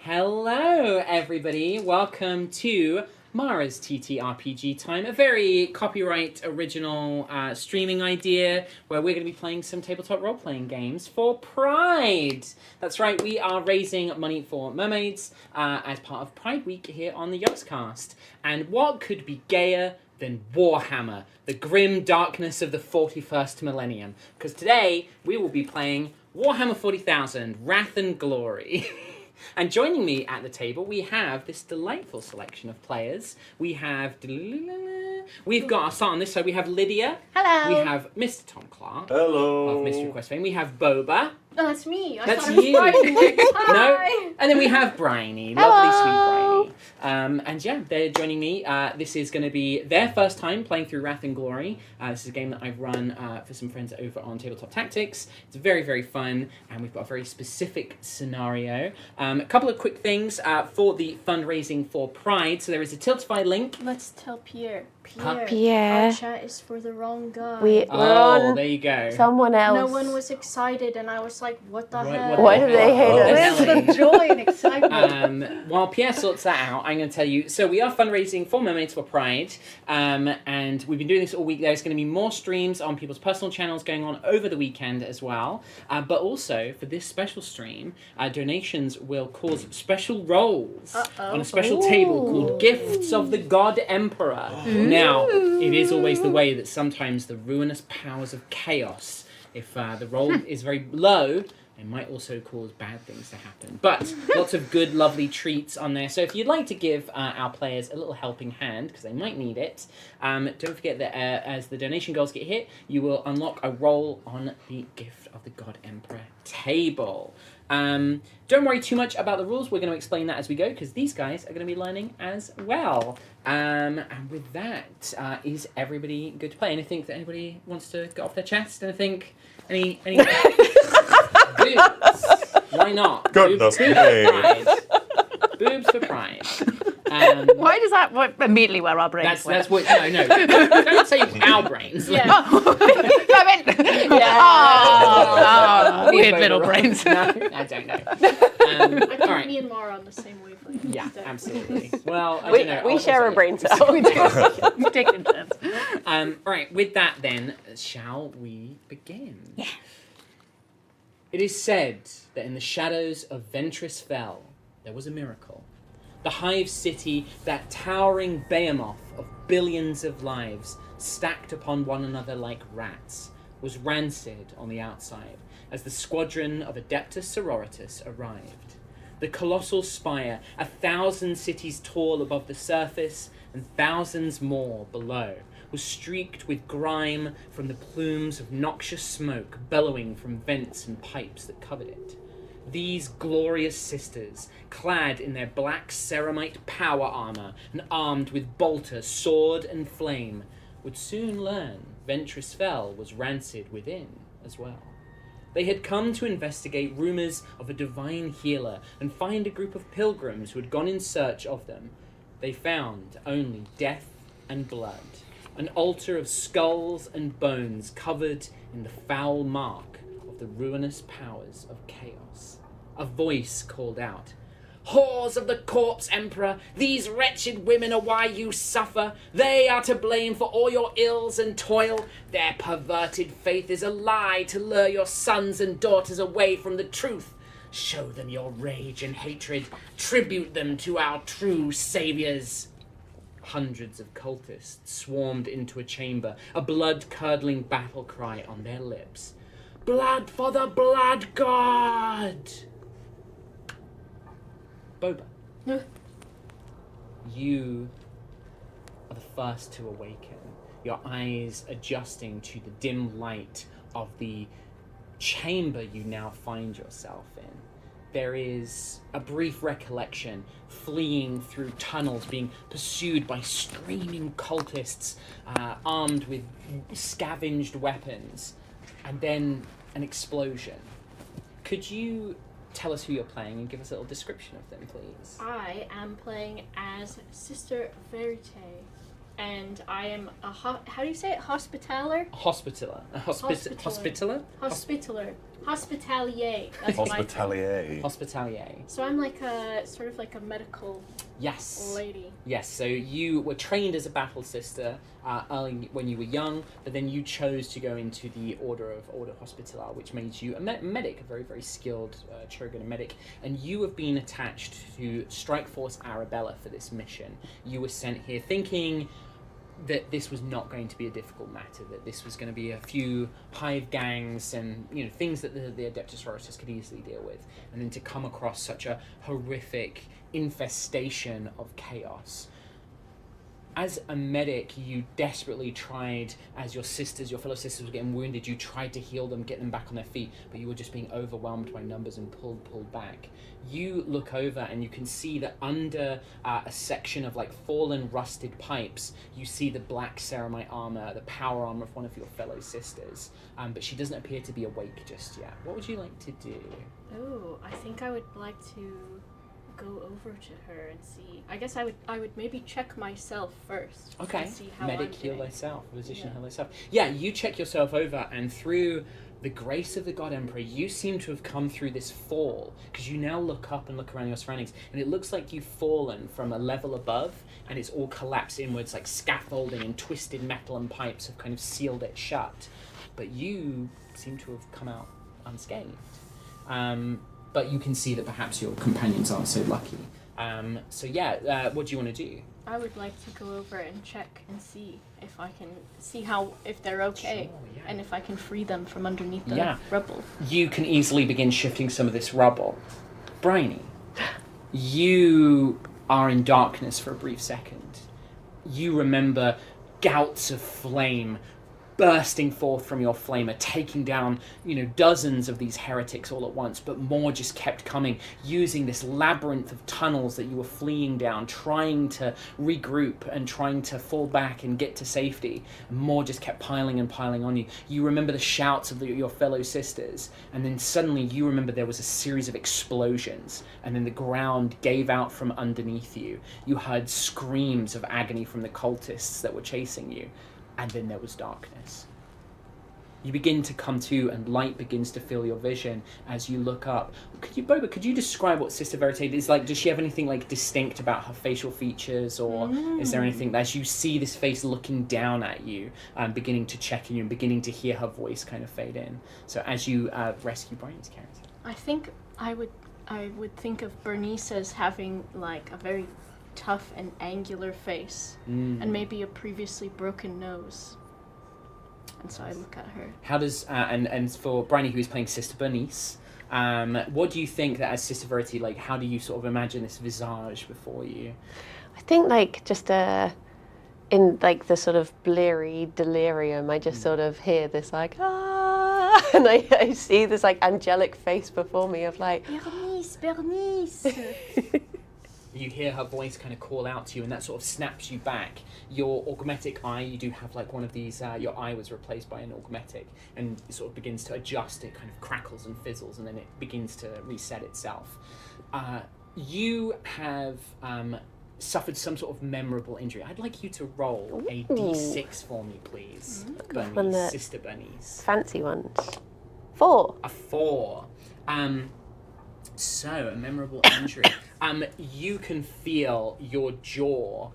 Hello, everybody. Welcome to Mara's TTRPG time, a very copyright original streaming idea where we're going to be playing some tabletop role-playing games for Pride. That's right, we are raising money for Mermaids as part of Pride Week here on the Yogscast. And what could be gayer than Warhammer, the grim darkness of the 41st millennium? Because today we will be playing Warhammer 40,000, Wrath and Glory. And joining me at the table, we have this delightful selection of players. We've got, I'll start on this side, we have Lydia. Hello. We have Mr. Tom Clark. Hello. Of Mystery Quest fame. We have Boba. No, that's me. I That's thought it was you. Briony. No. Hi. And then we have Briony. Hello. Lovely, sweet Briony. And yeah, they're joining me. This is going to be their first time playing through Wrath and Glory. This is a game that I've run for some friends over on Tabletop Tactics. It's very, very fun, and we've got a very specific scenario. A couple of quick things for the fundraising for Pride. So there is a Tiltify link. Let's tell Pierre. Pierre. Our chat is for the wrong guy. We're on there you go. someone else. No one was excited, and I was like, what the hell? Why do they hate us? Where's the joy and excitement? While Pierre sorts that out, I'm going to tell you. So we are fundraising for Mermaids for Pride, and we've been doing this all week. There's going to be more streams on people's personal channels going on over the weekend as well. But also, for this special stream, donations will cause special rolls on a special table called Gifts of the God Emperor. Now, it is always the way that sometimes the ruinous powers of chaos, if the roll is very low, it might also cause bad things to happen. But lots of good, lovely treats on there. So if you'd like to give our players a little helping hand, because they might need it, don't forget that as the donation goals get hit, you will unlock a roll on the Gift of the God Emperor table. Don't worry too much about the rules. We're going to explain that as we go, because these guys are going to be learning as well. And with that, is everybody good to play? Anything that anybody wants to get off their chest? Anything? Any boobs? Why not? Goodness me. Boobs for pride. Why does that immediately where our brains That's what. No. Don't say our brains. Yeah. I mean, weird little brains. No, I don't know. I all think right. me and Mara are on the same wavelength. Yeah, absolutely. Well, I we don't know. we share a brain cell. We do. We take it in turns. All right. With that, then, shall we begin? Yeah. It is said that in the shadows of Ventress Fell, there was a miracle. The hive city, that towering behemoth of billions of lives stacked upon one another like rats, was rancid on the outside as the squadron of Adeptus Sororitas arrived. The colossal spire, 1,000 cities tall above the surface and thousands more below, was streaked with grime from the plumes of noxious smoke bellowing from vents and pipes that covered it. These glorious sisters, clad in their black ceramite power armor and armed with bolter, sword, and flame, would soon learn Ventress Fell was rancid within as well. They had come to investigate rumors of a divine healer and find a group of pilgrims who had gone in search of them. They found only death and blood, an altar of skulls and bones covered in the foul mark of the ruinous powers of chaos. A voice called out, "Whores of the corpse, Emperor! These wretched women are why you suffer. They are to blame for all your ills and toil. Their perverted faith is a lie to lure your sons and daughters away from the truth. Show them your rage and hatred. Tribute them to our true saviors." Hundreds of cultists swarmed into a chamber, a blood-curdling battle cry on their lips. "Blood for the blood god!" Boba, you are the first to awaken, your eyes adjusting to the dim light of the chamber you now find yourself in. There is a brief recollection, fleeing through tunnels, being pursued by screaming cultists, armed with scavenged weapons, and then an explosion. Could you tell us who you're playing and give us a little description of them, please? I am playing as Sister Verite, and I am a how do you say it? Hospitaller. Hospitaller. Hospitaller. Hospitaller? Hospitaller. Hospitalier. That's what I think. Hospitalier. Hospitalier. So I'm like a sort of like a medical Yes. lady. Yes, so you were trained as a battle sister early when you were young, but then you chose to go into the Order Hospitaller, which made you a medic, a very, very skilled Chogan medic, and you have been attached to Strike Force Arabella for this mission. You were sent here thinking that this was not going to be a difficult matter, that this was going to be a few hive gangs and things that the Adeptus Sororitas could easily deal with, and then to come across such a horrific infestation of chaos. As a medic, you desperately tried, as your fellow sisters were getting wounded, you tried to heal them, get them back on their feet, but you were just being overwhelmed by numbers and pulled back. You look over and you can see that under a section of like fallen rusted pipes, you see the black ceramite armor, the power armor of one of your fellow sisters, but she doesn't appear to be awake just yet. What would you like to do? Oh, I think I would like to go over to her and see. I guess I would maybe check myself first. Okay. And see how Medic I'm heal doing. thyself. Physician Yeah. heal thyself. Yeah, you check yourself over, and through the grace of the God Emperor, you seem to have come through this fall, because you now look up and look around your surroundings, and it looks like you've fallen from a level above, and it's all collapsed inwards, like scaffolding and twisted metal and pipes have kind of sealed it shut. But you seem to have come out unscathed. But you can see that perhaps your companions aren't so lucky. What do you want to do? I would like to go over and check and see if I can see if they're okay, Sure, yeah. and if I can free them from underneath the rubble. You can easily begin shifting some of this rubble. Briony, you are in darkness for a brief second. You remember gouts of flame bursting forth from your flamer, taking down, dozens of these heretics all at once, but more just kept coming, using this labyrinth of tunnels that you were fleeing down, trying to regroup and trying to fall back and get to safety. And more just kept piling and piling on you. You remember the shouts of your fellow sisters, and then suddenly you remember there was a series of explosions, and then the ground gave out from underneath you. You heard screams of agony from the cultists that were chasing you. And then there was darkness. You begin to come to, and light begins to fill your vision as you look up. Boba, could you describe what Sister Verite is like? Does she have anything like distinct about her facial features, or is there anything as you see this face looking down at you, beginning to check in you, and beginning to hear her voice kind of fade in? So as you rescue Brian's character, I think I would think of Bernice as having like a very tough and angular face, and maybe a previously broken nose. And so I look at her. How does and for Briony, who is playing Sister Bernice, what do you think that as Sister Verity, like, how do you sort of imagine this visage before you? I think like just in like the sort of bleary delirium, I just sort of hear this like and I see this like angelic face before me of like Bernice. You hear her voice kind of call out to you, and that sort of snaps you back. Your augmetic eye, you do have like one of these, your eye was replaced by an augmetic, and it sort of begins to adjust, it kind of crackles and fizzles, and then it begins to reset itself. You have suffered some sort of memorable injury. I'd like you to roll a d6 for me, please. Bernice, Sister Bernice. Fancy ones. 4. A 4. So, a memorable injury. You can feel your jaw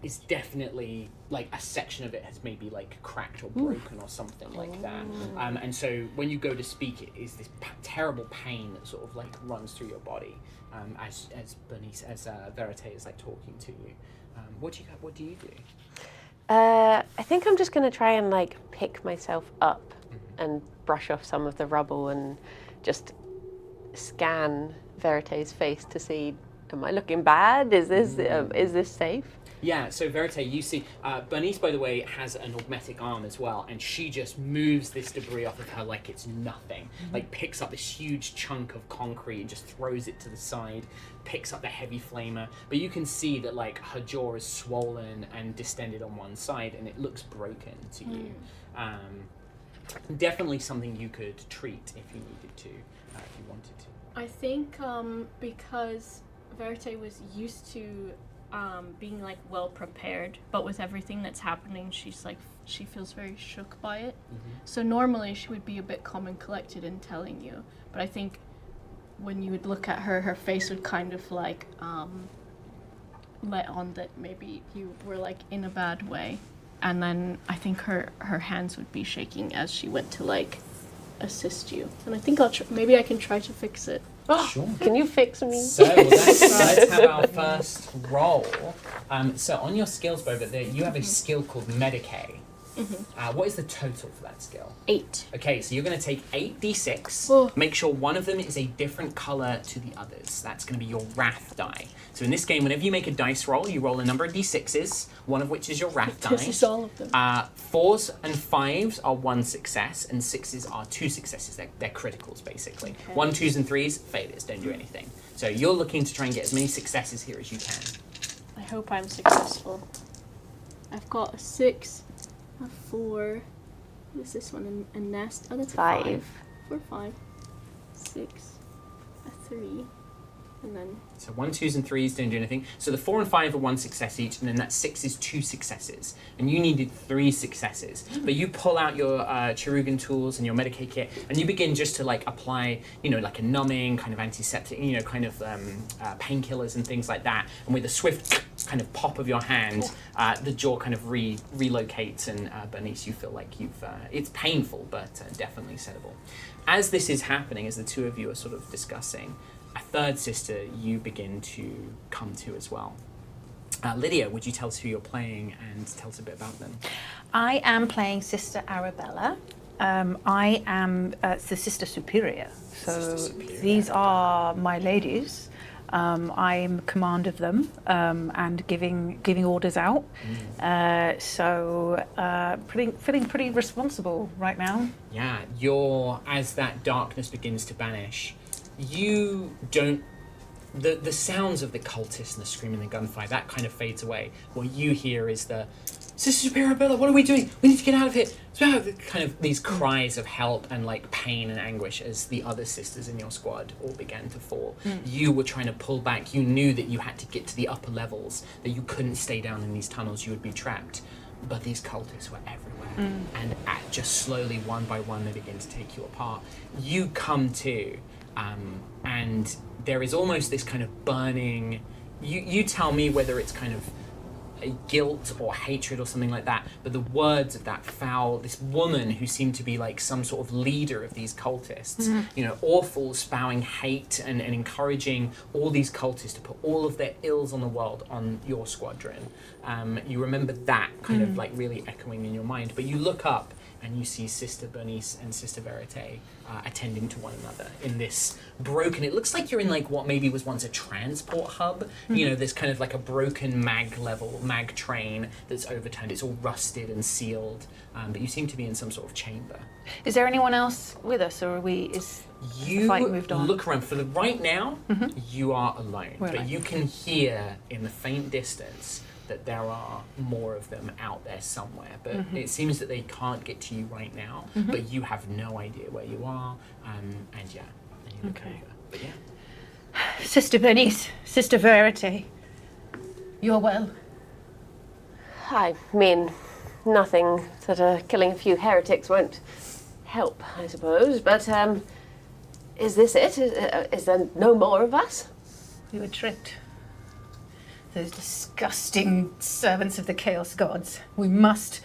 is definitely, like, a section of it has maybe, like, cracked or broken or something like that. And so when you go to speak, it is this terrible pain that sort of, like, runs through your body as Bernice, as Verite is, like, talking to you. What do you do? I think I'm just going to try and, like, pick myself up and brush off some of the rubble and just scan Verite's face to see, am I looking bad? Is this safe? Yeah, so Verite, you see, Bernice, by the way, has an augmetic arm as well, and she just moves this debris off of her like it's nothing. Like, picks up this huge chunk of concrete and just throws it to the side, picks up the heavy flamer, but you can see that, like, her jaw is swollen and distended on one side, and it looks broken to you. Definitely something you could treat if you needed to, if you wanted to. I think because Verite was used to being like well prepared, but with everything that's happening, she feels very shook by it. So normally she would be a bit calm and collected in telling you, but I think when you would look at her, her face would kind of like let on that maybe you were like in a bad way, and then I think her hands would be shaking as she went to like assist you, and I think maybe I can try to fix it. Sure. Can you fix me? So let's have our first roll. So on your skills, Boba, you have a skill called Medicae. What is the total for that skill? 8. Okay, so you're going to take 8d6. Oh. Make sure one of them is a different colour to the others. That's going to be your wrath die. So in this game, whenever you make a dice roll, you roll a number of d6s, one of which is your wrath die. This is all of them. 4s and 5s are 1 success, and 6s are 2 successes. They're criticals, basically. Okay. 1, 2s, and 3s, failures, don't do anything. So you're looking to try and get as many successes here as you can. I hope I'm successful. I've got a 6, a 4. What is this one? A nest? Oh, that's a 5. 4, 5, 6, a 3, and then. So 1, 2s, and 3s don't do anything. So the 4 and 5 are 1 success each, and then that 6 is 2 successes. And you needed 3 successes. But you pull out your Chirugan tools and your Medicae kit, and you begin just to like apply, like a numbing, kind of antiseptic, kind of painkillers and things like that. And with a swift kind of pop of your hand, the jaw kind of relocates, and Bernice, you feel like it's painful, but definitely settable. As this is happening, as the two of you are sort of discussing, a third sister you begin to come to as well. Lydia, would you tell us who you're playing and tell us a bit about them? I am playing Sister Arabella. I am the Sister Superior. So these are my ladies. I'm command of them and giving orders out. Feeling pretty responsible right now. Yeah, as that darkness begins to banish, you don't. The sounds of the cultists and the screaming and the gunfire, that kind of fades away. What you hear is the Sister Superior Bella, what are we doing? We need to get out of here. Kind of these cries of help and like pain and anguish as the other sisters in your squad all began to fall. You were trying to pull back. You knew that you had to get to the upper levels, that you couldn't stay down in these tunnels. You would be trapped. But these cultists were everywhere. And just slowly, one by one, they begin to take you apart. You come to, and there is almost this kind of burning. You tell me whether it's kind of a guilt or hatred or something like that, but the words of that foul, this woman who seemed to be like some sort of leader of these cultists, awful, spouting hate and encouraging all these cultists to put all of their ills on the world on your squadron. You remember that kind of like really echoing in your mind, but you look up and you see Sister Bernice and Sister Verite attending to one another in this broken, it looks like you're in like what maybe was once a transport hub, there's kind of like a broken mag train that's overturned, it's all rusted and sealed, but you seem to be in some sort of chamber. Is there anyone else with us, or is the fight moved on? Look around, for the right now, you are alone, We're but alone. you can hear in the faint distance that there are more of them out there somewhere, but it seems that they can't get to you right now, but you have no idea where you are, and you look over. But Sister Bernice, Sister Verite, you're well. I mean, nothing that killing a few heretics won't help, I suppose, but is this it? Is there no more of us? We were tricked. Those disgusting servants of the Chaos Gods. We must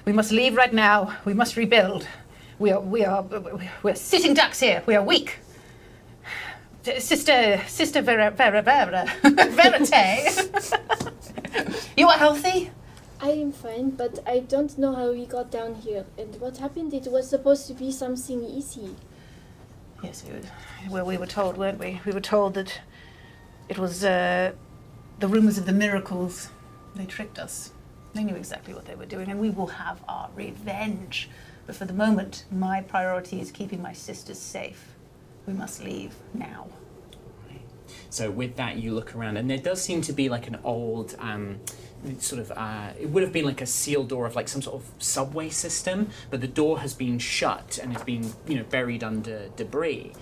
leave right now. We must rebuild. We're sitting ducks here. We are weak. Sister Verite, you are healthy? I am fine, but I don't know how we got down here. And what happened, it was supposed to be something easy. Yes, we were told, weren't we? We were told that it was the rumors of the miracles. They tricked us. They knew exactly what they were doing, and we will have our revenge. But for the moment, my priority is keeping my sisters safe. We must leave now. So with that, you look around, and there does seem to be like an old it would have been like a sealed door of like some sort of subway system, but the door has been shut and it's been buried under debris.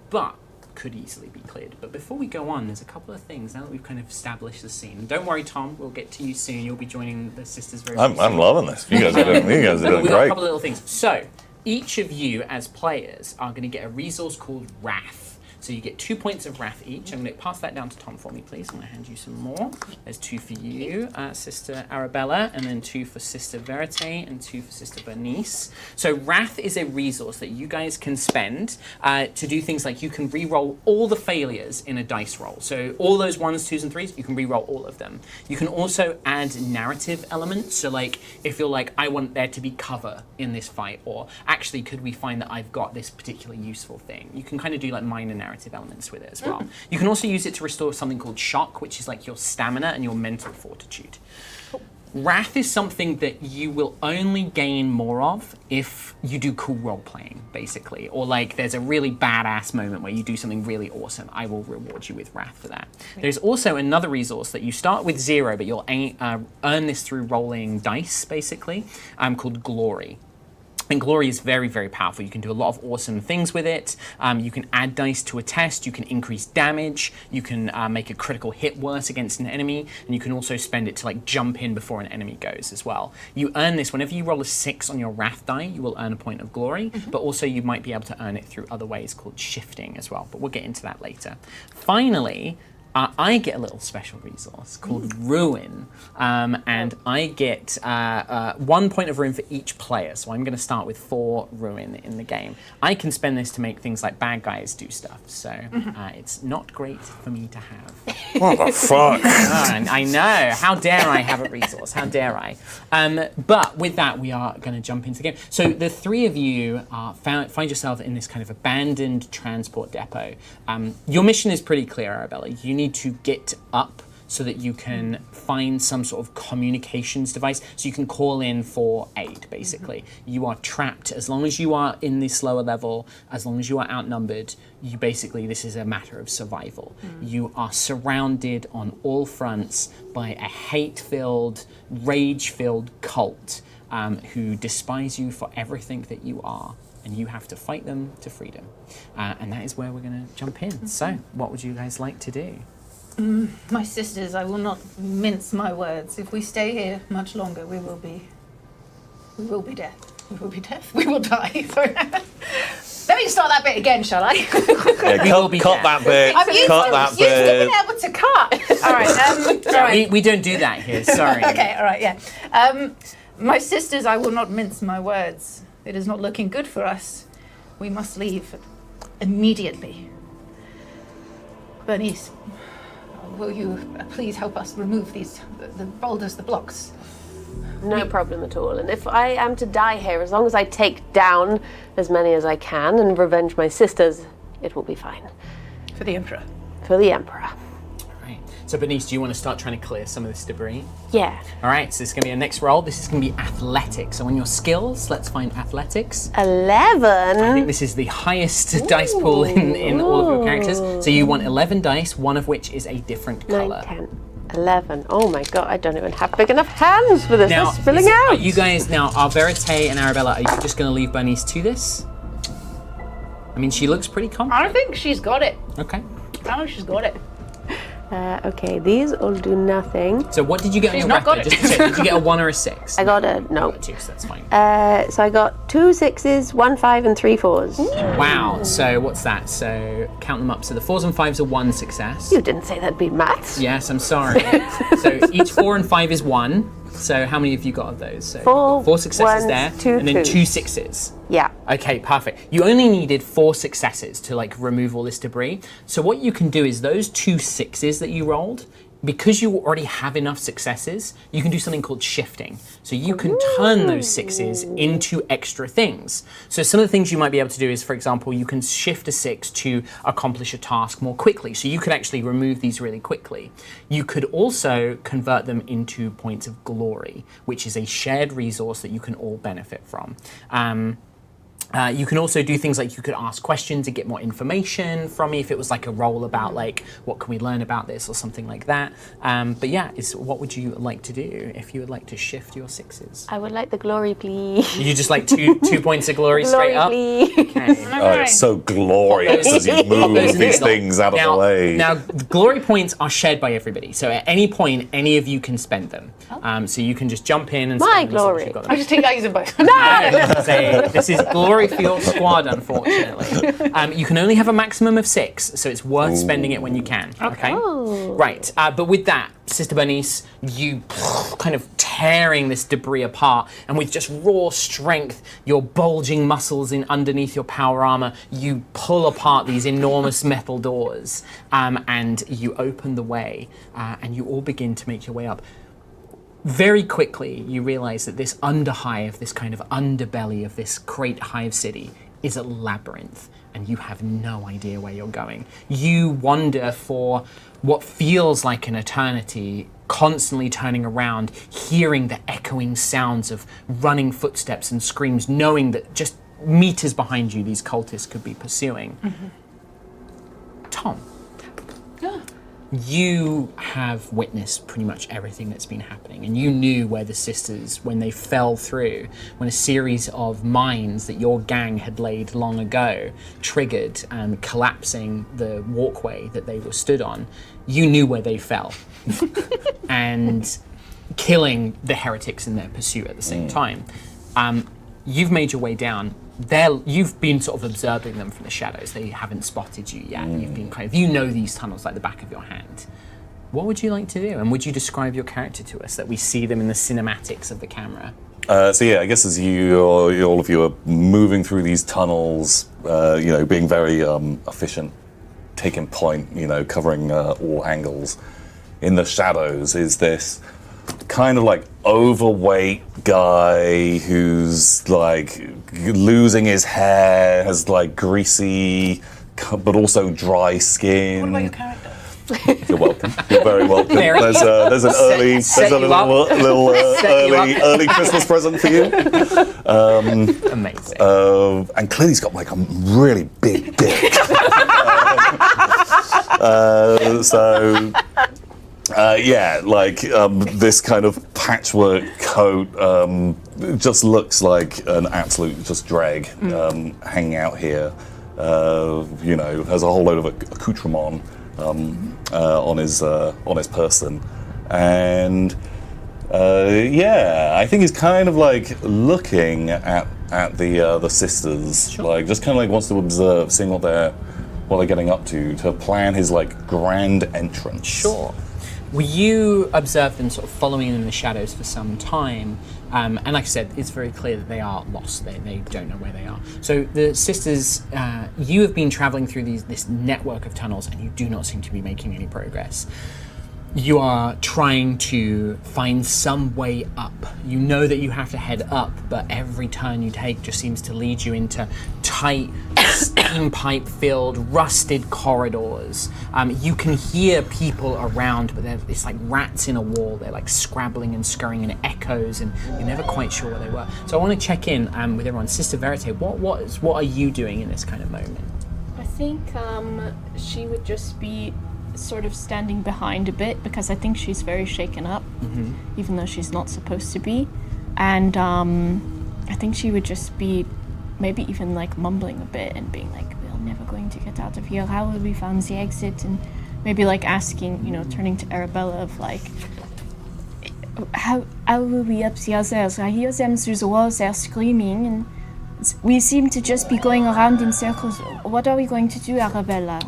But could easily be cleared. But before we go on, there's a couple of things now that we've kind of established the scene. And don't worry, Tom, we'll get to you soon. You'll be joining the sisters very soon. I'm loving this. You guys are doing We've got a great. couple of little things. So, each of you as players are going to get a resource called Wrath. So you get 2 points of Wrath each. I'm going to pass that down to Tom for me, please. I'm going to hand you some more. There's 2 for you, Sister Arabella, and then 2 for Sister Verite, and 2 for Sister Bernice. So Wrath is a resource that you guys can spend to do things like you can re-roll all the failures in a dice roll. So all those 1s, 2s, and 3s, you can re-roll all of them. You can also add narrative elements. So like, if you're like, I want there to be cover in this fight, or actually, could we find that I've got this particular useful thing? You can kind of do like minor narrative elements with it as well. You can also use it to restore something called shock, which is like your stamina and your mental fortitude. Wrath is something that you will only gain more of if you do cool role playing, basically, or like there's a really badass moment where you do something really awesome. I will reward you with Wrath for that. There's also another resource that you start with 0, but you'll earn this through rolling dice, basically, called Glory. And Glory is very, very powerful. You can do a lot of awesome things with it. You can add dice to a test. You can increase damage. You can make a critical hit worse against an enemy. And you can also spend it to like jump in before an enemy goes as well. You earn this whenever you roll a 6 on your Wrath die, you will earn a point of Glory. But also you might be able to earn it through other ways called shifting as well. But we'll get into that later. Finally, I get a little special resource called Ruin, and I get 1 point of ruin for each player. So I'm going to start with 4 ruin in the game. I can spend this to make things like bad guys do stuff. So it's not great for me to have. What the fuck? I know. How dare I have a resource? How dare I? But with that, we are going to jump into the game. So the 3 of you find yourself in this kind of abandoned transport depot. Your mission is pretty clear, Arabella. You need to get up so that you can find some sort of communications device so you can call in for aid, basically. You are trapped. As long as you are in this lower level, as long as you are outnumbered, you basically, this is a matter of survival. You are surrounded on all fronts by a hate-filled, rage-filled cult who despise you for everything that you are. And you have to fight them to freedom. And that is where we're going to jump in. So, what would you guys like to do? My sisters, I will not mince my words. If we stay here much longer, we will be death. We will be death. We will die. Sorry. Let me start that bit again, shall I? Yeah, cut that bit. I'm used Cut to that being bit. able to cut. All right. All right. We don't do that here, sorry. Okay. All right. Yeah. My sisters, I will not mince my words. It is not looking good for us. We must leave immediately. Bernice, will you please help us remove the boulders, the blocks? No problem at all. And if I am to die here, as long as I take down as many as I can and revenge my sisters, it will be fine. For the Emperor. For the Emperor. Right. So Bernice, do you want to start trying to clear some of this debris? Yeah. All right, so this is going to be our next roll. This is going to be athletics. So on your skills, let's find athletics. 11. I think this is the highest dice pool in all of your characters. So you want 11 dice, one of which is a different 9, colour. 10, 11. Oh my god, I don't even have big enough hands for this. Now, They're spilling out. Are you guys, now, are Verite and Arabella, are you just going to leave Bernice to this? I mean, she looks pretty confident. I think she's got it. Okay. I know she's got it. Okay, these all do nothing. So what did you get on She's your not got raptor? it. Just to check, did you get a 1 or a 6? I got a no. Got a 2, so that's fine. So I got 2 6s, 1 5, and 3 4s. Wow, so what's that? So count them up. So the 4s and 5s are 1 success. You didn't say that'd be maths. Yes, I'm sorry. So each 4 and 5 is 1. So how many have you got of those? So 4 successes ones, there, 2 and then 2 6s. Yeah. Okay, perfect. You only needed 4 successes to like remove all this debris. So what you can do is those 2 6s that you rolled, because you already have enough successes, you can do something called shifting. So you can turn those 6s into extra things. So some of the things you might be able to do is, for example, you can shift a 6 to accomplish a task more quickly. So you could actually remove these really quickly. You could also convert them into points of glory, which is a shared resource that you can all benefit from. You can also do things like you could ask questions to get more information from me if it was like a role about like what can we learn about this or something like that. But yeah, what would you like to do if you would like to shift your 6s? I would like the glory, please. You just like two points of glory straight up? Please. Okay. Oh, it's so glorious as you move these things out of the way. Now, glory points are shared by everybody. So at any point, any of you can spend them. So you can just jump in and My spend them as long as glory. you've got them. I just take that as a both. This is glory for your squad, unfortunately. You can only have a maximum of 6, so it's worth spending it when you can. Okay. Oh. Right. But with that, Sister Bernice, you kind of tearing this debris apart, and with just raw strength, your bulging muscles in underneath your power armor, you pull apart these enormous metal doors, and you open the way, and you all begin to make your way up. Very quickly, you realize that this underhive, this kind of underbelly of this great hive city, is a labyrinth, and you have no idea where you're going. You wander for what feels like an eternity, constantly turning around, hearing the echoing sounds of running footsteps and screams, knowing that just meters behind you, these cultists could be pursuing. Tom. You have witnessed pretty much everything that's been happening, and you knew where the sisters, when they fell through, when a series of mines that your gang had laid long ago triggered, collapsing the walkway that they were stood on, you knew where they fell, and killing the heretics in their pursuit at the same time. You've made your way down. You've been sort of observing them from the shadows. They haven't spotted you yet. You've been you know these tunnels like the back of your hand. What would you like to do? And would you describe your character to us, that we see them in the cinematics of the camera? So yeah, I guess as all of you are moving through these tunnels, being very efficient, taking point, covering all angles. In the shadows is this kind of like overweight guy who's like losing his hair, has like greasy but also dry skin. What about your character? You're welcome. You're very welcome. Very There's an early Christmas present for you. Amazing. And clearly he's got like a really big dick. This kind of patchwork coat just looks like an absolute just drag hanging out here. Has a whole load of accoutrement on his person, and I think he's kind of like looking at the sisters, Sure. like just kind of like wants to observe, seeing what they're getting up to plan his like grand entrance. Sure. Well, you observe them sort of following in the shadows for some time, and like I said, it's very clear that they are lost. They don't know where they are. So the sisters, you have been traveling through this network of tunnels, and you do not seem to be making any progress. You are trying to find some way up. You know that you have to head up, but every turn you take just seems to lead you into tight, steam pipe-filled, rusted corridors. You can hear people around, but it's like rats in a wall. They're like scrabbling and scurrying, and it echoes, and you're never quite sure where they were. So I want to check in with everyone. Sister Verite, what are you doing in this kind of moment? I think she would just be sort of standing behind a bit, because I think she's very shaken up, even though she's not supposed to be. And I think she would just be maybe even like mumbling a bit and being like, we're never going to get out of here. How will we find the exit? And maybe like asking, turning to Arabella of like, how will we up the others? I hear them through the walls, they're screaming, and we seem to just be going around in circles. What are we going to do, Arabella?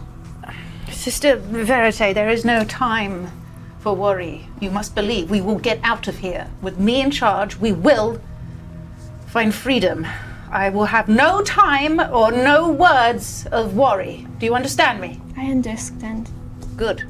Sister Verite, there is no time for worry. You must believe we will get out of here. With me in charge, we will find freedom. I will have no time or no words of worry. Do you understand me? I understand. Good.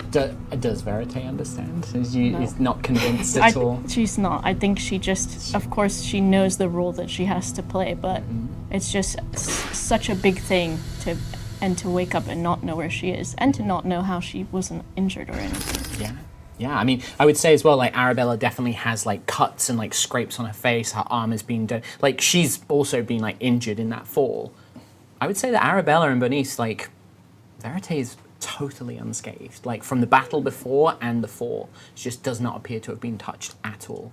Does Verite understand? Is not convinced at all? She's not. I think she just, of course, she knows the role that she has to play, but it's just such a big thing to wake up and not know where she is, and to not know how she wasn't injured or anything. Yeah. Yeah, I mean, I would say as well, like, Arabella definitely has, like, cuts and, like, scrapes on her face. Her arm has been done. Like, she's also been, like, injured in that fall. I would say that Arabella and Bernice, like, Verite is totally unscathed. Like, from the battle before and the fall, she just does not appear to have been touched at all.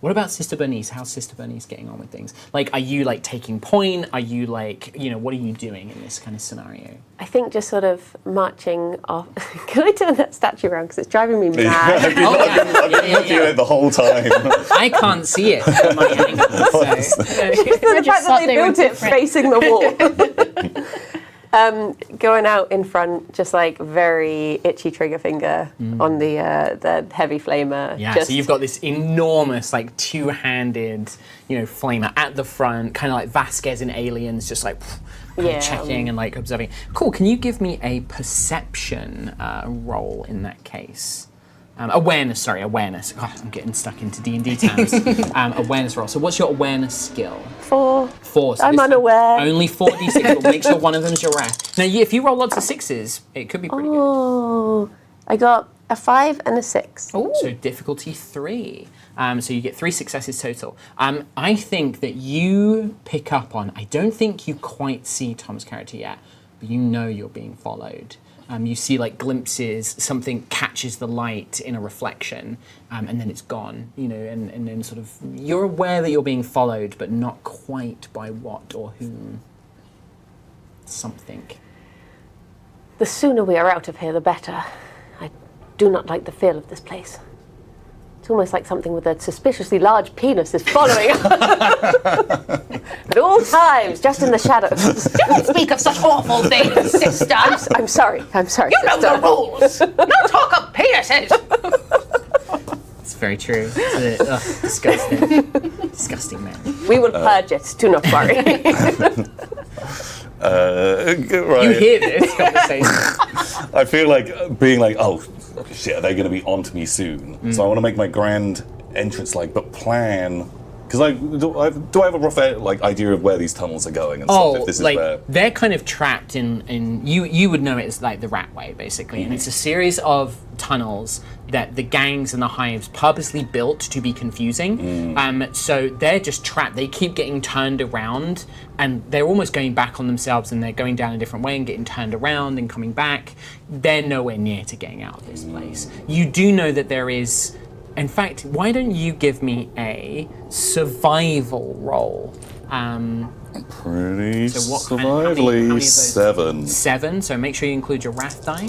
What about Sister Bernice? How's Sister Bernice getting on with things? Like, are you, like, taking point? Are you, like, you know, what are you doing in this kind of scenario? I think just sort of marching off. Can I turn that statue around? Because it's driving me mad. I've been looking at it the whole time. I can't see it from my angle, so... The fact that they built it facing the wall. Going out in front, just like very itchy trigger finger on the heavy flamer. Yeah, just... so you've got this enormous, like, two-handed, you know, flamer at the front, kind of like Vasquez in Aliens, just like checking and like observing. Cool. Can you give me a perception roll in that case? Awareness. Oh, I'm getting stuck into D&D terms. Awareness roll. So what's your awareness skill? 4. 4. So I'm unaware. Only 4d6. We'll make sure one of them's your wrath. Now, if you roll lots of 6s, it could be pretty good. Oh, I got a 5 and a 6. Ooh. So difficulty 3. So you get 3 successes total. I think that you pick up on, I don't think you quite see Tom's character yet, but you know you're being followed. You see like glimpses, something catches the light in a reflection, and then it's gone, you know, and then sort of, you're aware that you're being followed, but not quite by what or whom. Something. The sooner we are out of here, the better. I do not like the feel of this place. It's almost like something with a suspiciously large penis is following us. At all times, just in the shadows. Don't speak of such awful things, sister. I'm sorry, You sister. know the rules. No talk of penises. It's very true. It's disgusting. Disgusting man. We will purge it, do not worry. Right. You hear this conversation. I feel like being like, oh shit, are they going to be onto me soon? So I want to make my grand entrance, like, but plan. Because do I have a rough idea of where these tunnels are going and stuff? If this is like where... they're kind of trapped in you would know it as like the rat way basically, and it's a series of tunnels that the gangs and the hives purposely built to be confusing. So they're just trapped. They keep getting turned around, and they're almost going back on themselves, and they're going down a different way and getting turned around and coming back. They're nowhere near to getting out of this place. You do know that there is. In fact, why don't you give me a survival roll? Pretty So how many of survivally. those? 7. 7, so make sure you include your wrath die.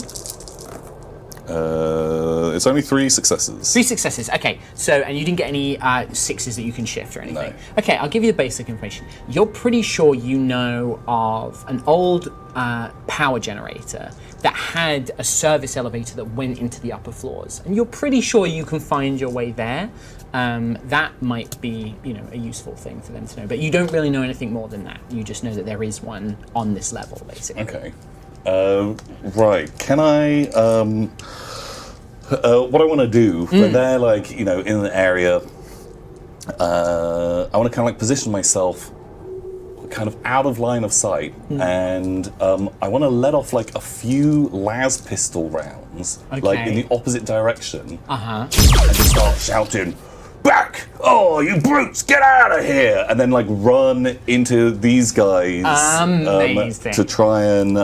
It's only 3 successes. 3 successes, okay. So, and you didn't get any 6s that you can shift or anything. No. Okay, I'll give you the basic information. You're pretty sure you know of an old power generator that had a service elevator that went into the upper floors. And you're pretty sure you can find your way there. That might be, you know, a useful thing for them to know. But you don't really know anything more than that. You just know that there is one on this level, basically. Okay. Right. Can I... what I want to do, when they're, like, you know, in an area, I want to kind of, like, position myself kind of out of line of sight, and I want to let off, like, a few las pistol rounds, like, in the opposite direction, and just start shouting, "Back! Oh, you brutes, get out of here!" And then, like, run into these guys to try and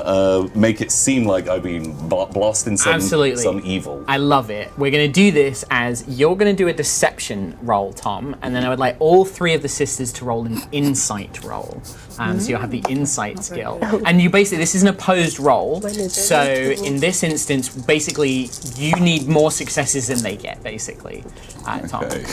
make it seem like I've been blasting some evil. I love it. We're going to do this as you're going to do a deception roll, Tom, and then I would like all 3 of the sisters to roll an insight roll. So you'll have the insight skill. And you basically, this is an opposed roll. So in this instance, basically, you need more successes than they get, basically, Tom. Okay.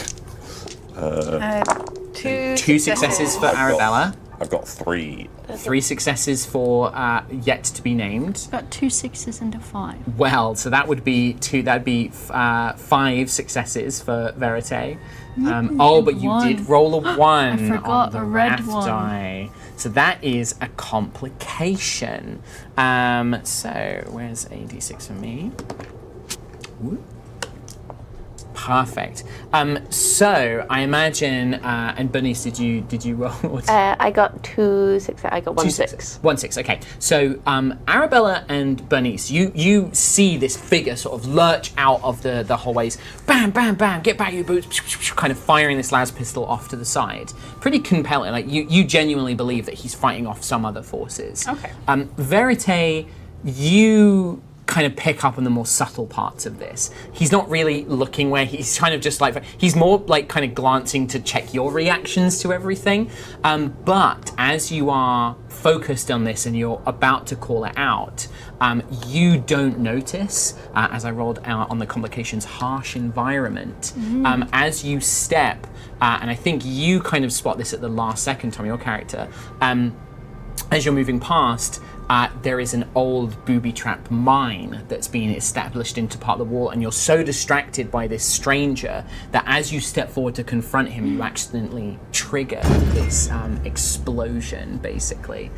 2 successes for Arabella. I've got 3. 3 successes for yet to be named. Got 2 6s and a 5. Well, so that would be 2. That'd be 5 successes for Verite. But you did roll a 1 I forgot on the a red wrath one. die. So that is a complication. So where's a d6 for me? Whoop. Perfect. So I imagine, and Bernice, did you roll? I got 2 6. I got 1 6. 1 6. Okay. So Arabella and Bernice, you see this figure sort of lurch out of the hallways. Bam, bam, bam. Get back your boots. Kind of firing this las pistol off to the side. Pretty compelling. Like you genuinely believe that he's fighting off some other forces. Okay. Verite, you kind of pick up on the more subtle parts of this. He's not really looking where he's kind of just like, he's more like kind of glancing to check your reactions to everything. But as you are focused on this and you're about to call it out, you don't notice, as I rolled out on the complications, harsh environment, as you step, and I think you kind of spot this at the last second, Tom, your character, as you're moving past, there is an old booby trap mine that's been established into part of the wall, and you're so distracted by this stranger that as you step forward to confront him, you accidentally trigger this explosion, basically.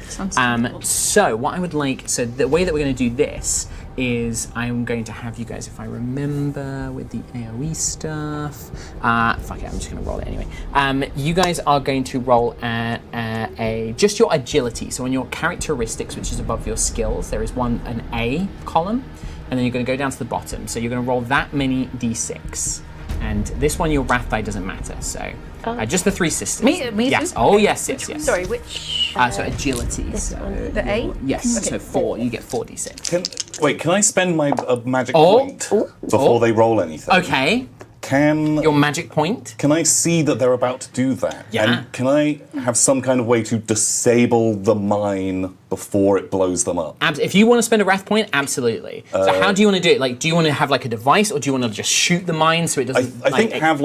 So what I would like, so the way that we're going to do this is I'm going to have you guys, if I remember with the AoE stuff, fuck it, I'm just going to roll it anyway. You guys are going to roll just your agility. So on your characteristics, which is above your skills, there is an A column, and then you're going to go down to the bottom. So you're going to roll that many D6. And this one, your wrath die doesn't matter, so just the 3 sisters. Me yes. too? Oh, yes. Sorry, which? So agility. So The A? yes, Okay. so 4. You get 4d6. Can I spend my magic point before they roll anything? Okay. Your magic point? Can I see that they're about to do that? Yeah. And can I have some kind of way to disable the mine before it blows them up? If you want to spend a wrath point, absolutely. So how do you want to do it? Like, do you want to have like a device, or do you want to just shoot the mine so it doesn't? I think have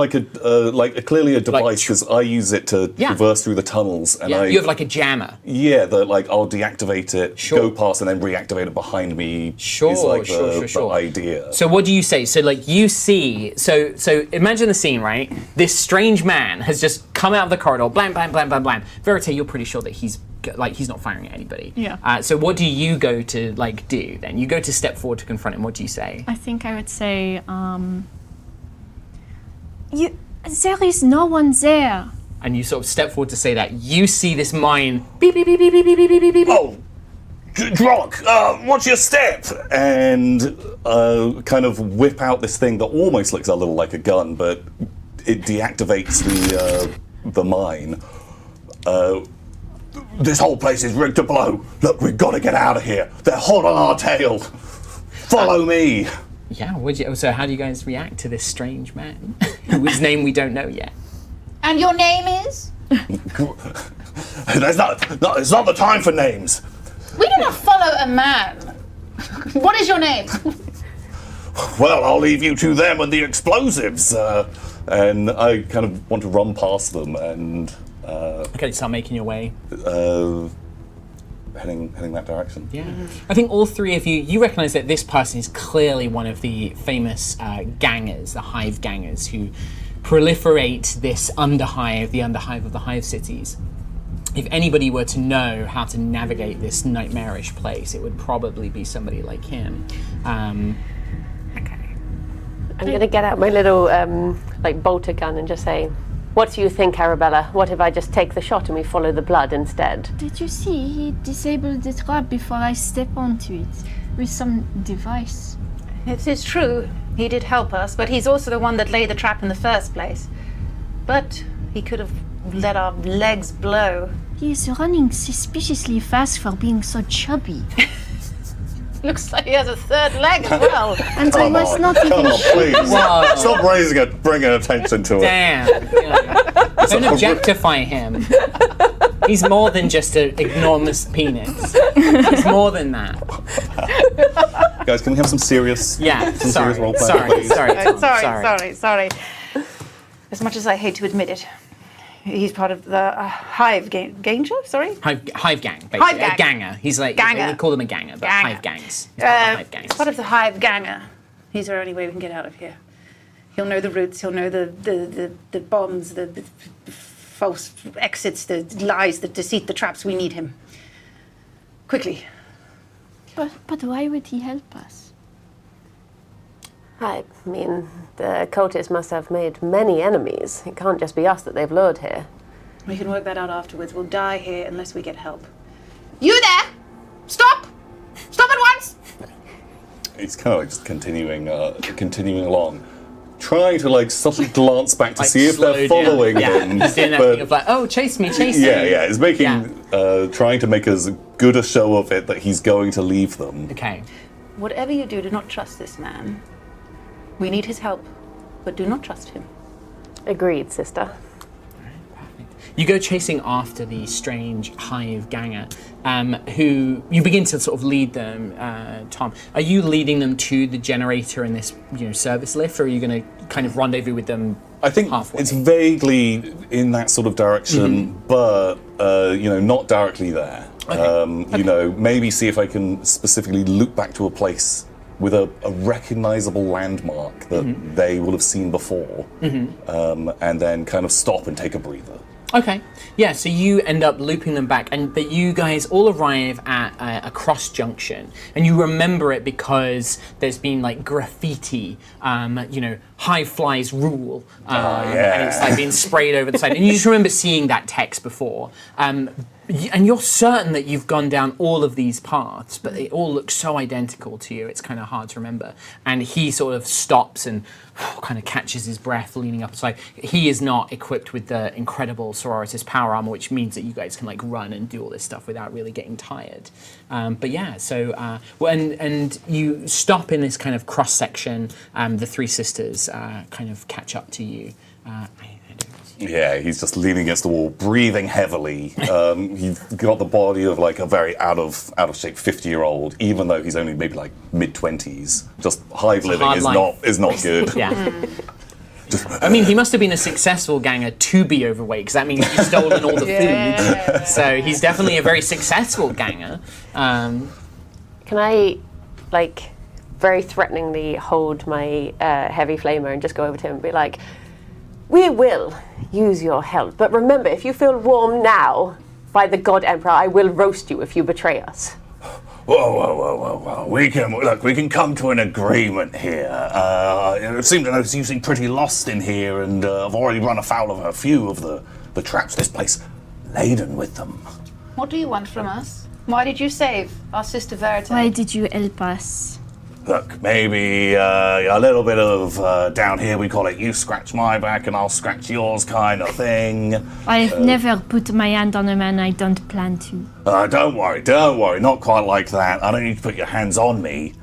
clearly a device, because I use it to traverse through the tunnels, and you have like a jammer. Yeah, I'll deactivate it, go past, and then reactivate it behind me. Sure. The idea. So what do you say? So like you see, so imagine the scene, right? This strange man has just come out of the corridor, blam, blam, blam, blam, blam. Verite, you're pretty sure that he's not firing at anybody. Yeah. So what do you go to do then? You go to step forward to confront him. What do you say? I think I would say, there is no one there. And you sort of step forward to say that. You see this mine, beep, beep, beep, beep, beep, beep, beep, beep, beep. Oh, Drock, watch your step! And kind of whip out this thing that almost looks a little like a gun, but it deactivates the mine. This whole place is rigged to blow. Look, we've got to get out of here. They're hot on our tail. Follow me. Yeah, so how do you guys react to this strange man, whose name we don't know yet? And your name is? It's not the time for names. We do not follow a man. What is your name? Well, I'll leave you to them and the explosives. And I kind of want to run past them and... Okay, start making your way. Heading that direction. Yeah. I think all three of you recognize that this person is clearly one of the famous gangers, the hive gangers, who proliferate this underhive, the underhive of the hive cities. If anybody were to know how to navigate this nightmarish place, it would probably be somebody like him. Okay. I'm going to get out my little bolter gun and just say, what do you think, Arabella? What if I just take the shot and we follow the blood instead? Did you see? He disabled the trap before I step onto it with some device. It is true. He did help us, but he's also the one that laid the trap in the first place. But he could have let our legs blow. He is running suspiciously fast for being so chubby. Looks like he has a third leg as well. And I was not even Come on, please. Whoa. Stop bringing attention to it. Damn. Yeah. Don't objectify him. He's more than just an enormous penis. He's more than that. Guys, can we have some serious, serious role playing, please? Sorry. As much as I hate to admit it, he's part of the hive ganger. Sorry, hive gang, basically. Hive gang. A ganger. He's like Ganger. we call them a ganger, but Ganger. hive gangs. He's part of the hive gangs. Part of the hive ganger. He's our only way we can get out of here. He'll know the routes. He'll know the bombs, the false exits, the lies, the deceit, the traps. We need him. Quickly. But why would he help us? I mean, the cultists must have made many enemies. It can't just be us that they've lured here. We can work that out afterwards. We'll die here unless we get help. You there! Stop! Stop at once! He's kind of like just continuing along, trying to like subtly glance back to Like see if they're slow down. following Yeah, him. he's doing that but- thing of like, oh, chase me, chase me. yeah, it's making trying to make as good a show of it that he's going to leave them. Okay. Whatever you do not trust this man. We need his help, but do not trust him. Agreed, sister. You go chasing after the strange hive ganger, who you begin to sort of lead them. Tom, are you leading them to the generator in this, service lift, or are you going to kind of rendezvous with them? I think halfway? it's vaguely in that sort of direction, but not directly there. Okay. Maybe see if I can specifically loop back to a place with a recognizable landmark that they will have seen before, and then kind of stop and take a breather. Okay. Yeah, so you end up looping them back, but you guys all arrive at a cross junction, and you remember it because there's been like graffiti, hive flies rule, and it's like being sprayed over the side, and you just remember seeing that text before. And you're certain that you've gone down all of these paths, but they all look so identical to you, it's kind of hard to remember. And he sort of stops and kind of catches his breath, leaning up aside. He is not equipped with the incredible Sororitas power armor, which means that you guys can like run and do all this stuff without really getting tired. And you stop in this kind of cross section. The three sisters kind of catch up to you. Yeah, he's just leaning against the wall, breathing heavily. He's got the body of like a very out of shape 50-year-old, even though he's only maybe like mid-20s. Just hive living is not good. Yeah. I mean, he must have been a successful ganger to be overweight, because that means he's stolen all the food. So he's definitely a very successful ganger. Can I, very threateningly hold my heavy flamer and just go over to him and be like, we will use your help, but remember, if you feel warm now, by the God Emperor, I will roast you if you betray us. Whoa. We can come to an agreement here. It seems to notice you seem pretty lost in here, and I've already run afoul of a few of the traps. This place laden with them. What do you want from us? Why did you save our sister Verite? Why did you help us? Look, maybe a little bit of down here we call it you scratch my back and I'll scratch yours kind of thing. I've never put my hand on a man I don't plan to. Don't worry, not quite like that. I don't need to put your hands on me.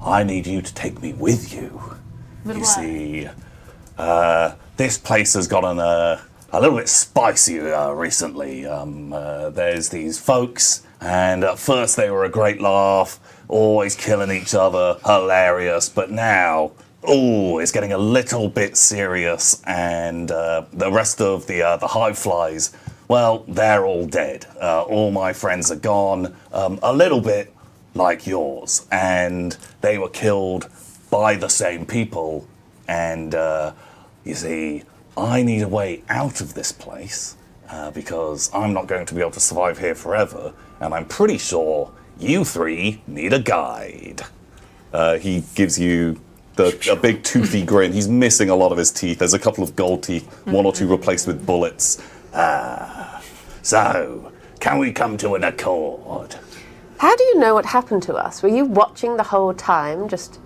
I need you to take me with you. But you why? see, this place has gotten a little bit spicy recently. There's these folks, and at first they were a great laugh, always killing each other, hilarious, but now, it's getting a little bit serious, and the rest of the hive flies, well, they're all dead. All my friends are gone, a little bit like yours, and they were killed by the same people, and you see, I need a way out of this place, because I'm not going to be able to survive here forever, and I'm pretty sure you three need a guide. He gives you a big toothy grin. He's missing a lot of his teeth. There's a couple of gold teeth, one or two replaced with bullets. So, can we come to an accord? How do you know what happened to us? Were you watching the whole time, just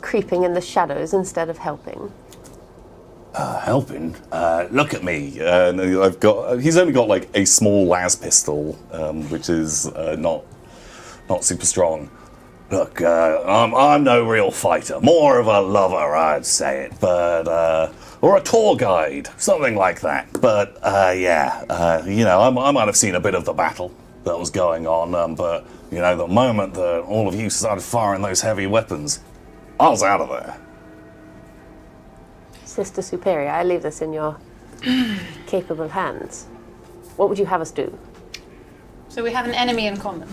creeping in the shadows instead of helping? Helping? Look at me. He's only got like a small las pistol, which is not super strong. Look, I'm no real fighter. More of a lover, I'd say it. But or a tour guide, something like that. But I might have seen a bit of the battle that was going on. But the moment that all of you started firing those heavy weapons, I was out of there. Sister Superior, I leave this in your capable hands. What would you have us do? So we have an enemy in common.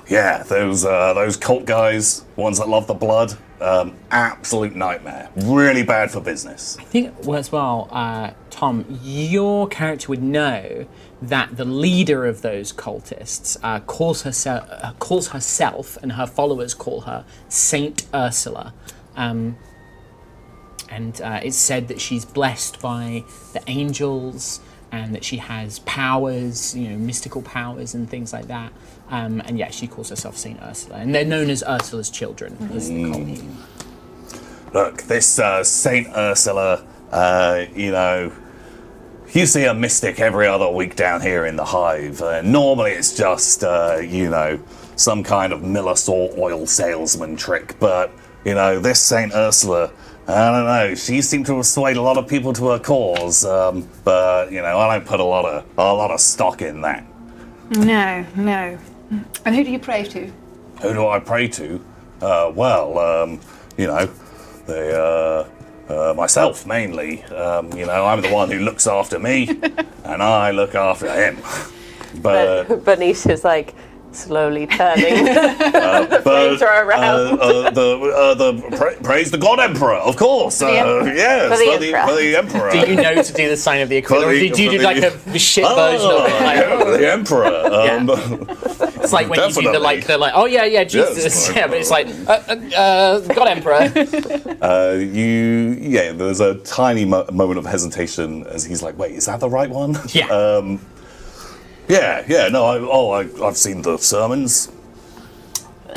Yeah, those cult guys, ones that love the blood, absolute nightmare. Really bad for business. I think as well, Tom, your character would know that the leader of those cultists calls herself, and her followers call her Saint Ursula. and it's said that she's blessed by the angels and that she has powers, mystical powers and things like that. And yeah, she calls herself Saint Ursula, and they're known as Ursula's children, as they're called. Look, this Saint Ursula, you see a mystic every other week down here in the hive. Normally it's just, some kind of Miller salt oil salesman trick, but, this Saint Ursula, I don't know, she seemed to have swayed a lot of people to her cause, but, I don't put a lot of stock in that. No. And who do you pray to? Who do I pray to? Myself mainly. I'm the one who looks after me, and I look after him. But Bernice is like slowly turning flamethrower around. Praise the God Emperor, of course. Yes, for the Emperor. Do you know to do the sign of the equivalent? Or did you do like a shit version of it? Like, the Emperor. It's like when Definitely. you do they're like, oh yeah, Jesus. Yes. Yeah, but it's like, God Emperor. There's a tiny moment of hesitation as he's like, wait, is that the right one? Yeah. I've seen the sermons.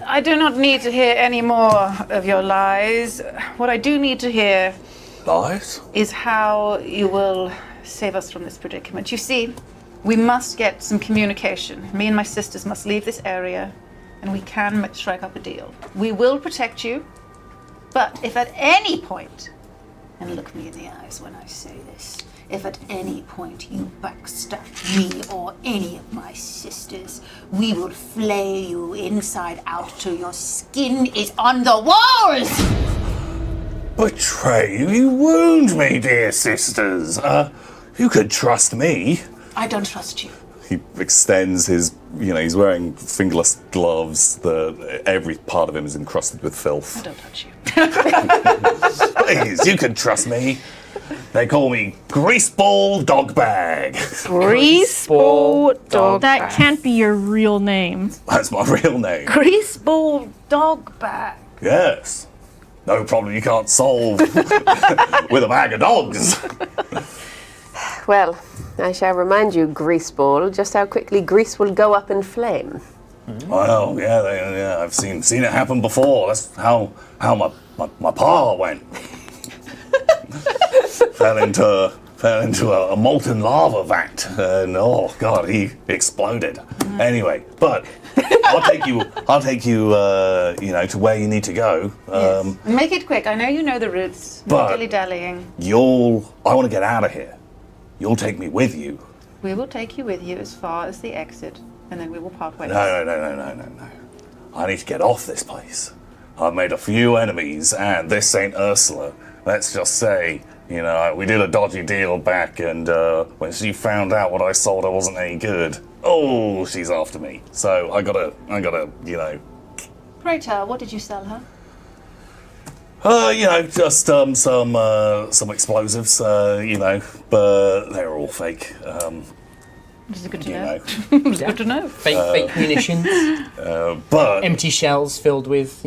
I do not need to hear any more of your lies. What I do need to hear Lies? is how you will save us from this predicament. You see, we must get some communication. Me and my sisters must leave this area, and we can strike up a deal. We will protect you, but if at any point, and look me in the eyes when I say this, if at any point you backstab me or any of my sisters, we will flay you inside out till your skin is on the walls! Betray you? You wound me, dear sisters. You could trust me. I don't trust you. He extends his, he's wearing fingerless gloves. Every part of him is encrusted with filth. I don't touch you. Please, you can trust me. They call me Greaseball Dogbag. Greaseball dog. That can't be your real name. That's my real name. Greaseball dog bag. Yes. No problem you can't solve with a bag of dogs. Well, I shall remind you, Greaseball, just how quickly grease will go up in flame. Well, yeah, I've seen it happen before. That's how my pa went. fell into a molten lava vat, and oh god, he exploded. Anyway, but I'll take you, to where you need to go. Yes. Make it quick. I know you know the routes. No But- dilly-dallying. I want to get out of here. You'll take me with you. We will take you with you as far as the exit, and then we will part ways. No. I need to get off this place. I've made a few enemies, and this Saint Ursula, let's just say, we did a dodgy deal back, and when she found out what I sold her wasn't any good, she's after me. So I gotta, Pray tell, what did you sell her? just some explosives, but they're all fake. This is good to You know. know. It's good to know. Fake munitions, But empty shells filled with,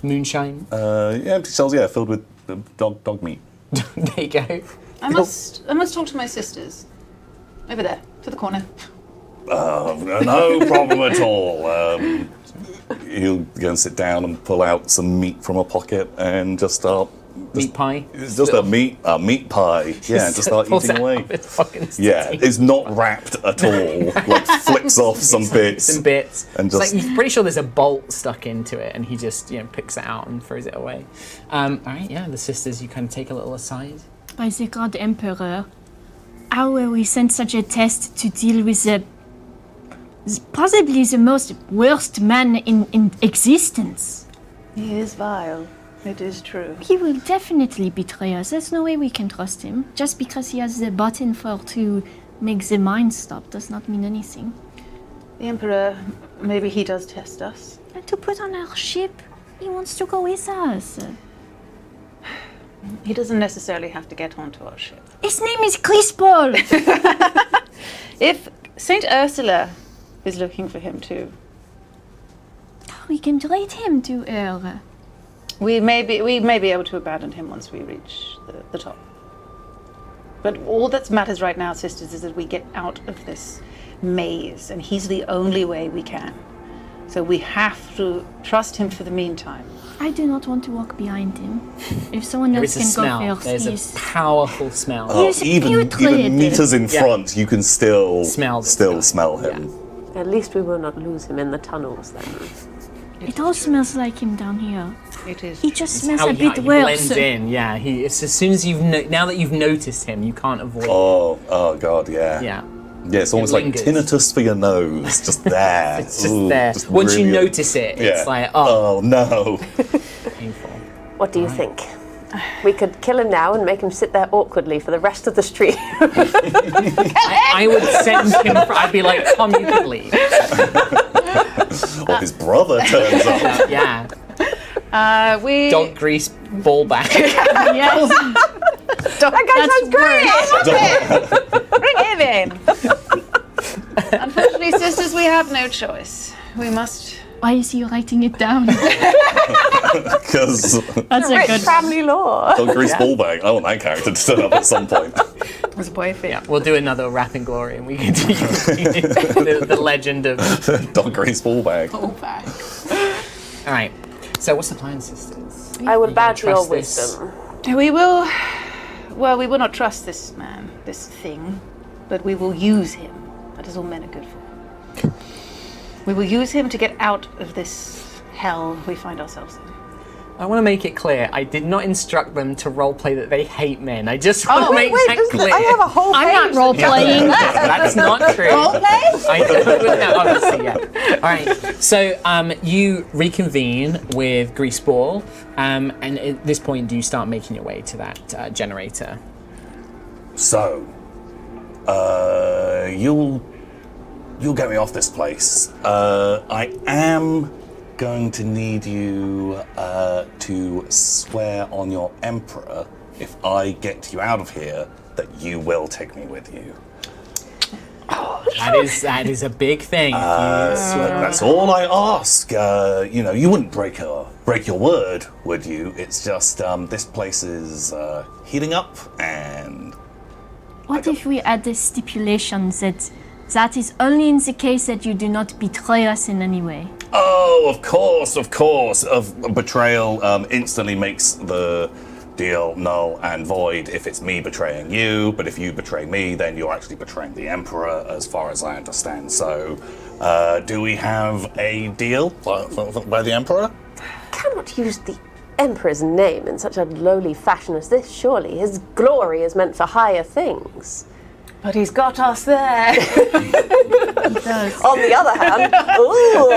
moonshine. empty shells, filled with dog meat. There you go. I must talk to my sisters. Over there, to the corner. No problem at all. He'll go and sit down and pull out some meat from a pocket and just start. Meat pie. It's just a meat pie. Yeah, just start Pulls eating it away. out of its fucking Yeah, stick. it's not wrapped at all. Like flicks off some bits. Some bits. And It's like just- he's pretty sure there's a bolt stuck into it, and he just picks it out and throws it away. All right, yeah. The sisters, you kind of take a little aside. By the God Emperor, how were we sent such a test to deal with possibly the most worst man in existence? He is vile. It is true. He will definitely betray us. There's no way we can trust him. Just because he has the button to make the mind stop does not mean anything. The Emperor, maybe he does test us. And to put on our ship, he wants to go with us. He doesn't necessarily have to get onto our ship. His name is Greaseball. If Saint Ursula is looking for him too, We can trade him to her. We may be able to abandon him once we reach the top. But all that matters right now, sisters, is that we get out of this maze, and he's the only way we can. So we have to trust him for the meantime. I do not want to walk behind him. If someone There else is a can smell. go first, There's please. a powerful smell. Oh, Yes, even putrid. meters in Yeah. front, you can still Smell this still guy. smell him. At least we will not lose him in the tunnels then. It all smells like him down here. It is. He just It's smells how a he bit worse. blends in. Yeah, it's as soon as now that you've noticed him, you can't avoid it. Oh god, yeah. Yeah. Yeah, it's almost like lingers. tinnitus for your nose, just there. It's just Ooh, there. just Once you really- notice it, it's Yeah. like, Oh no. painful. What do you think? We could kill him now and make him sit there awkwardly for the rest of the stream. I would send him. I'd be like, Tom, you could leave. Or his brother turns up. Yeah. We. Dog grease ball back. Yes. That guy sounds great! Bring him in. Unfortunately, sisters, we have no choice. We must. Why is he writing it down? Because That's a Rich good family law. Don Grease Ballbag, I want that character to turn up at some point. As a boyfriend. Yeah, we'll do another Wrath and Glory, and we continue the legend of. Don Grease Ballbag. All right. So, what's the plan, sisters? I would You bow gonna to your trust this? wisdom. We will. Well, we will not trust this man, this thing, but we will use him. That is all men are good for. We will use him to get out of this hell we find ourselves in. I want to make it clear. I did not instruct them to roleplay that they hate men. I just want to make that clear. I have a whole I'm not page. role playing. That's not true. Roleplay? No, obviously, yeah. All right. So you reconvene with Greaseball, and at this point, do you start making your way to that generator? So, you'll get me off this place. I am going to need you to swear on your emperor, if I get you out of here, that you will take me with you. That is a big thing. That's all I ask. You wouldn't break your word, would you? It's just this place is heating up, and What if we add the stipulation that is only in the case that you do not betray us in any way? oh, of course, betrayal instantly makes the deal null and void if it's me betraying you, but if you betray me, then you're actually betraying the Emperor, as far as I understand. So, do we have a deal by the Emperor? Cannot use the Emperor's name in such a lowly fashion as this, surely. His glory is meant for higher things. But he's got us there. On the other hand, ooh.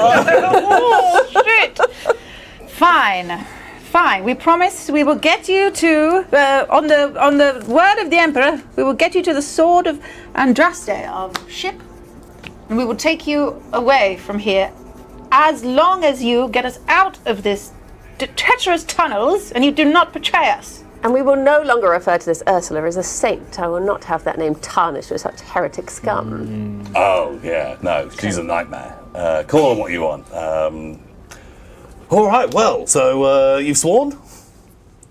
Oh, shit. Fine. We promise we will get you to, on the word of the Emperor, we will get you to the Sword of Andraste, our ship, and we will take you away from here as long as you get us out of this treacherous tunnels and you do not betray us. And we will no longer refer to this Ursula as a saint. I will not have that name tarnished with such heretic scum. Oh, yeah, no, she's a nightmare. Call her what you want. All right, well, so you've sworn?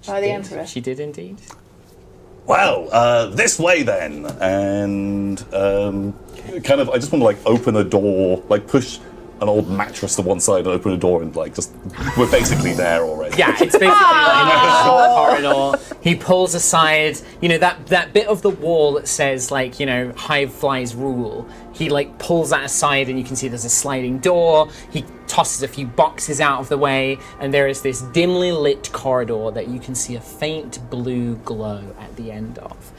By the Emperor. She did indeed. Well, this way then. And I just want to open a door, push an old mattress to one side and open a door and we're basically there already. Yeah, it's basically like a short corridor. He pulls aside, that bit of the wall that says hive flies rule. He pulls that aside and you can see there's a sliding door. He tosses a few boxes out of the way and there is this dimly lit corridor that you can see a faint blue glow at the end of.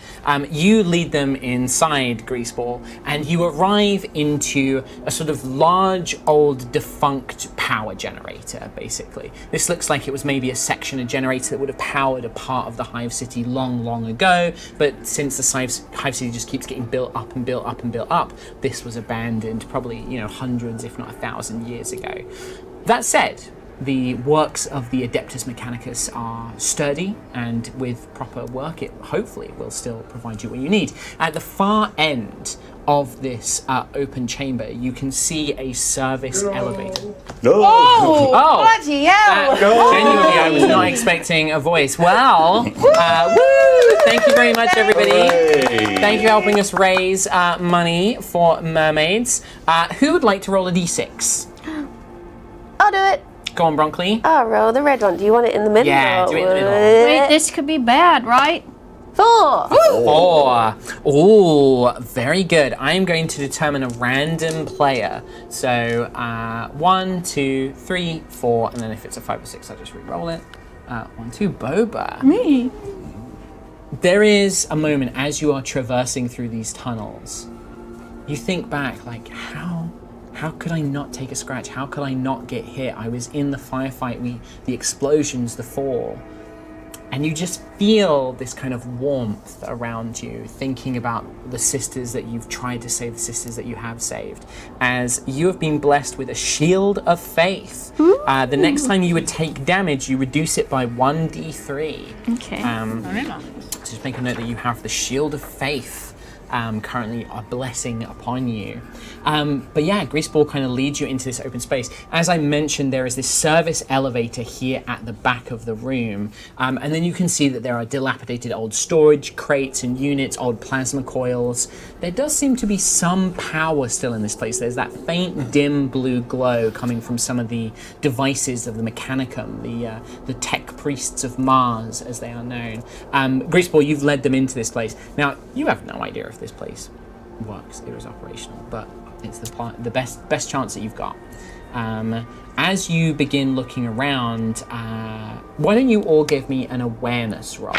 You lead them inside Greaseball and you arrive into a sort of large old defunct power generator, basically. This looks like it was maybe a section of generator that would have powered a part of the Hive City long, long ago, but since the Hive City just keeps getting built up and built up and built up, this was abandoned probably, hundreds, if not 1,000 years ago. That said, the works of the Adeptus Mechanicus are sturdy, and with proper work, it hopefully will still provide you what you need. At the far end of this open chamber, you can see a service elevator. Oh! Oh! Bloody hell! Genuinely, I was not expecting a voice. Well, woo! Thank you very much, everybody. Hooray. Thank you for helping us raise money for Mermaids. Who would like to roll a d6? I'll do it. Go on, Bronkley. I'll roll the red one. Do you want it in the middle? Yeah, or do it in the middle. Wait, this could be bad, right? 4. 4. Ooh, very good. I am going to determine a random player. So 1, 2, 3, 4, and then if it's a 5 or 6, I'll just re-roll it. 1, 2, Boba. Me. There is a moment as you are traversing through these tunnels, you think back, like, how could I not take a scratch? How could I not get hit? I was in the firefight, the explosions, the fall. And you just feel this kind of warmth around you, thinking about the sisters that you've tried to save, the sisters that you have saved, as you have been blessed with a shield of faith. The next time you would take damage, you reduce it by 1d3. Okay. So just make a note that you have the shield of faith currently a blessing upon you. But yeah, Greaseball kind of leads you into this open space. As I mentioned, there is this service elevator here at the back of the room. And then you can see that there are dilapidated old storage crates and units, old plasma coils. There does seem to be some power still in this place. There's that faint, dim blue glow coming from some of the devices of the Mechanicum, the tech priests of Mars, as they are known. Greaseball, you've led them into this place. Now, you have no idea if this place works, it was operational, but it's the best chance that you've got. As you begin looking around, why don't you all give me an awareness roll?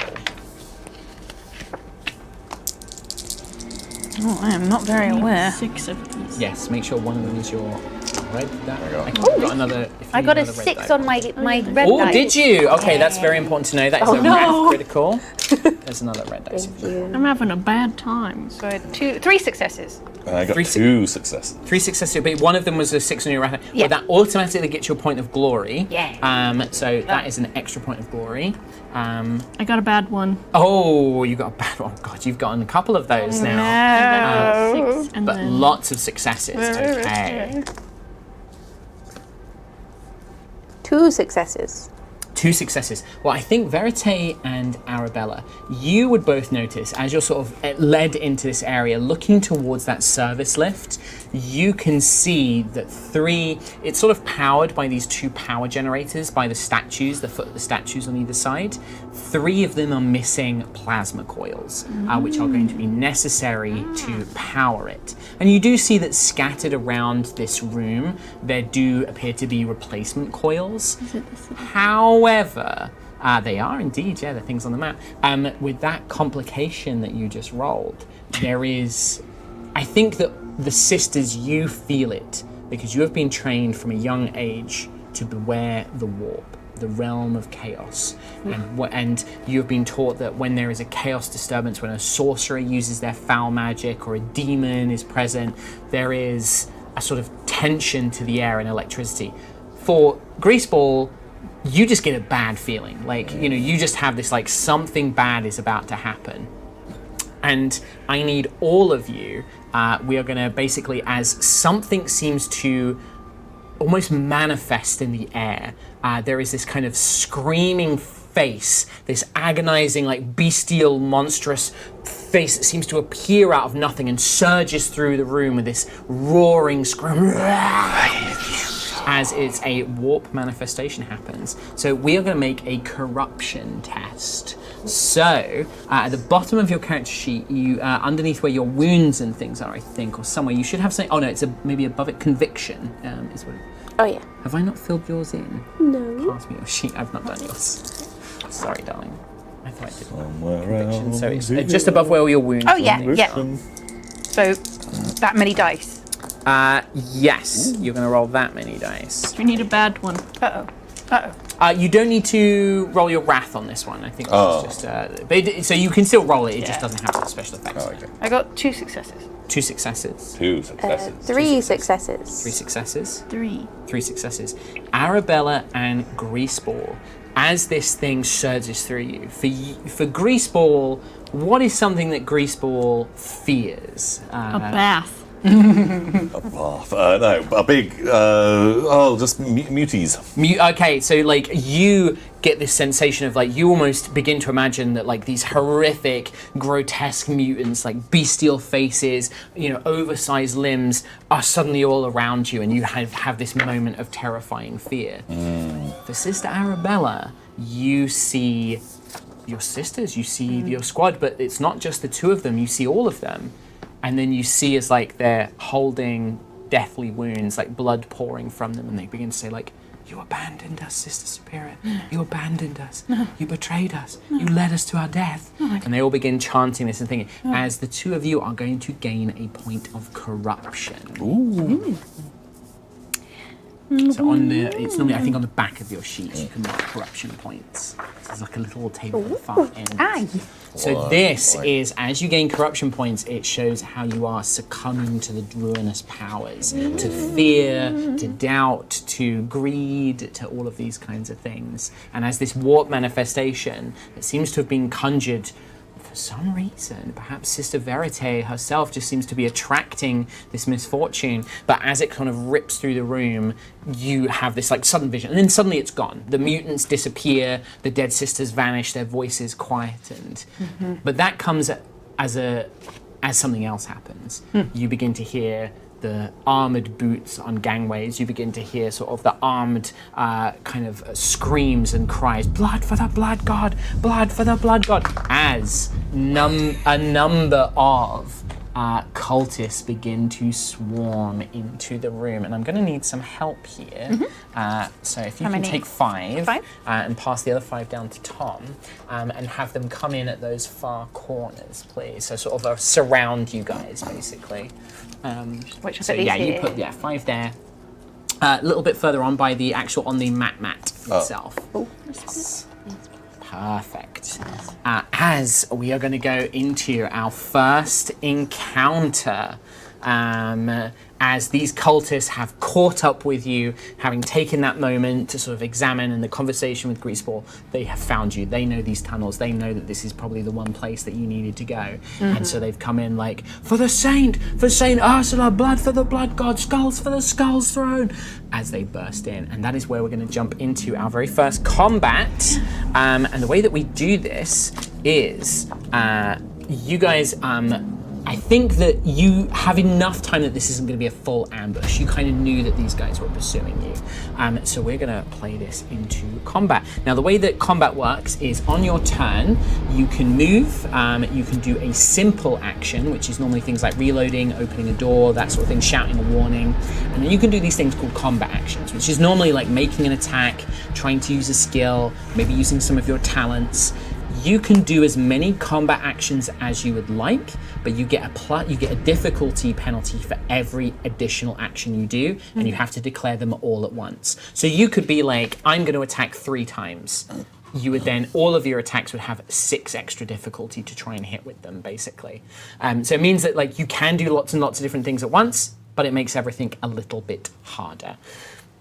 Oh, I am not very aware. 6 of these. Yes, make sure one of them is your red die. I got a 6 on my red Oh, die. did you? Okay, that's very important to know. That is a math critical. There's another red dice. I'm having a bad time. So I had 3 successes. I got 3 2 successes. 3 successes, but one of them was a 6 on your right. Yeah. But that automatically gets you a point of glory. Yeah. So that is an extra point of glory. I got a bad one. Oh, you got a bad one. God, you've gotten a couple of those now. 6 and But then lots of successes. Okay. 2 successes. 2 successes. Well, I think Verite and Arabella, you would both notice as you're sort of led into this area, looking towards that service lift, you can see that it's sort of powered by these 2 power generators by the statues, the foot of the statues on either side. 3 of them are missing plasma coils, which are going to be necessary to power it. And you do see that scattered around this room, there do appear to be replacement coils. However, they are indeed, yeah, they're things on the map. With that complication that you just rolled, there is, I think that the sisters, you feel it, because you have been trained from a young age to beware the warp, the realm of chaos. And you have been taught that when there is a chaos disturbance, when a sorcerer uses their foul magic or a demon is present, there is a sort of tension to the air and electricity. For Greaseball, you just get a bad feeling. Like, you just have this, like, something bad is about to happen. And I need all of you, we are gonna basically, as something seems to almost manifest in the air, there is this kind of screaming face, this agonizing, like, bestial, monstrous face that seems to appear out of nothing and surges through the room with this roaring scream as it's a warp manifestation happens. So we are going to make a corruption test. So at the bottom of your character sheet, you underneath where your wounds and things are, I think, or somewhere, you should have something. Oh no, it's maybe above it. Conviction is what. Oh yeah. Have I not filled yours in? No. Pass me your sheet. I've not done yours. Sorry, darling. I thought I did. Somewhere Conviction. So it's else just above where all your wounds. Oh yeah, are. yeah. So that many dice. Yes, you're going to roll that many dice. we need a bad one. You don't need to roll your wrath on this one. I think this is just. So you can still roll it. It just doesn't have the special effects. Oh, okay. I got 2 successes. 2 successes. 2 successes. 3 successes. 3 successes. 3. 3 successes. Arabella and Greaseball, as this thing surges through you. For Greaseball, what is something that Greaseball fears? A bath. A bath. No, a big. Just muties. Okay, so like you get this sensation of like you almost begin to imagine that like these horrific, grotesque mutants, like bestial faces, oversized limbs, are suddenly all around you, and you have this moment of terrifying fear. For Sister Arabella, you see your sisters, you see your squad, but it's not just the two of them. You see all of them. And then you see as like they're holding deathly wounds, like blood pouring from them, and they begin to say like, "You abandoned us, Sister Superior. You abandoned us. You betrayed us. You led us to our death." And they all begin chanting this and thinking, as the two of you are going to gain a point of corruption. Ooh. So it's normally, I think, on the back of your sheet you can mark corruption points. So there's like a little table at the far end. So this is, as you gain corruption points, it shows how you are succumbing to the ruinous powers, to fear, to doubt, to greed, to all of these kinds of things. And as this warp manifestation, it seems to have been conjured for some reason. Perhaps Sister Verite herself just seems to be attracting this misfortune, but as it kind of rips through the room, you have this like sudden vision, and then suddenly it's gone. The mutants disappear, the dead sisters vanish, their voices quietened. But that comes as something else happens. You begin to hear the armoured boots on gangways. You begin to hear sort of the armed kind of screams and cries, "Blood for the blood god! Blood for the blood god!" As a number of cultists begin to swarm into the room. And I'm going to need some help here. So if you can take 5 and pass the other 5 down to Tom, and have them come in at those far corners, please. So sort of surround you guys, basically. So yeah, you put 5 there. A little bit further on by the actual on the mat itself. Perfect. As we are going to go into our first encounter, as these cultists have caught up with you, having taken that moment to sort of examine in the conversation with Greaseball, they have found you. They know these tunnels. They know that this is probably the one place that you needed to go. And so they've come in like, for Saint Ursula, blood for the blood god, skulls for the skulls throne, as they burst in. And that is where we're going to jump into our very first combat. And the way that we do this is you guys... I think that you have enough time that this isn't going to be a full ambush. You kind of knew that these guys were pursuing you. So we're going to play this into combat. Now, the way that combat works is on your turn, you can move, you can do a simple action, which is normally things like reloading, opening a door, that sort of thing, shouting a warning. And then you can do these things called combat actions, which is normally like making an attack, trying to use a skill, maybe using some of your talents. You can do as many combat actions as you would like, but you get a difficulty penalty for every additional action you do, and you have to declare them all at once. So you could be like, I'm going to attack 3 times. You would then, all of your attacks would have 6 extra difficulty to try and hit with them, basically. So it means that like you can do lots and lots of different things at once, but it makes everything a little bit harder.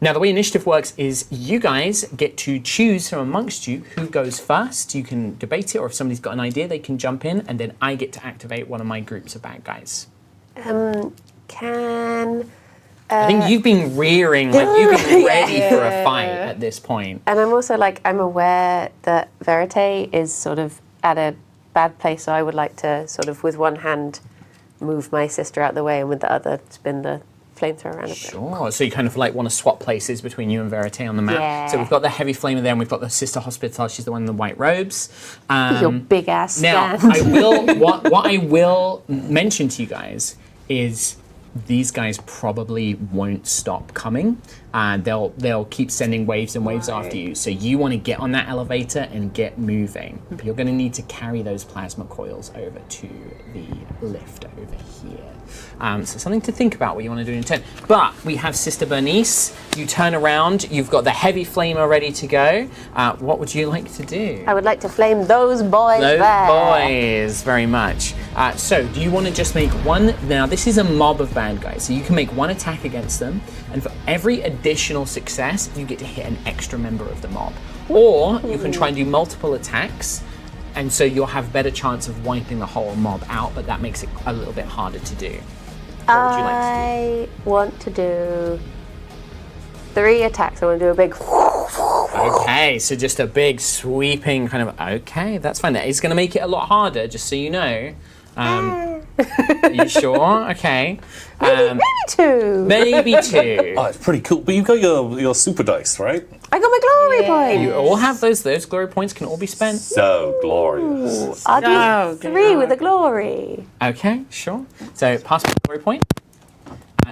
Now, the way initiative works is you guys get to choose from amongst you who goes first. You can debate it, or if somebody's got an idea, they can jump in, and then I get to activate one of my groups of bad guys. I think you've been rearing, like you've been ready for a fight at this point. And I'm also like, I'm aware that Verite is sort of at a bad place, so I would like to sort of with one hand move my sister out the way and with the other spin the flamethrower around a bit. Sure. So you kind of like want to swap places between you and Verite on the map. Yeah. So we've got the heavy flamer there, and we've got the Sister Hospital. She's the one in the white robes. Your big ass Now, stand. I will. What I will mention to you guys is these guys probably won't stop coming. They'll keep sending waves and waves after you. So you want to get on that elevator and get moving. But you're going to need to carry those plasma coils over to the lift over here. So something to think about what you want to do in turn. But we have Sister Bernice. You turn around. You've got the heavy flamer ready to go. What would you like to do? I would like to flame those boys Those there. boys, very much. So do you want to just make one? Now, this is a mob of bad guys, so you can make one attack against them, and for every additional success, you get to hit an extra member of the mob. Or you can try and do multiple attacks, and so you'll have better chance of wiping the whole mob out, but that makes it a little bit harder to do. What would you like to do? I want to do 3 attacks. I want to do a big... Okay, so just a big sweeping kind of... Okay, that's fine. That is going to make it a lot harder, just so you know. Are you sure? Okay. Maybe 2. Maybe 2. Oh, it's pretty cool. But you've got your super dice, right? I got my glory point. You all have those. Those glory points can all be spent. So glorious. I'll do 3 with the glory. Okay, sure. So pass me the glory point.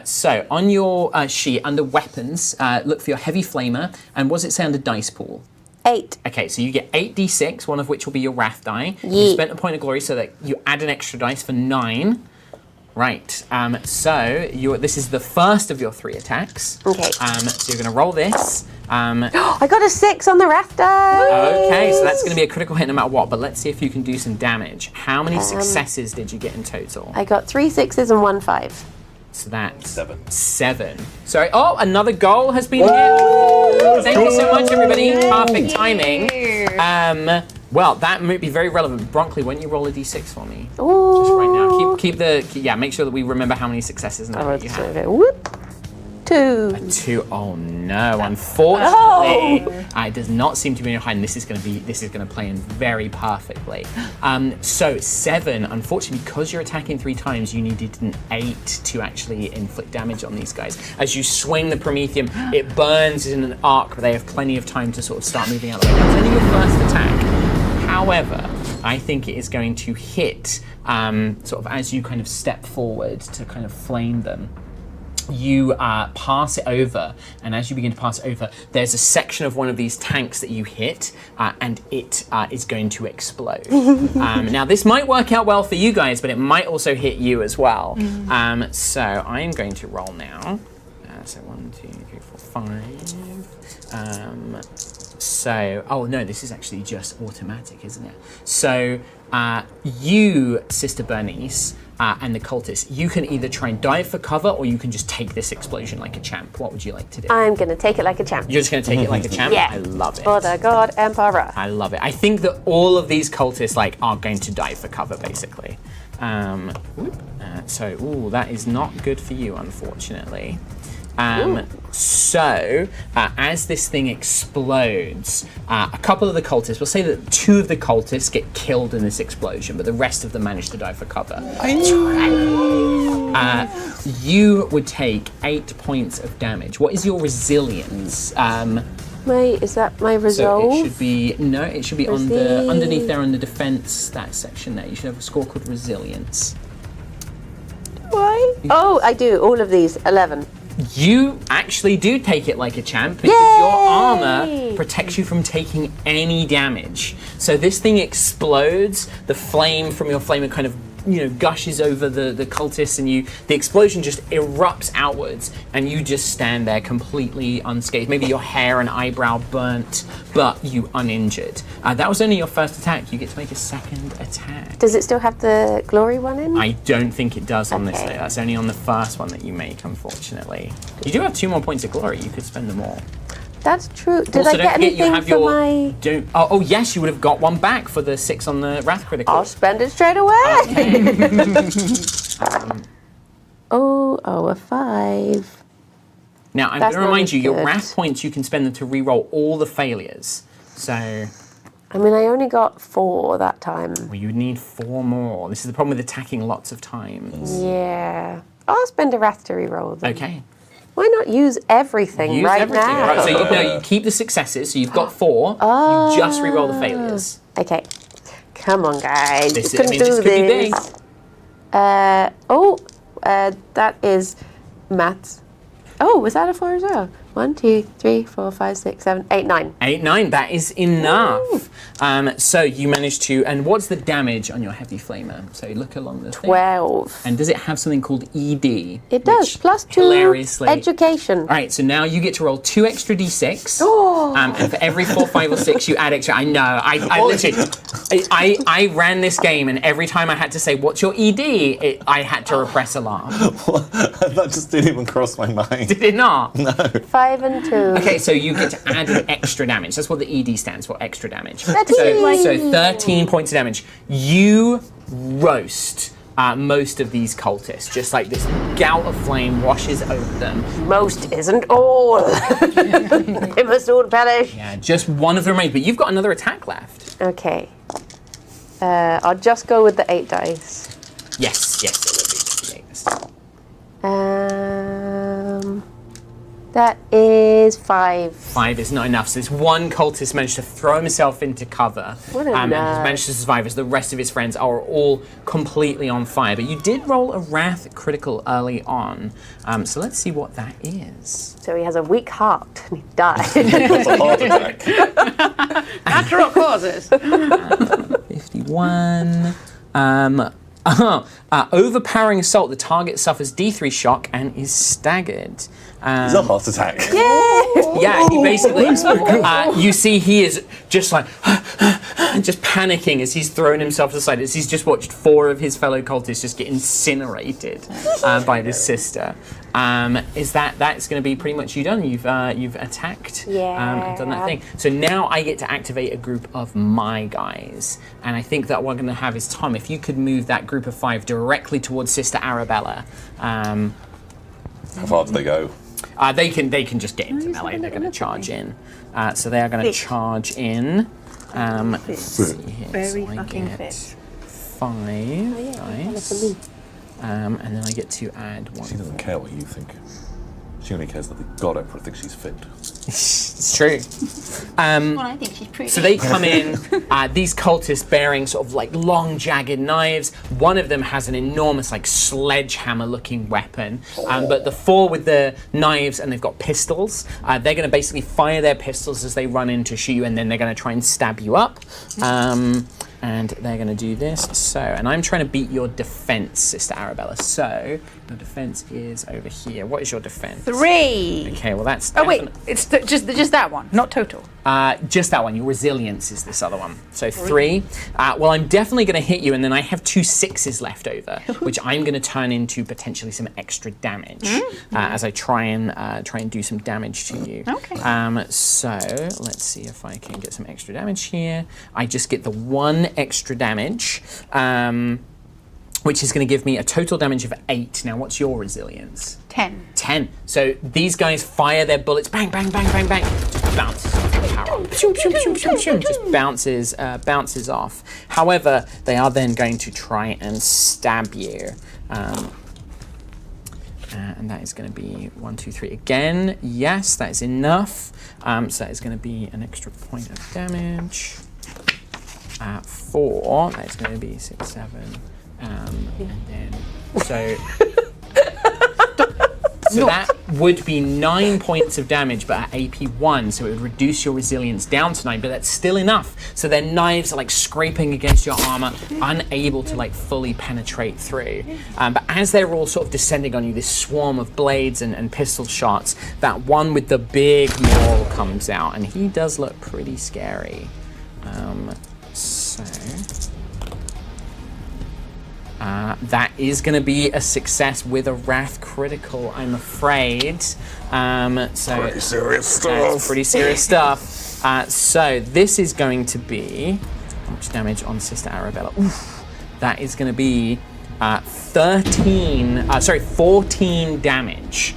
So on your sheet under weapons, look for your heavy flamer, and what does it say under dice pool? 8. Okay, so you get 8d6, one of which will be your wrath die. You Yeah. spent a point of glory so that you add an extra dice for 9. Right, so this is the first of your 3 attacks. Okay. So you're going to roll this. I got a 6 on the wrath die. Okay, so that's going to be a critical hit no matter what, but let's see if you can do some damage. How many successes did you get in total? I got 3 6s and 1 5. So that's 7. 7. Sorry. Oh, another goal has been hit. Thank you so much, everybody. Perfect timing. Well, that might be very relevant. Bronkley, why don't you roll a d6 for me? Ooh. Just right now. Make sure that we remember how many successes and that you have. Whoop. 2. 2. Oh no! Unfortunately, it does not seem to be in your hand. This is going to play in very perfectly. So 7. Unfortunately, because you're attacking 3 times, you needed an 8 to actually inflict damage on these guys. As you swing the Prometheum, it burns in an arc, but they have plenty of time to sort of start moving out of the way. It's only your first attack. However, I think it is going to hit sort of as you kind of step forward to kind of flame them. You pass it over, and as you begin to pass it over, there's a section of one of these tanks that you hit, and it is going to explode. Now, this might work out well for you guys, but it might also hit you as well. So I am going to roll now. So 1, 2, 3, 4, 5. So, oh no, this is actually just automatic, isn't it? So you, Sister Bernice, and the cultists, you can either try and dive for cover, or you can just take this explosion like a champ. What would you like to do? I'm going to take it like a champ. You're just going to take it like a champ? Yeah. I love it. For the God Emperor. I love it. I think that all of these cultists are going to dive for cover, basically. So, that is not good for you, unfortunately. So, as this thing explodes, a couple of the cultists, we'll say that 2 of the cultists get killed in this explosion, but the rest of them manage to dive for cover. You would take 8 points of damage. What is your resilience? Is that my resolve? So it should be underneath there on the defense, that section there. You should have a score called resilience. Why? Oh, I do. All of these. 11. You actually do take it like a champ because your armor protects you from taking any damage. So this thing explodes, the flame from your flame kind of gushes over the cultists, and the explosion just erupts outwards, and you just stand there completely unscathed. Maybe your hair and eyebrow burnt, but you uninjured. That was only your first attack. You get to make a second attack. Does it still have the glory one in? I don't think it does on this day. That's only on the first one that you make, unfortunately. You do have 2 more points of glory. You could spend them all. That's true. Did Also, I get anything for my... Oh, yes, you would have got 1 back for the 6 on the Wrath critical. I'll spend it straight away. A 5. Now, I'm going to remind you, your Wrath points, you can spend them to re-roll all the failures. So... I mean, I only got 4 that time. Well, you need 4 more. This is the problem with attacking lots of times. Yeah. I'll spend a Wrath to re-roll them. Okay. Why not use everything now? Right, so you keep the successes, so you've got 4. You just re-roll the failures. Okay. Come on, guys. This could be big. That is maths. Oh, was that a 4 as well? 1, 2, 3, 4, 5, 6, 7, 8, 9. 8, 9, that is enough. So you managed to, and what's the damage on your heavy flamer? So you look along the thing. 12. And does it have something called ED? It does, which plus 2 hilariously. education. All right, so now you get to roll 2 extra d6. Oh. And for every 4, 5, or 6 you add extra. I know, I literally, I ran this game and every time I had to say, what's your ED? I had to repress a laugh. That just didn't even cross my mind. Did it not? No. 5 and 2. Okay, so you get to add an extra damage. That's what the ED stands for, extra damage. 13. So 13 points of damage. You roast most of these cultists. Just like this gout of flame washes over them. Most isn't all. They must all perish. Yeah, just one of them remains, but you've got another attack left. Okay. I'll just go with the 8 dice. Yes, it will be just the 8 this time. That is 5. 5 is not enough. So this one cultist managed to throw himself into cover. What a and nerd. he's managed to survive as the rest of his friends are all completely on fire. But you did roll a wrath critical early on. So let's see what that is. So he has a weak heart and he died. That's a heart attack. Natural causes. 51. Overpowering assault. The target suffers D3 shock and is staggered. It's a heart attack. Yeah, he basically, you see he is just like, just panicking as he's thrown himself aside, as he's just watched 4 of his fellow cultists just get incinerated by this sister. That's going to be pretty much you done. You've attacked and done that thing. So now I get to activate a group of my guys. And I think that what I'm going to have is, Tom, if you could move that group of 5 directly towards Sister Arabella. How far do they go? They can just get into melee. They're going to charge in. So they are going to charge in. Let's see here. Very so I fucking get fit. 5 dice. And then I get to add 1. She doesn't care what you think. She only cares that the God Emperor thinks she's fit. It's true. Well, I think she's pretty. So they come in, these cultists bearing sort of like long, jagged knives. One of them has an enormous like sledgehammer-looking weapon. But the 4 with the knives and they've got pistols, they're going to basically fire their pistols as they run in to shoot you, and then they're going to try and stab you up. And they're going to do this. So, and I'm trying to beat your defense, Sister Arabella. So, your defense is over here. What is your defense? 3. Okay, well that's... Oh wait, it's just that one, not total. Just that one. Your resilience is this other one. So 3. Well, I'm definitely going to hit you, and then I have 2 6s left over, which I'm going to turn into potentially some extra damage as I try and do some damage to you. Okay. So let's see if I can get some extra damage here. I just get the 1 extra damage, which is going to give me a total damage of 8. Now, what's your resilience? 10. 10. So these guys fire their bullets, bang, bang, bang, bang, bang, just bounces off the power. Just bounces off. However, they are then going to try and stab you. And that is going to be 1, 2, 3 again. Yes, that is enough. So that is going to be an extra point of damage. 4, that is going to be 6, 7. And then, so that would be 9 points of damage, but at AP 1, so it would reduce your resilience down to 9, but that's still enough. So their knives are like scraping against your armor, unable to like fully penetrate through. But as they're all sort of descending on you, this swarm of blades and pistol shots, that one with the big maul comes out, and he does look pretty scary. That is going to be a success with a wrath critical, I'm afraid. Pretty serious stuff. That's pretty serious stuff. So this is going to be how much damage on Sister Arabella? Oof, that is going to be 14 damage.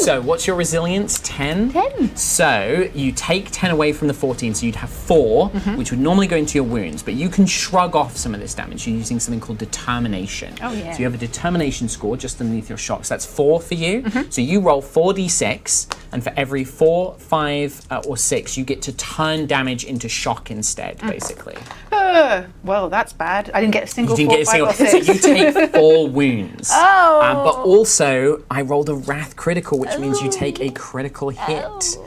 So what's your resilience? 10? 10. So you take 10 away from the 14, so you'd have 4, which would normally go into your wounds, but you can shrug off some of this damage using something called determination. Oh, yeah. So you have a determination score just underneath your shocks. That's 4 for you. So you roll 4d6, and for every 4, 5, or 6, you get to turn damage into shock instead, basically. Well, that's bad. I didn't get a single You didn't get a 4, 5, single. or So 6. you take 4 wounds. Oh. But also, I rolled a wrath critical, which means you take a critical hit,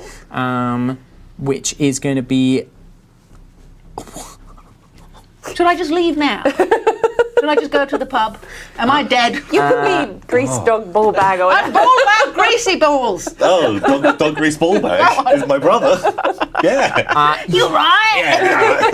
which is going to be. Should I just leave now? Should I just go to the pub? Am I dead? You could be grease dog ball bag or I'm whatever. all about greasy balls. Oh, dog Greaseball bag is my brother. Yeah. You're right.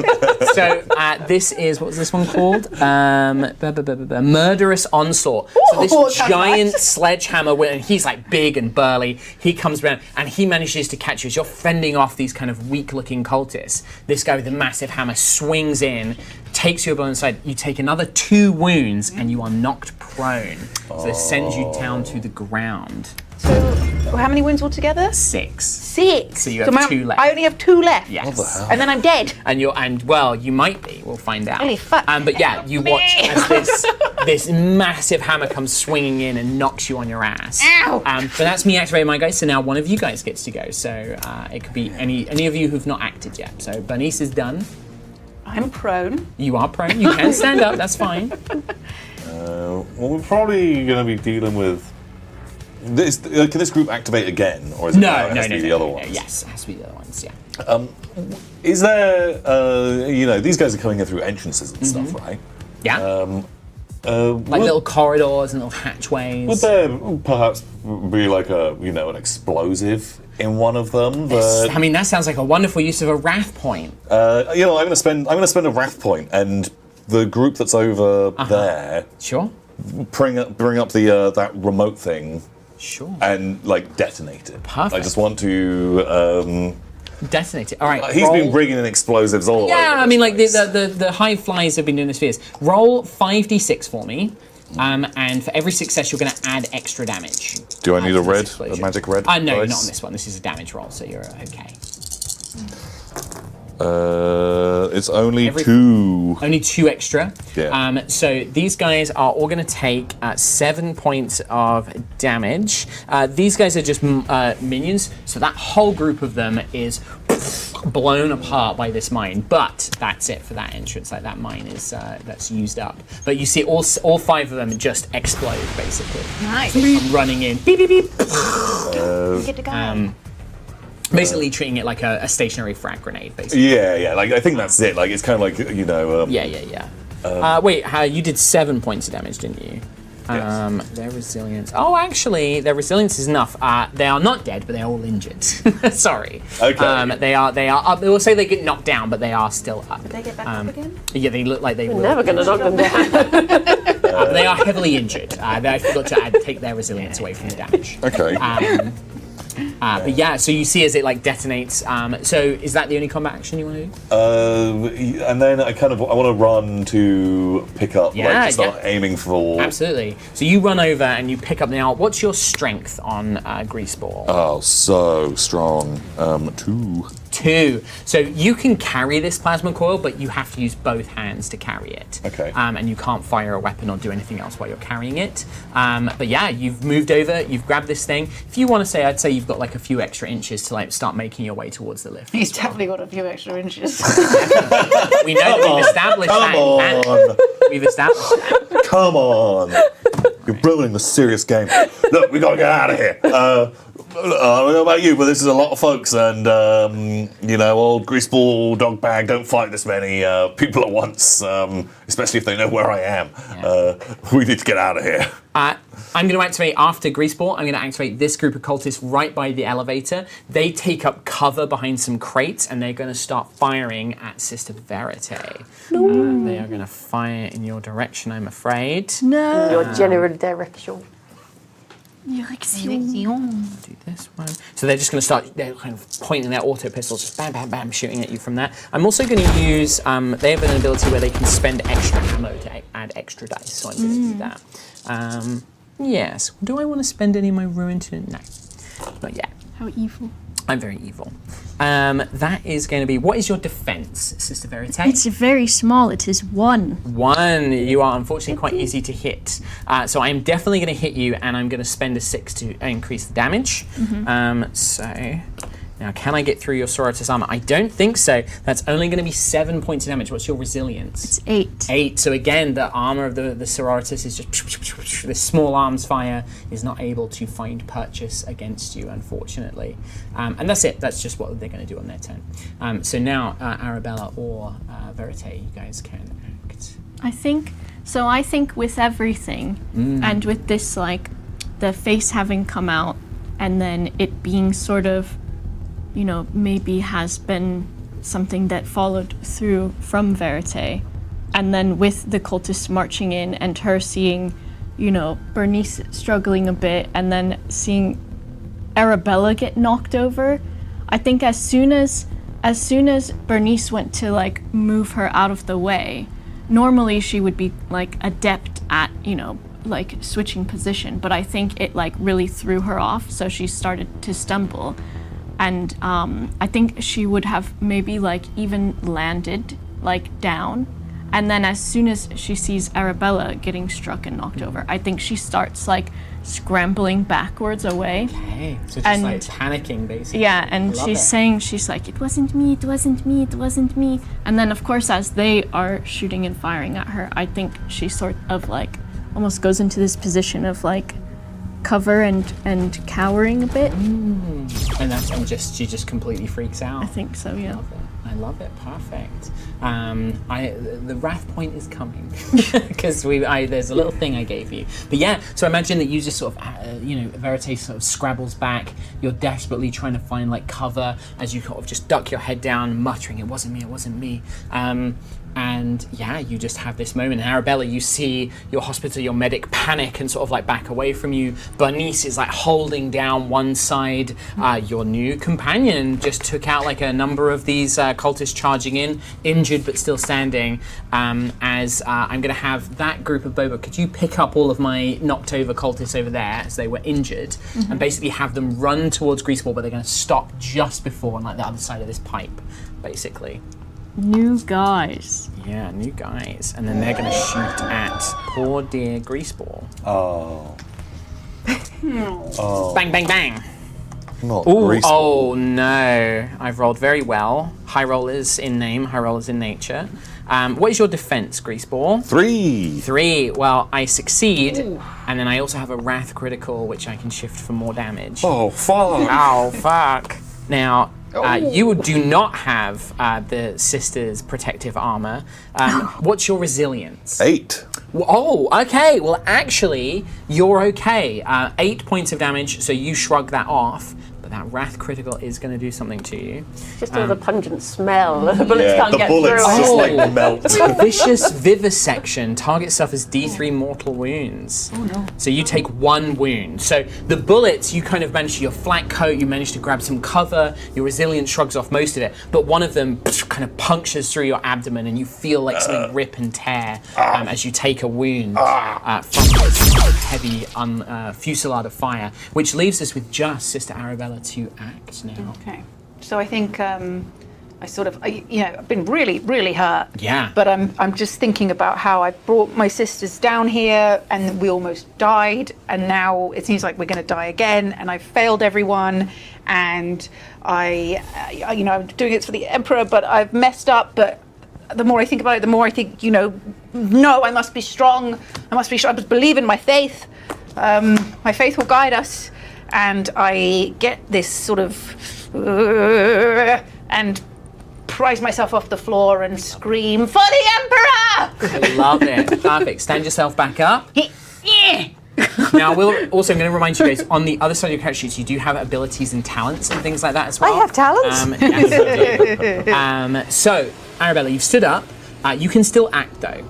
So this is, what was this one called? Murderous Onslaught. So this Ooh, giant nice. sledgehammer, and he's like big and burly. He comes around and he manages to catch you as you're fending off these kind of weak-looking cultists. This guy with the massive hammer swings in, takes you above the side. You take another 2 wounds and you are knocked prone. So this sends you down to the ground. So, how many wounds altogether? 6. 6. So you have 2 left. I only have 2 left. Yes. And then I'm dead. And well, you might be. We'll find out. Holy fuck. But yeah, you watch as this massive hammer comes swinging in and knocks you on your ass. Ow. But that's me activating my guys. So now one of you guys gets to go. So it could be any of you who've not acted yet. So Bernice is done. I'm prone. You are prone. You can stand up. That's fine. Well, we're probably going to be dealing with. This, can this group activate again, or is it No. the other ones? Yes, it has to be the other ones. Yeah. Is there, these guys are coming in through entrances and stuff, right? Yeah. Would little corridors and little hatchways. there perhaps be like an explosive in one of them? That, I mean, that sounds like a wonderful use of a wrath point. I'm going to spend a wrath point, and the group that's over there Sure. bring up the that remote thing. Sure. And detonate it. Perfect. I just want to. Detonate it. All right. He's been roll- bringing in explosives all over. Yeah, I mean, this place. the hive flies have been doing this for years. Roll 5d6 for me, and for every success, you're going to add extra damage. Do I need to a this red, explosion. a magic red? No, dice? not on this one. This is a damage roll, so you're okay. It's only Every- 2. Only 2 extra. Yeah. So these guys are all going to take 7 points of damage. These guys are just minions, so that whole group of them is blown apart by this mine. But that's it for that entrance. Like that mine is that's used up. But you see all 5 of them just explode basically. Nice. I'm running in. Beep beep beep. Get to go. Basically treating it like a stationary frag grenade, basically. Yeah. I think that's it. It's kind of like Yeah. Wait, you did 7 points of damage, didn't you? Yes. Their resilience. Oh, actually, their resilience is enough. They are not dead, but they're all injured. Sorry. Okay. They are up. They will say they get knocked down, but they are still up. Did they get back up again? Yeah, they look like they will. Never going to knock them down. But they are heavily injured. I forgot to take their resilience away from the damage. Okay. But yeah, so you see as it detonates. So is that the only combat action you want to do? And then I want to run to pick up, Yeah, start aiming for. Absolutely. So you run over and you pick up now. What's your strength on Greaseball? Oh, so strong. 2. 2. So you can carry this plasma coil, but you have to use both hands to carry it. Okay. And you can't fire a weapon or do anything else while you're carrying it. But yeah, you've moved over, you've grabbed this thing. If you want to say, I'd say you've got a few extra inches to start making your way towards the lift. He's definitely got a few extra inches. We know we've established that. in on. We've established that. Come on. You're ruining the serious game. Look, we got to get out of here. I don't know about you, but this is a lot of folks, and old Greaseball dog bag don't fight this many people at once, especially if they know where I am. Yeah. We need to get out of here. I'm going to activate after Greaseball. I'm going to activate this group of cultists right by the elevator. They take up cover behind some crates, and they're going to start firing at Sister Verite. They are going to fire in your direction, I'm afraid. No. Your general direction. Direction. Do this one. So they're just going to start. They're kind of pointing their auto pistols, just bam, bam, bam, shooting at you from there. I'm also going to use. They have an ability where they can spend extra ammo to add extra dice, so I'm going to do that. Yes. Do I want to spend any of my ruin to? No, not yet. How evil. I'm very evil. That is going to be. What is your defense, Sister Verite? It's very small. It is 1. 1. You are unfortunately quite easy to hit. So I'm definitely going to hit you, and I'm going to spend a 6 to increase the damage. So Now, can I get through your Sororitas armor? I don't think so. That's only going to be 7 points of damage. What's your resilience? It's 8. 8. So again, the armor of the Sororitas is just this small arms fire is not able to find purchase against you, unfortunately. And that's it. That's just what they're going to do on their turn. So now, Arabella or Verite, you guys can act. I think with everything and with this, like, the face having come out and then it being sort of, you know, maybe has been something that followed through from Verite. And then with the cultists marching in and her seeing, you know, Bernice struggling a bit and then seeing Arabella get knocked over, I think as soon as Bernice went to, like, move her out of the way, normally she would be, like, adept at, you know, like, switching position. But I think it, like, really threw her off, so she started to stumble. And I think she would have maybe, like, even landed, like, down. And then as soon as she sees Arabella getting struck and knocked over, I think she starts, like, scrambling backwards away. Okay, so just, And- like, panicking, basically. Yeah, and Love she's it. saying, she's like, it wasn't me, it wasn't me, it wasn't me. And then, of course, as they are shooting and firing at her, I think she sort of, like, almost goes into this position of, like, cover and cowering a bit. And she just completely freaks out. I think so, yeah. I love it. Perfect. The wrath point is coming because there's a little thing I gave you. But yeah, so imagine that you just sort of, Verite sort of scrabbles back. You're desperately trying to find, like, cover as you sort of just duck your head down, muttering, "It wasn't me. It wasn't me." And yeah, you just have this moment. And Arabella, you see your hospital, your medic panic and sort of, like, back away from you. Bernice is, like, holding down one side. Your new companion just took out, like, a number of these cultists charging in, injured but still standing. I'm going to have that group of Boba. Could you pick up all of my knocked over cultists over there as they were injured and basically have them run towards Greaseball, but they're going to stop just before on, like, the other side of this pipe, basically. New guys. Yeah, new guys. And then they're going to shoot at poor dear Greaseball. Oh. Bang, bang, bang. Not Ooh, Greaseball. oh no. I've rolled very well. High roll is in name, high roll is in nature. What is your defense, Greaseball? 3. 3. Well, I succeed. And then I also have a wrath critical, which I can shift for more damage. Oh, fuck. Oh, fuck. Now, you do not have the sister's protective armor. What's your resilience? 8. Oh, okay. Well, actually, you're okay. 8 points of damage, so you shrug that off. But that wrath critical is going to do something to you. Just all the pungent smell. The bullets can't the get bullets through. just, Oh. like, melt. Vicious vivisection. Target suffers D3 mortal wounds. Oh no. So you take 1 wound. So the bullets, you kind of manage to, your flat coat, you manage to grab some cover, your resilience shrugs off most of it, but one of them kind of punctures through your abdomen and you feel like something rip and tear as you take a wound from this heavy fusillade of fire, which leaves us with just Sister Arabella to act now. Okay. So I think I've been really, really hurt. Yeah. But I'm just thinking about how I brought my sisters down here and we almost died, and now it seems like we're going to die again, and I've failed everyone, and I'm doing it for the Emperor, but I've messed up. But the more I think about it, the more I think, no, I must be strong. I must believe in my faith. My faith will guide us. And I get this sort of and prise myself off the floor and scream, "For the Emperor!" I love it. Perfect. Stand yourself back up. Now, I'm going to remind you guys, on the other side of your character sheets, you do have abilities and talents and things like that as well. I have talents? Yes, you do. So, Arabella, you've stood up. You can still act, though.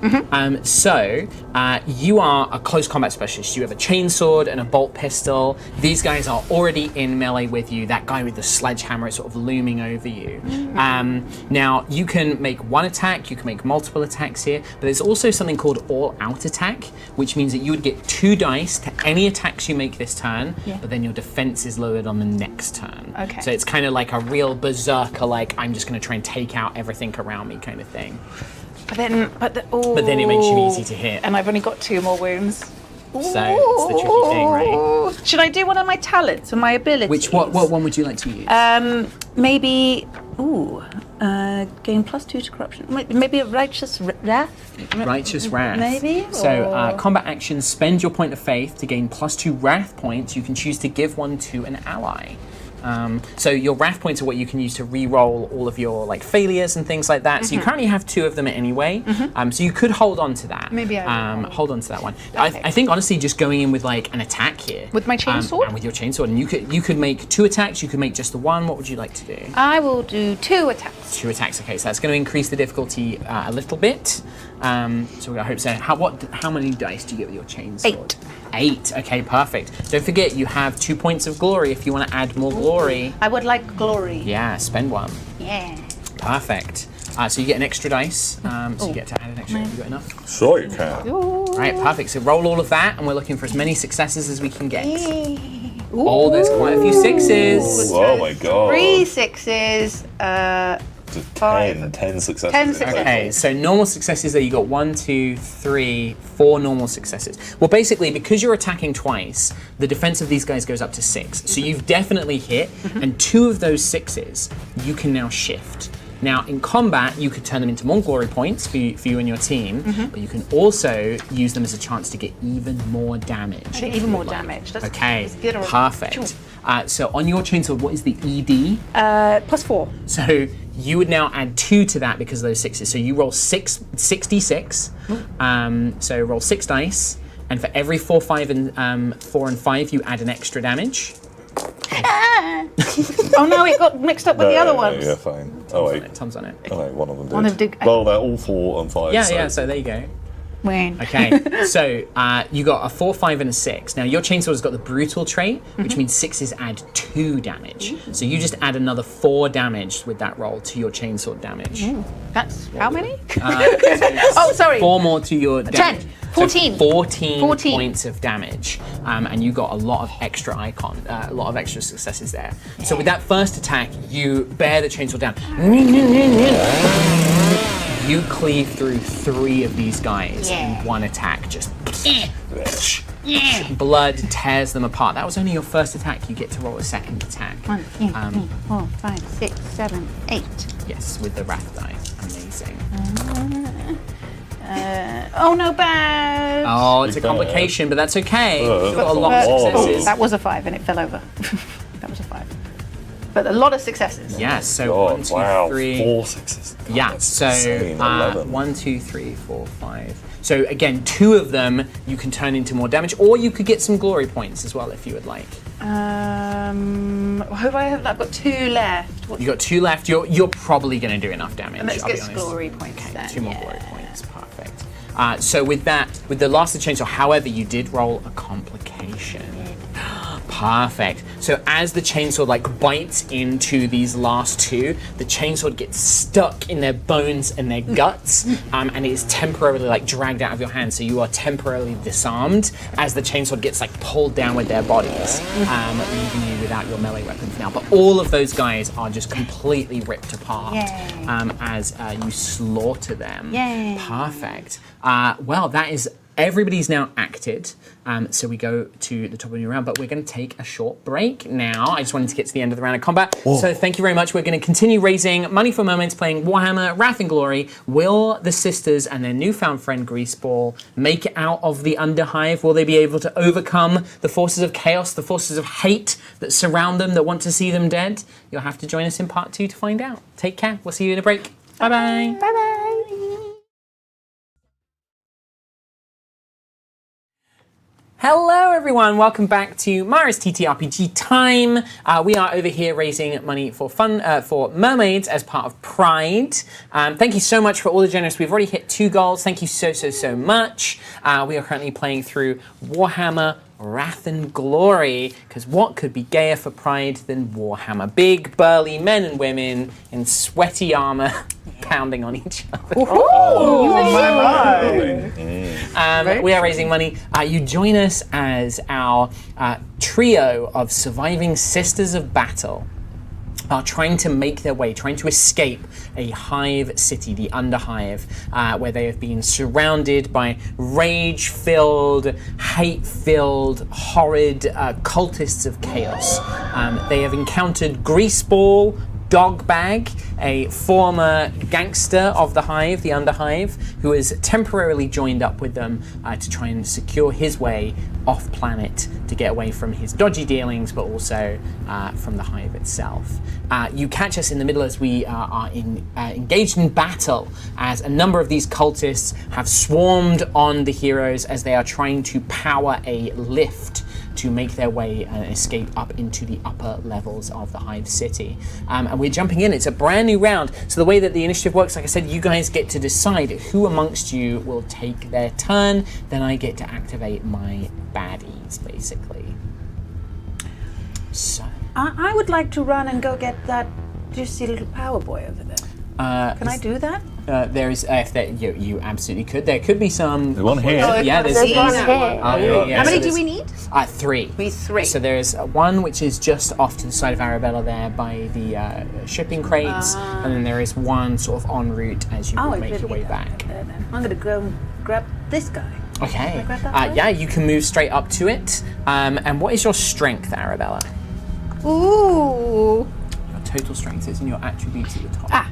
You are a close combat specialist. You have a chainsword and a bolt pistol. These guys are already in melee with you. That guy with the sledgehammer is sort of looming over you. Now, you can make one attack. You can make multiple attacks here. But there's also something called all-out attack, which means that you would get 2 dice to any attacks you make this turn, but then your defense is lowered on the next turn. Okay. So it's kind of like a real berserker, like, I'm just going to try and take out everything around me kind of thing. But then But then it makes you easy to hit. And I've only got 2 more wounds. So it's the tricky thing, right? Should I do one of my talents or my abilities? What one would you like to use? Maybe. Gain +2 to corruption. Maybe a righteous wrath. Righteous Wrath. Maybe. So, combat actions, spend your point of faith to gain +2 Wrath points. You can choose to give one to an ally. So your Wrath points are what you can use to re-roll all of your like failures and things like that. So you currently have 2 of them anyway. So you could hold on to that. Maybe I will. hold on to that one. Okay. I think honestly, just going in with like an attack here With my chainsword? and with your chainsword, and you could make 2 attacks. You could make just the one. What would you like to do? I will do 2 attacks. 2 attacks. Okay, so that's going to increase the difficulty a little bit. So I hope so. How many dice do you get with your chainsword? 8. Okay, perfect. Don't forget, you have 2 points of glory if you want to add more glory. I would like glory. Yeah, spend 1. Yeah. Perfect. So you get an extra dice. So you get to add an extra. Have you got enough? Sure you can. Right, perfect. So roll all of that, and we're looking for as many successes as we can get. Oh, there's quite a few 6s. Oh my god. 3 6s. 10 successes. 10 successes. Okay, so normal successes there, you got 1, 2, 3, 4 normal successes. Well, basically, because you're attacking twice, the defense of these guys goes up to 6. So you've definitely hit, and 2 of those 6s you can now shift. Now, in combat, you could turn them into more glory points for you and your team, but you can also use them as a chance to get even more damage. Even more damage. That's good. Perfect. So on your chainsword, what is the ED? +4. So you would now add 2 to that because of those 6s. So you roll 66. So roll 6 dice, and for every 4, 5, and 4 and 5, you add an extra damage. Oh no, it got mixed up with the other ones. Yeah, fine. Oh wait. Tom's on it. Oh wait, one of them did. One of them did. Well, they're all 4 and 5. Yeah, so there you go. When? Okay, so you got a 4, 5, and a 6. Now your chainsword has got the brutal trait, which means 6s add 2 damage. So you just add another 4 damage with that roll to your chainsword damage. That's how many? Oh, sorry. 4 more to your damage. 10. 14. So 14 points of damage, and you got a lot of extra a lot of extra successes there. So with that first attack, you bear the chainsaw down. You cleave through 3 of these guys in one attack. Just blood tears them apart. That was only your first attack. You get to roll a second attack. 1, 2, 3, 4, 5, 6, 7, 8. Yes, with the wrath die. Amazing. Oh no, bad. Oh, it's a complication, but that's okay. You've got a lot of successes. That was a 5 and it fell over. That was a 5. But a lot of successes. Yeah, so God, 1, 2, wow, 3. 4 6s. God, Yeah, that's so insane. 11. 1, 2, 3, 4, 5. So again, 2 of them you can turn into more damage, or you could get some glory points as well if you would like. Who do I have? I've got 2 left. You got 2 left. You're probably going to do enough damage. Let's I'll be get honest. glory points then. 2 more glory points. Perfect. So with the last of the chainsaw, however, you did roll a complication. Perfect. So as the chainsaw like bites into these last 2, the chainsaw gets stuck in their bones and their guts, and it is temporarily like dragged out of your hand. So you are temporarily disarmed as the chainsaw gets like pulled down with their bodies, leaving you without your melee weapon for now. But all of those guys are just completely ripped apart as you slaughter them. Yay. Perfect. Well, that is. Everybody's now acted, so we go to the top of the new round, but we're going to take a short break now. I just wanted to get to the end of the round of combat. Whoa. So thank you very much. We're going to continue raising money for Mermaids, playing Warhammer, Wrath and Glory. Will the sisters and their newfound friend Greaseball make it out of the Underhive? Will they be able to overcome the forces of chaos, the forces of hate that surround them, that want to see them dead? You'll have to join us in part 2 to find out. Take care. We'll see you in a break. Bye-bye. Bye-bye. Hello everyone, welcome back to Myra's TTRPG time. We are over here raising money for for Mermaids as part of Pride. Thank you so much for all the generous. We've already hit 2 goals. Thank you so much. We are currently playing through Warhammer Wrath and Glory, because what could be gayer for Pride than Warhammer? Big, burly men and women in sweaty armor pounding on each other. We are raising money. You join us as our trio of surviving sisters of battle. are trying to make their way, trying to escape a hive city, the Underhive, where they have been surrounded by rage-filled, hate-filled, horrid cultists of chaos. They have encountered Greaseball, Dogbag, a former gangster of the Hive, the Underhive, who has temporarily joined up with them to try and secure his way off planet to get away from his dodgy dealings, but also from the Hive itself. You catch us in the middle as we are engaged in battle, as a number of these cultists have swarmed on the heroes as they are trying to power a lift to make their way and escape up into the upper levels of the Hive City. And we're jumping in. It's a brand new round. So the way that the initiative works, like I said, you guys get to decide who amongst you will take their turn. Then I get to activate my baddies, basically. So. I would like to run and go get that juicy little power boy over there. Can I do that? There is, you absolutely could. There could be some. There's one here. Yeah, there's one here. Yeah, How many so do we need? 3. We 3. So there's one which is just off to the side of Arabella there by the shipping crates, and then there is one sort of en route as you make your way back. I'm going to go and grab this guy. Okay. Can I grab that Yeah, you can move straight up to it. And what is your strength, Arabella? Ooh. Your total strength is in your attributes at the top.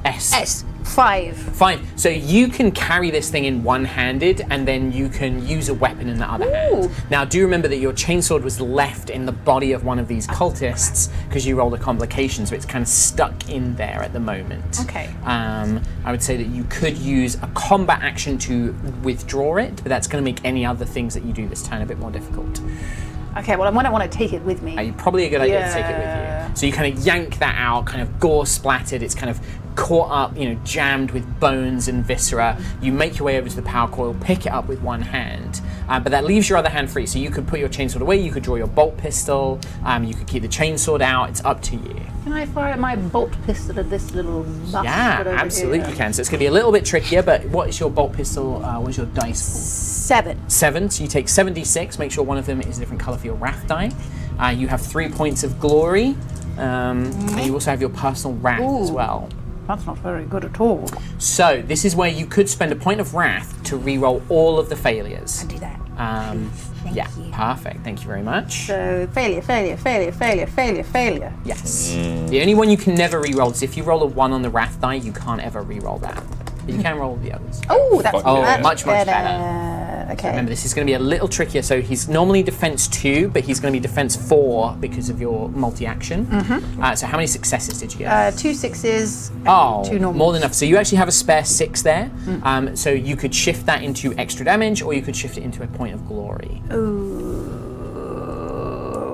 S. 5. Fine. So you can carry this thing in one-handed, and then you can use a weapon in the other hand. Now, do remember that your chainsword was left in the body of one of these cultists because you rolled a complication, so it's kind of stuck in there at the moment. Okay. I would say that you could use a combat action to withdraw it, but that's going to make any other things that you do this turn a bit more difficult. Okay, well, I might want to take it with me. Probably a good idea to take it with you. So you kind of yank that out, kind of gore splattered. It's kind of caught up, jammed with bones and viscera. You make your way over to the power coil, pick it up with one hand, but that leaves your other hand free. So you could put your chainsword away, you could draw your bolt pistol, you could keep the chainsword out. It's up to you. Can I fire my bolt pistol at this little bastard Yeah, over absolutely here? you can. So it's going to be a little bit trickier, but what is your bolt pistol? What is your dice for? 7. 7, so you take 7d6, make sure one of them is a different colour for your wrath die. You have 3 points of glory, and you also have your personal wrath as well. That's not very good at all. So this is where you could spend a point of wrath to re-roll all of the failures. Do that. Thank you. Perfect. Thank you very much. So failure, failure, failure, failure, failure, failure. Yes. The only one you can never re-roll is if you roll a 1 on the wrath die, you can't ever re-roll that. But you can roll the others. Oh, that's much better. Okay. Remember, this is going to be a little trickier. So he's normally defense 2, but he's going to be defense 4 because of your multi-action. So how many successes did you get? 2 6s. Oh, 2 normals. more than enough. So you actually have a spare 6 there. So you could shift that into extra damage, or you could shift it into a point of glory. Ooh.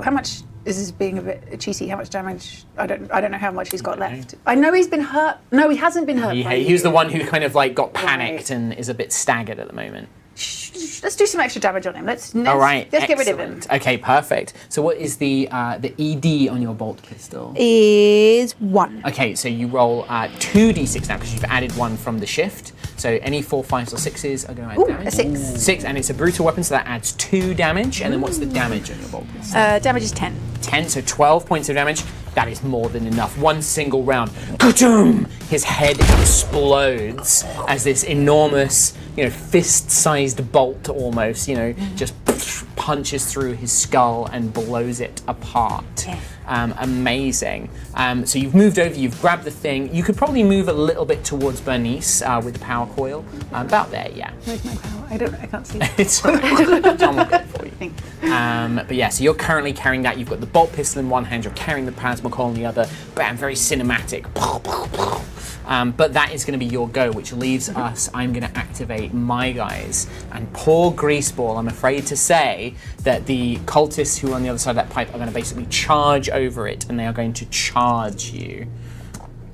How much is this being a bit cheesy? How much damage? I don't know how much he's got left. I know he's been hurt. No, he hasn't been hurt. He was the one who kind of got panicked and is a bit staggered at the moment. Let's do some extra damage on him. Let's All right, get rid of him. excellent. Okay, perfect. So what is the ED on your bolt pistol? Is 1. Okay, so you roll 2d6 now because you've added 1 from the shift. So any 4, 5s, or 6s are going to add damage. A 6. 6, and it's a brutal weapon, so that adds 2 damage. And then what's the damage on your bolt pistol? Damage is 10. 10, so 12 points of damage. That is more than enough. One single round. Ka-choom! His head explodes as this enormous, fist-sized bolt almost, just punches through his skull and blows it apart. Amazing. So you've moved over, you've grabbed the thing. You could probably move a little bit towards Bernice with the power coil. About there, yeah. Where's my power? I can't see. It's John will get it for you. But yeah, so you're currently carrying that. You've got the bolt pistol in one hand, you're carrying the plasma coil in the other. Bam, very cinematic. But that is going to be your go, which leaves us. I'm going to activate my guys. And poor Greaseball, I'm afraid to say that the cultists who are on the other side of that pipe are going to basically charge over it, and they are going to charge you.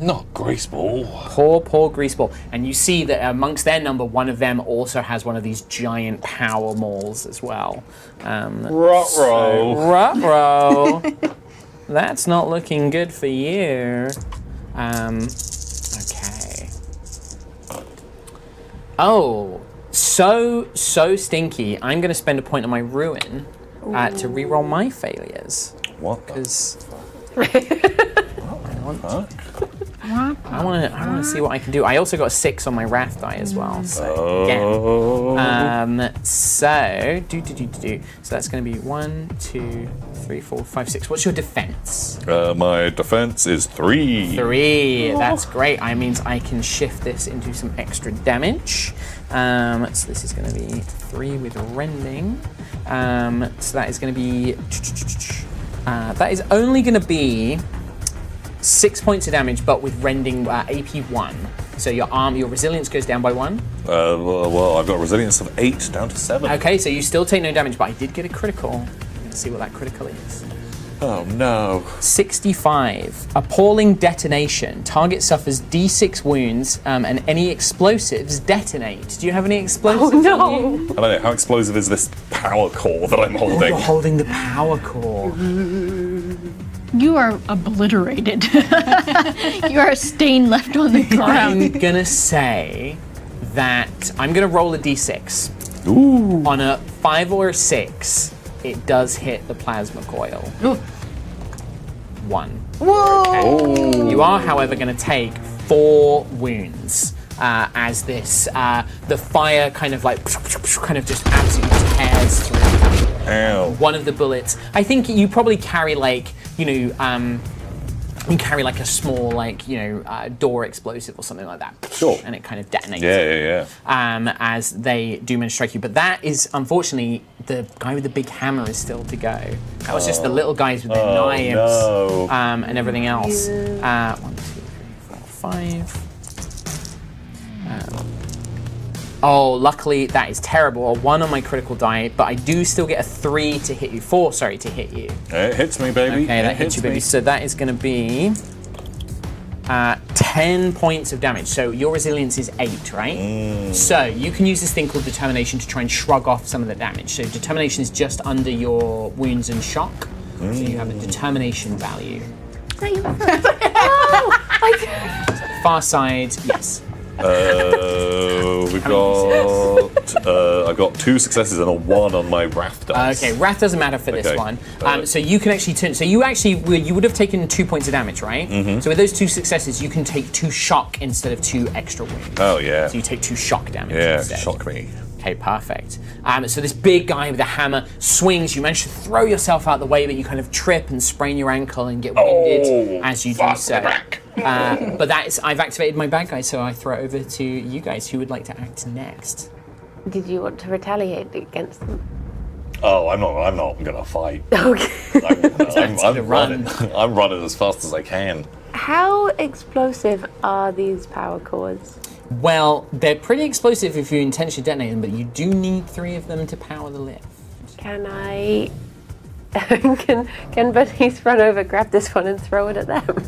Not Greaseball. Poor Greaseball. And you see that amongst their number, one of them also has one of these giant power mauls as well. Ruh-roh. Ruh-roh. That's not looking good for you. Okay. Oh, so stinky. I'm going to spend a point on my ruin to reroll my failures. What? Because I want to see what I can do. I also got a 6 on my wrath die as well. So again, so that's going to be 1, 2, 3, 4, 5, 6. What's your defense? My defense is 3. 3. That's great. That means I can shift this into some extra damage. So this is going to be 3 with rending. So that is going to be. That is only going to be 6 points of damage, but with rending AP 1. So your resilience goes down by 1. Well, I've got resilience of 8 down to 7. Okay, so you still take no damage, but I did get a critical. Let's see what that critical is. Oh no. 65. Appalling detonation. Target suffers D6 wounds, and any explosives detonate. Do you have any explosives? Oh no! On you? I don't know, how explosive is this power core that I'm holding? You're holding the power core. You are obliterated. You are a stain left on the ground. I'm gonna say that I'm gonna roll a d6. Ooh. On a 5 or a 6, it does hit the plasma coil. 1. Whoa! Okay. You are, however, gonna take 4 wounds as this the fire kind of just absolutely tears through. Ow. One of the bullets. I think you probably carry you carry like a small door explosive or something like that. Sure. And it kind of detonates. Yeah. As they do manage to strike you. But that is, unfortunately, the guy with the big hammer is still to go. That was just the little guys with their knives no. and everything else. 1, 2, 3, 4, 5. Luckily that is terrible. A 1 on my critical die, but I do still get a 3 to hit you. 4, sorry, to hit you. It hits me, baby. Okay, that hits you, baby. So that is going to be 10 points of damage. So your resilience is 8, right? So you can use this thing called determination to try and shrug off some of the damage. So determination is just under your wounds and shock. So you have a determination value. Far side, yes. We've got. I've got 2 successes and a 1 on my wrath dice. Okay, wrath doesn't matter for this one. So you can actually turn. So you would have taken 2 points of damage, right? Mm-hmm. So with those 2 successes, you can take 2 shock instead of 2 extra wounds. Oh yeah. So you take 2 shock damage. Yeah, instead. shock me. Okay, perfect. So this big guy with a hammer swings. You manage to throw yourself out the way, but you kind of trip and sprain your ankle and get winded as you do so. But I've activated my bad guy, so I throw it over to you guys. Who would like to act next? Did you want to retaliate against them? Oh, I'm not gonna fight. Okay. I'm running. I'm running as fast as I can. How explosive are these power cores? Well, they're pretty explosive if you intentionally detonate them, but you do need 3 of them to power the lift. Can I... can Bernice run over, grab this one and throw it at them?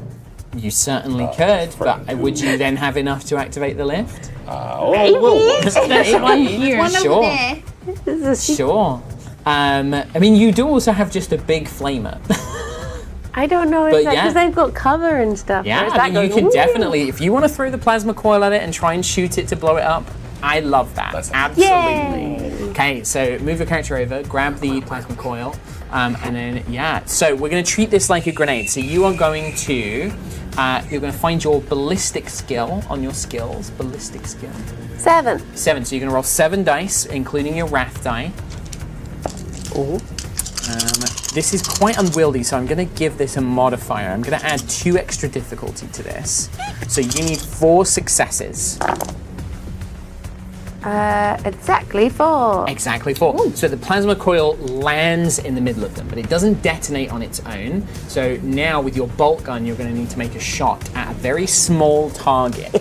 You certainly could, but would you then have enough to activate the lift? There's one here. Sure. I mean, you do also have just a big flamer. I don't know, is that because they've got cover and stuff? Yeah, or is that I mean, you going, can definitely, if you want to throw the plasma coil at it and try and shoot it to blow it up, I love that. That's absolutely. Yay. Okay, so move your character over, grab the plasma coil, and then, so we're going to treat this like a grenade. So you are going to, you're going to find your ballistic skill on your skills. Ballistic skill. 7. 7, so you're going to roll 7 dice, including your wrath die. Oh. This is quite unwieldy, so I'm going to give this a modifier. I'm going to add 2 extra difficulty to this. So you need 4 successes. Exactly 4. Exactly 4. Ooh. So the plasma coil lands in the middle of them, but it doesn't detonate on its own. So now with your bolt gun, you're going to need to make a shot at a very small target.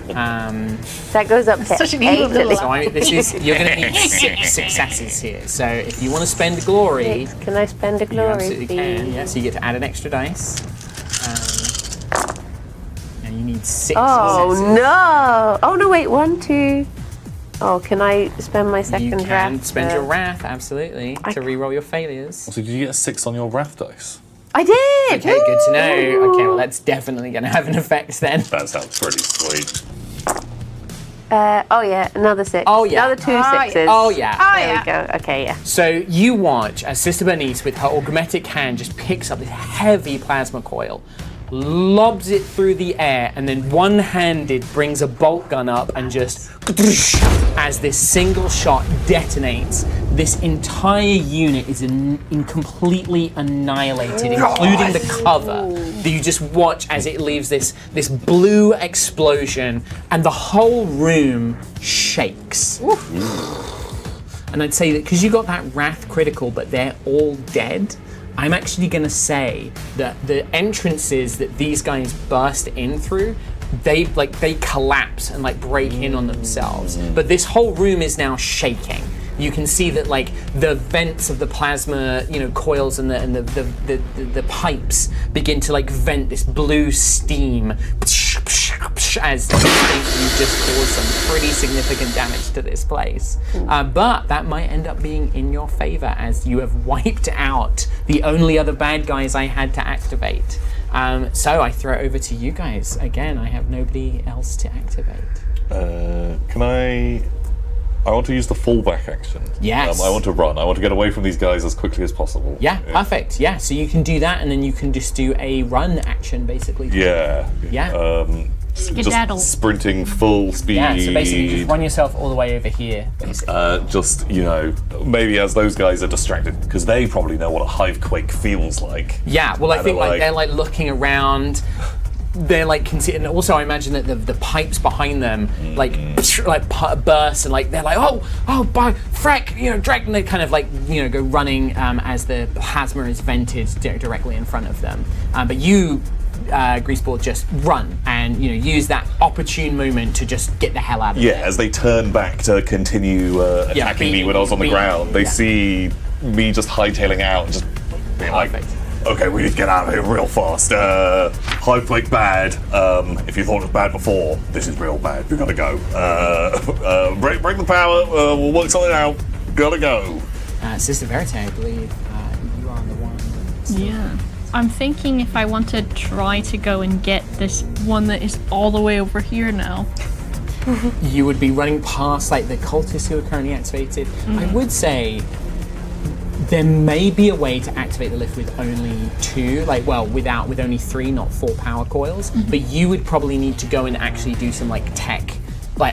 That goes up to such an evil 8 at little least. You're going to need 6 successes here. So if you want to spend glory, Can I spend a you glory, absolutely please? can. Yeah, so you get to add an extra dice. And you need 6 Oh successes. no! Oh no, wait, 1, 2. Oh, can I spend my second You wrath? can spend your wrath, absolutely, to re-roll your failures. So did you get a 6 on your wrath dice? I did! Okay, good to know. Okay, well, that's definitely going to have an effect then. That sounds pretty sweet. Oh yeah, another 6. Oh, yeah. Another 2 6s. Oh, yeah. There we go. Okay, yeah. So you watch as Sister Bernice, with her augmetic hand, just picks up this heavy plasma coil, lobs it through the air, and then one-handed brings a bolt gun up and just, as this single shot detonates, this entire unit is completely annihilated, including the cover. That you just watch as it leaves this blue explosion, and the whole room shakes. And I'd say that because you got that wrath critical, but they're all dead, I'm actually going to say that the entrances that these guys burst in through, they collapse and like break in on themselves. But this whole room is now shaking. You can see that like the vents of the plasma, coils and the pipes begin to like vent this blue steam as you think you just caused some pretty significant damage to this place. But that might end up being in your favor as you have wiped out the only other bad guys I had to activate. So I throw it over to you guys. Again, I have nobody else to activate. I want to use the fallback action. Yes. I want to run. I want to get away from these guys as quickly as possible. Yeah, perfect. Yeah, so you can do that, and then you can just do a run action, basically. Yeah. Skedaddle. Just sprinting full speed. Yeah, so basically you just run yourself all the way over here, basically. Maybe as those guys are distracted, because they probably know what a hive quake feels like. Yeah, well, I think they're like looking around. They're like considering. Also, I imagine that the pipes behind them burst and like they're like by frack, drag, and they kind of go running as the plasma is vented directly in front of them. But you, Greaseball, just run and use that opportune moment to just get the hell out of there. Yeah, as they turn back to continue attacking me when I was on the ground, they see me just hightailing out and just being like, okay, we need to get out of here real fast. Hive quake bad. If you thought it was bad before, this is real bad. We gotta go. Break the power. We'll work something out. Gotta go. Sister Verite, I believe you are the one. Yeah. I'm thinking if I want to try to go and get this one that is all the way over here now. You would be running past like the cultists who are currently activated. I would say there may be a way to activate the lift with only 2, with only 3, not 4 power coils. But you would probably need to go and actually do some tech,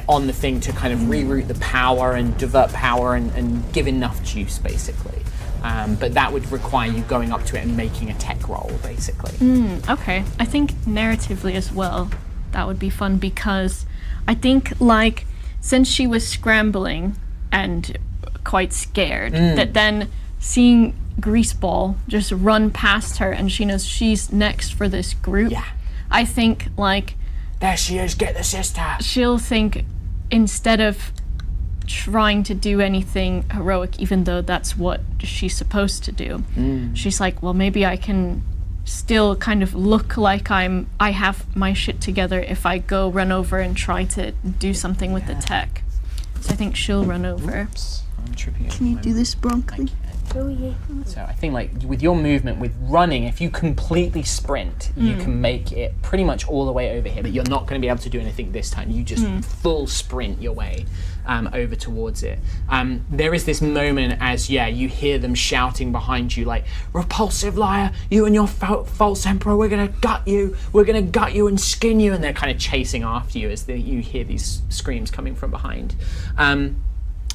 on the thing to kind of reroute the power and divert power and give enough juice, basically. But that would require you going up to it and making a tech roll, basically. Okay. I think narratively as well, that would be fun because I think since she was scrambling and quite scared, that then seeing Greaseball just run past her and she knows she's next for this group, I think there she is, get the sister. She'll think instead of trying to do anything heroic, even though that's what she's supposed to do, she's like, well, maybe I can still kind of look like I have my shit together if I go run over and try to do something with the tech. So I think she'll run over. Oops. I'm tripping over Can you my do this, Broccoli? Oh yeah. So I think with your movement, with running, if you completely sprint, you can make it pretty much all the way over here, but you're not going to be able to do anything this time. You just full sprint your way over towards it. There is this moment as, you hear them shouting behind you repulsive liar, you and your false emperor, we're going to gut you and skin you, and they're kind of chasing after you as you hear these screams coming from behind.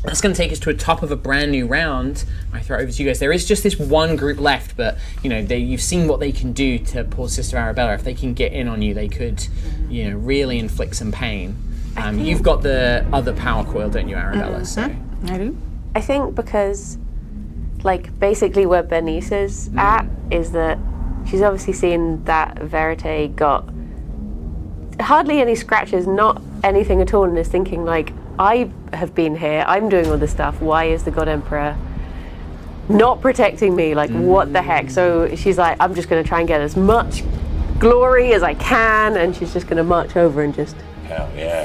That's going to take us to a top of a brand new round. I throw it over to you guys. There is just this one group left, but you've seen what they can do to poor Sister Arabella. If they can get in on you, they could, really inflict some pain. You've got the other power coil, don't you, Arabella? So I do. I think because, basically where Bernice is at is that she's obviously seen that Verite got hardly any scratches, not anything at all, and is thinking I have been here, I'm doing all this stuff, why is the God Emperor not protecting me? What the heck? So she's like, I'm just going to try and get as much glory as I can, and she's just going to march over and just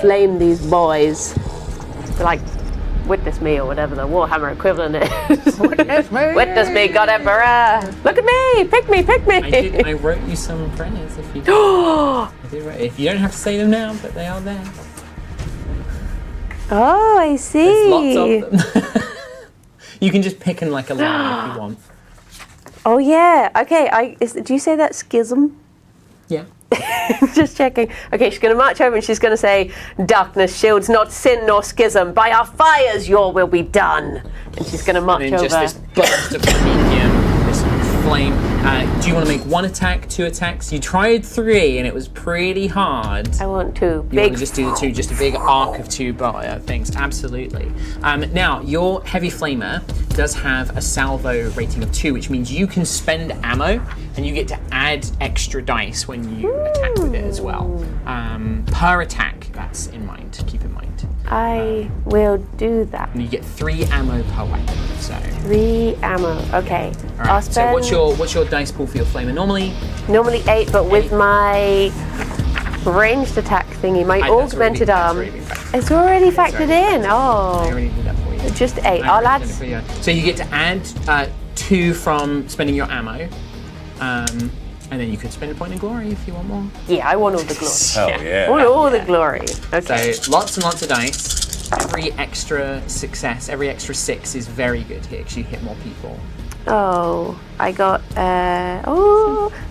flame these boys. Witness me, or whatever the Warhammer equivalent is. Witness me! Witness me, God Emperor! Look at me! Pick me! Pick me! I wrote you some prayers if you I did write. If you don't have to say them now, but they are there. Oh, I see. There's lots of them. You can just pick in like a line if you want. Oh yeah. Okay. Do you say that schism? Yeah. Just checking. Okay, she's going to march over and she's going to say, "Darkness shields not sin nor schism. By our fires, your will be done." And she's going to march And then over. just this burst of promethium, this flame. Do you want to make 1 attack, 2 attacks? You tried 3 and it was pretty hard. I want 2. You want Big. to just do the 2, just a big arc of 2 things. Absolutely. Now, your heavy flamer does have a salvo rating of 2, which means you can spend ammo and you get to add extra dice when you attack with it as well. Per attack, that's in mind. Keep in mind. I will do that. And you get 3 ammo per weapon. So. 3 ammo. Okay. All I'll right. So spend what's your dice pool for your flamer? Normally 8, but with my ranged attack thingy, my augmented arm, it's already factored in. I Oh, already did that for you. just 8. I'll add. So you get to add 2 from spending your ammo, and then you could spend a point in glory if you want more. Yeah, I want all the glory. Hell yeah. I want all the glory. Okay. So lots and lots of dice. Every extra success, every extra 6 is very good here because you hit more people. Oh, I got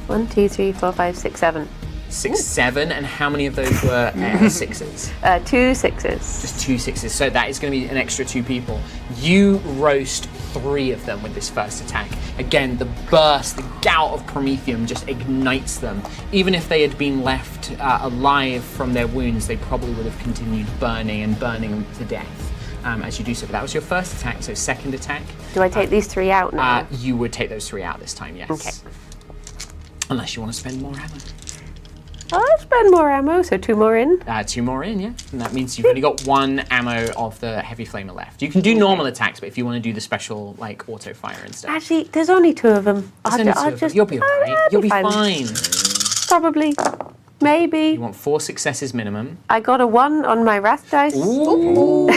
1, 2, 3, 4, 5, 6, 7. 6, 7, and how many of those were 6s? 2 6s. Just 2 6s. So that is going to be an extra 2 people. You roast 3 of them with this first attack. Again, the burst, the gout of promethium just ignites them. Even if they had been left alive from their wounds, they probably would have continued burning and burning them to death. As you do so. But that was your first attack, so second attack. Do I take these 3 out now? You would take those 3 out this time, yes. Okay. Unless you want to spend more ammo. I'll spend more ammo, so 2 more in. 2 more in, yeah. And that means you've only got 1 ammo of the heavy flamer left. You can do normal attacks, but if you want to do the special, like, auto fire and stuff. Actually, there's only 2 of them. You'll be alright. You'll be fine. Probably. Maybe. You want 4 successes minimum. I got a 1 on my wrath dice. Ooh.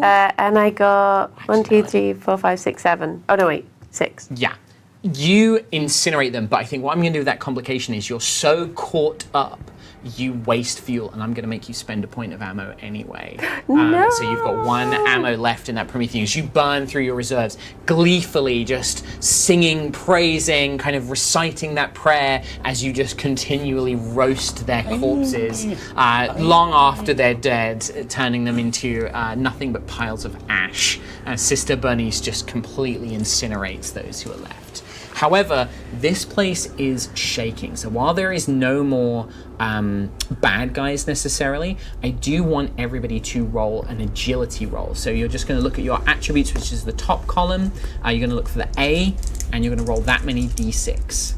And I got 1, 2, 3, 4, 5, 6, 7. Oh, no, wait. 6. Yeah. You incinerate them, but I think what I'm going to do with that complication is you're so caught up, you waste fuel, and I'm going to make you spend a point of ammo anyway. No. So you've got 1 ammo left in that Prometheus. You burn through your reserves, gleefully just singing, praising, kind of reciting that prayer as you just continually roast their corpses long after they're dead, turning them into nothing but piles of ash. Sister Bernice just completely incinerates those who are left. However, this place is shaking. So while there is no more bad guys necessarily, I do want everybody to roll an agility roll. So you're just going to look at your attributes, which is the top column. You're going to look for the A, and you're going to roll that many D6.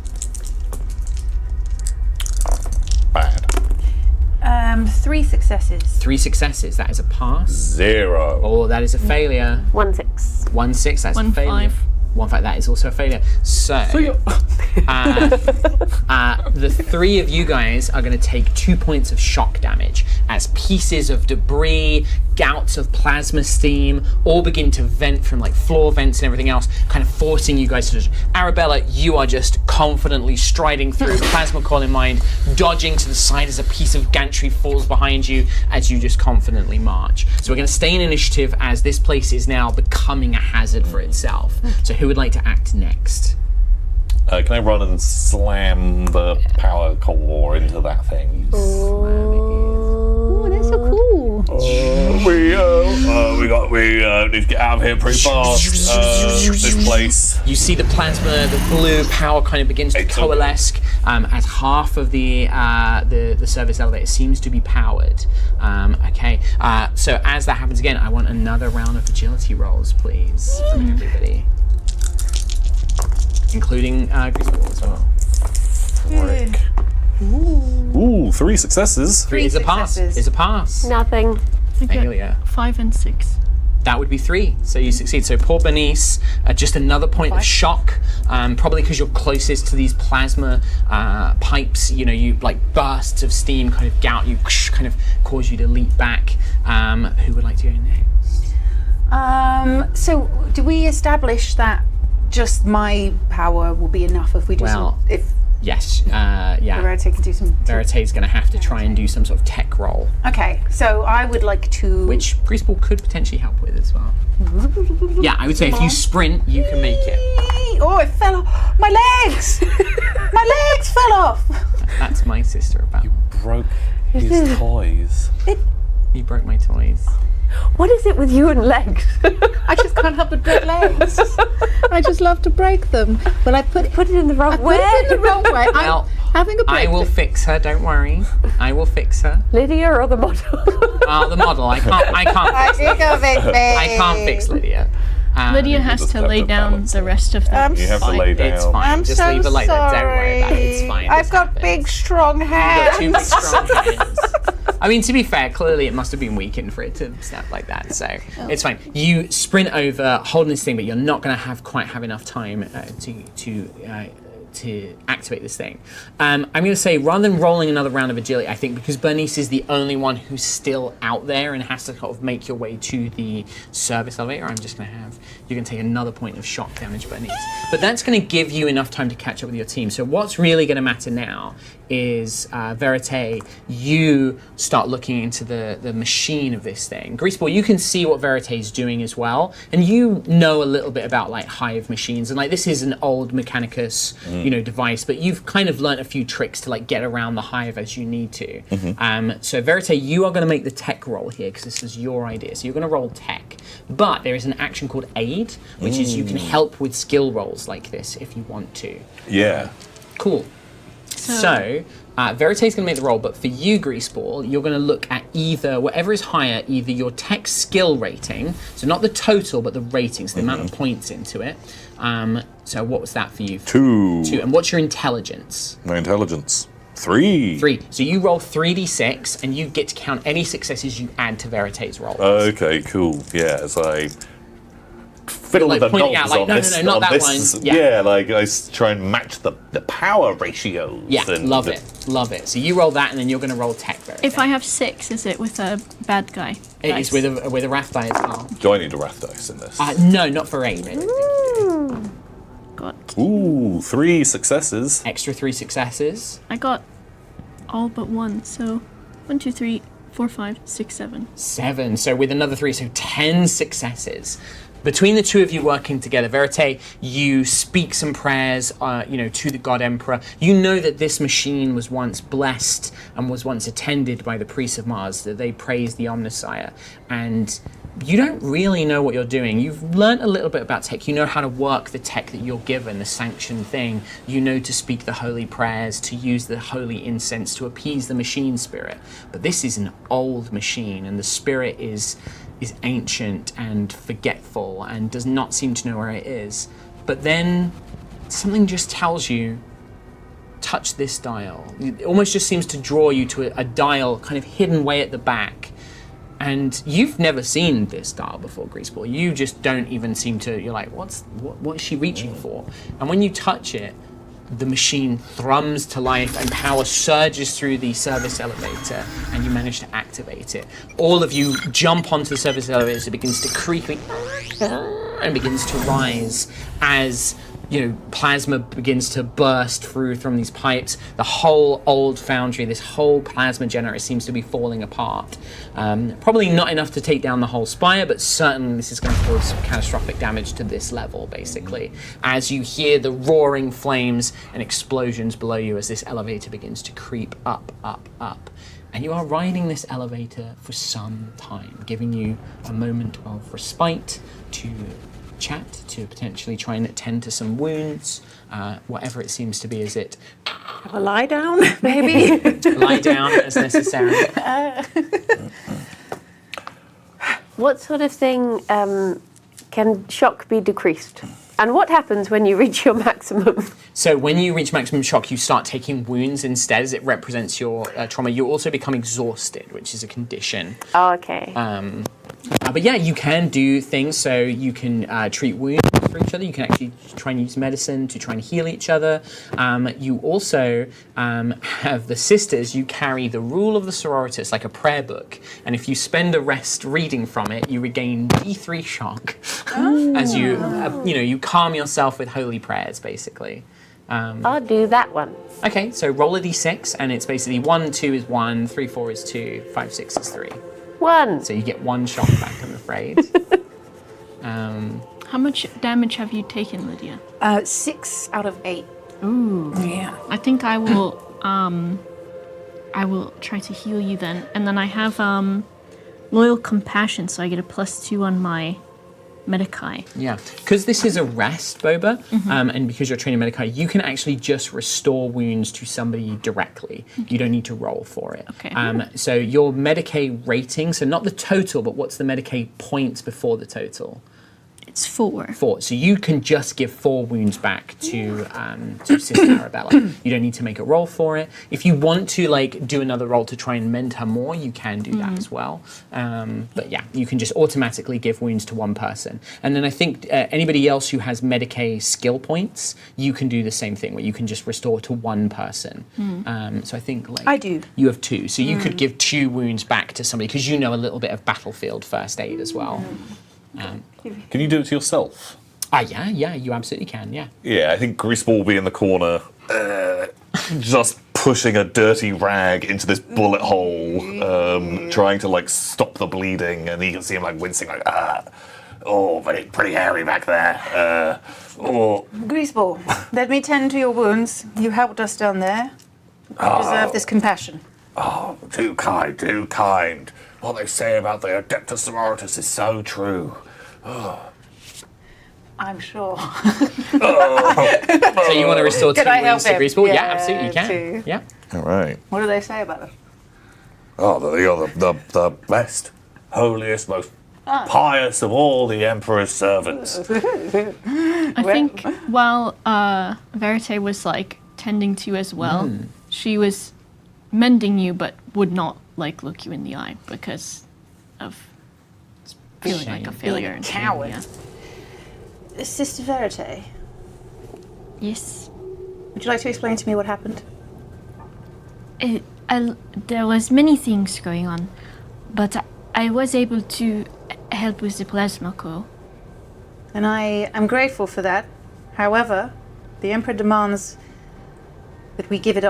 Bad. 3 successes. 3 successes, that is a pass. 0. Oh, that is a failure. 1 6. 1 6, that's 1 a failure. 5. 1 5, that is also a failure. So, the 3 of you guys are going to take 2 points of shock damage as pieces of debris, gouts of plasma steam, all begin to vent from like floor vents and everything else, kind of forcing you guys to just... Arabella, you are just confidently striding through, plasma coil in mind, dodging to the side as a piece of gantry falls behind you as you just confidently march. So we're going to stay in initiative as this place is now becoming a hazard for itself. So who would like to act next? Can I run and slam the power core into that thing? Oh, that's so cool. We need to get out of here pretty fast. This place. You see the plasma, the blue power kind of begins to coalesce as half of the service elevator seems to be powered. Okay, so as that happens again, I want another round of agility rolls, please, from everybody. Including Greaseball as well. Frick. Ooh, 3 successes. 3 is a pass. Is a pass. Nothing. I get Failure. 5 and 6. That would be 3. So you succeed. So poor Bernice, just another point of shock. Probably because you're closest to these plasma pipes. You know, you like bursts of steam kind of gout you, kind of cause you to leap back. Who would like to go next? So do we establish that just my power will be enough if we just... Well, Yes, yeah. Verite can do some. Verity's going to have to try and do some sort of tech roll, Okay, so I would like to. which Greaseball could potentially help with as well. Yeah, I would say if you sprint, you can make it. Oh, it fell off. My legs! My legs fell off. That's my sister about. Broke his toys. You broke my toys. What is it with you and legs? I just can't help but break legs. I just love to break them. But I put Put it in the wrong way. it in the wrong way. Well, I'm having a break. I will fix her. Don't worry. I will fix her. Lydia or the model? The model. I can't fix Lydia. Lydia has just to have lay to down balance the it. rest of them. You have to lay down. It's fine. I'm Just so leave it like that. Don't worry about it. It's sorry. fine. I've This got happens. big, strong hands. Two big strong hands. I mean, to be fair, clearly it must have been weakened for it to snap like that, so it's fine. You sprint over, holding this thing, but you're not going to quite have enough time to activate this thing. I'm going to say, rather than rolling another round of agility, I think because Bernice is the only one who's still out there and has to sort of make your way to the service elevator, I'm just going to have, you can take another point of shock damage, Bernice. But that's going to give you enough time to catch up with your team. So what's really going to matter now is, Verite, you start looking into the machine of this thing. Greaseball, you can see what Verite is doing as well, and you know a little bit about like hive machines, and like this is an old Mechanicus, device, but you've kind of learnt a few tricks to like get around the hive as you need to. So Verite, you are going to make the tech roll here because this is your idea. So you're going to roll tech, but there is an action called aid, which is you can help with skill rolls like this if you want to. Yeah. Cool. So Verite's going to make the roll, but for you, Greaseball, you're going to look at either, whatever is higher, either your tech skill rating, so not the total, but the rating, so the amount of points into it. So what was that for you? 2. 2. And what's your intelligence? My intelligence. 3. 3. So you roll 3d6, and you get to count any successes you add to Verite's roll. Okay, cool. Yeah, so I fiddle like with the pointing knobs out, like, on no, this. no, not on that this. one. Yeah. Yeah, like I try and match the power ratios. Yeah, and love it. So you roll that, and then you're going to roll tech, Verite. If I have 6, is it with a bad guy? It is with a wrath die as well. Do I need a wrath dice in this? No, not for aid. I don't think you do. Got. Ooh, 3 successes. Extra 3 successes. I got all but 1. So 1, 2, 3, 4, 5, 6, 7. 7. So with another 3, so 10 successes. Between the two of you working together, Verite, you speak some prayers, to the God Emperor. You know that this machine was once blessed and was once attended by the priests of Mars, that they praise the Omnissiah. And you don't really know what you're doing. You've learnt a little bit about tech. You know how to work the tech that you're given, the sanctioned thing. You know to speak the holy prayers, to use the holy incense to appease the machine spirit. But this is an old machine, and the spirit is ancient and forgetful and does not seem to know where it is. But then something just tells you, touch this dial. It almost just seems to draw you to a dial kind of hidden way at the back. And you've never seen this dial before, Greaseball. You just don't even seem to, you're like, what is she reaching for? And when you touch it, the machine thrums to life and power surges through the service elevator, and you manage to activate it. All of you jump onto the service elevator as it begins to creak and begins to rise as plasma begins to burst through from these pipes. The whole old foundry, this whole plasma generator seems to be falling apart. Probably not enough to take down the whole spire, but certainly this is going to cause some catastrophic damage to this level, basically. As you hear the roaring flames and explosions below you as this elevator begins to creep up, up, up. And you are riding this elevator for some time, giving you a moment of respite to chat, to potentially try and attend to some wounds, whatever it seems to be as it... Have a lie down, maybe? lie down as necessary. What sort of thing can shock be decreased? And what happens when you reach your maximum? So when you reach maximum shock, you start taking wounds instead, as it represents your trauma. You also become exhausted, which is a condition. Oh, okay. But yeah, you can do things. So you can treat wounds for each other. You can actually try and use medicine to try and heal each other. You also have the sisters. You carry the Rule of the Sororitas, like a prayer book. And if you spend a rest reading from it, you regain D3 shock as you calm yourself with holy prayers, basically. I'll do that one. Okay, so roll a d6, and it's basically 1, 2 is 1, 3, 4 is 2, 5, 6 is 3. 1. So you get 1 shot back, I'm afraid. How much damage have you taken, Lydia? 6 out of 8. Ooh. Yeah. I think I will try to heal you then. And then I have loyal compassion, so I get a +2 on my Medicae. Yeah, because this is a rest, Boba, and because you're training Medicae, you can actually just restore wounds to somebody directly. You don't need to roll for it. Okay. So your Medicae rating, so not the total, but what's the Medicae points before the total? It's 4. 4. So you can just give 4 wounds back to Sister Arabella. You don't need to make a roll for it. If you want to like do another roll to try and mend her more, you can do that as well. But yeah, you can just automatically give wounds to one person. And then I think anybody else who has Medicae skill points, you can do the same thing where you can just restore to one person. So I think like I do. You have 2, so you could give 2 wounds back to somebody because you know a little bit of battlefield first aid as well. Can you do it to yourself? Yeah, you absolutely can, yeah. Yeah, I think Greaseball will be in the corner, just pushing a dirty rag into this bullet hole, trying to like stop the bleeding, and you can see him like wincing, like pretty hairy back there. Greaseball, let me tend to your wounds. You helped us down there. You deserve this compassion. Oh, too kind, too kind. What they say about the Adeptus Sororitas is so true. I'm sure. So you want to restore 2 Can I wounds to help him? Greaseball? Yeah, Yeah, absolutely you can. 2. Yeah. All right. What do they say about us? Oh, you're the best, holiest, most pious of all the Emperor's servants. I think while Verite was like tending to you as well, she was mending you but would not like look you in the eye because of feeling like a failure. Being a and coward. Yeah. Sister Verite, Yes. would you like to explain to me what happened? There was many things going on, but I was able to help with the plasma core. And I am grateful for that. However, the Emperor demands that we give it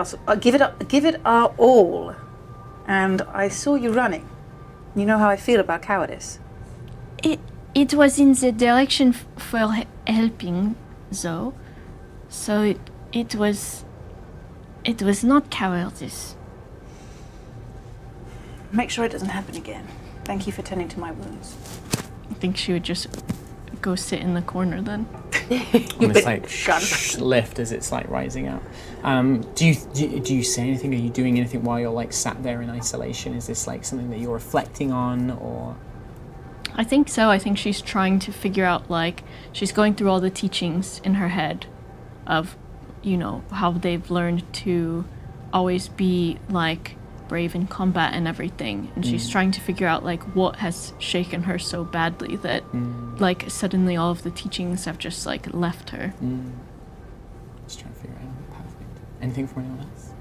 our all. And I saw you running. You know how I feel about cowardice. It was in the direction for helping, though. So it was not cowardice. Make sure it doesn't happen again. Thank you for tending to my wounds. I think she would just go sit in the corner then. Almost like lift as it's like rising up. Do you say anything? Are you doing anything while you're like sat there in isolation? Is this like something that you're reflecting on, or? I think so. I think she's trying to figure out, like, she's going through all the teachings in her head of, you know, how they've learned to always be, like, brave in combat and everything. And she's trying to figure out, like, what has shaken her so badly that, like, suddenly all of the teachings have just, like, left her. Just trying to figure it out. Perfect. Anything from anyone else?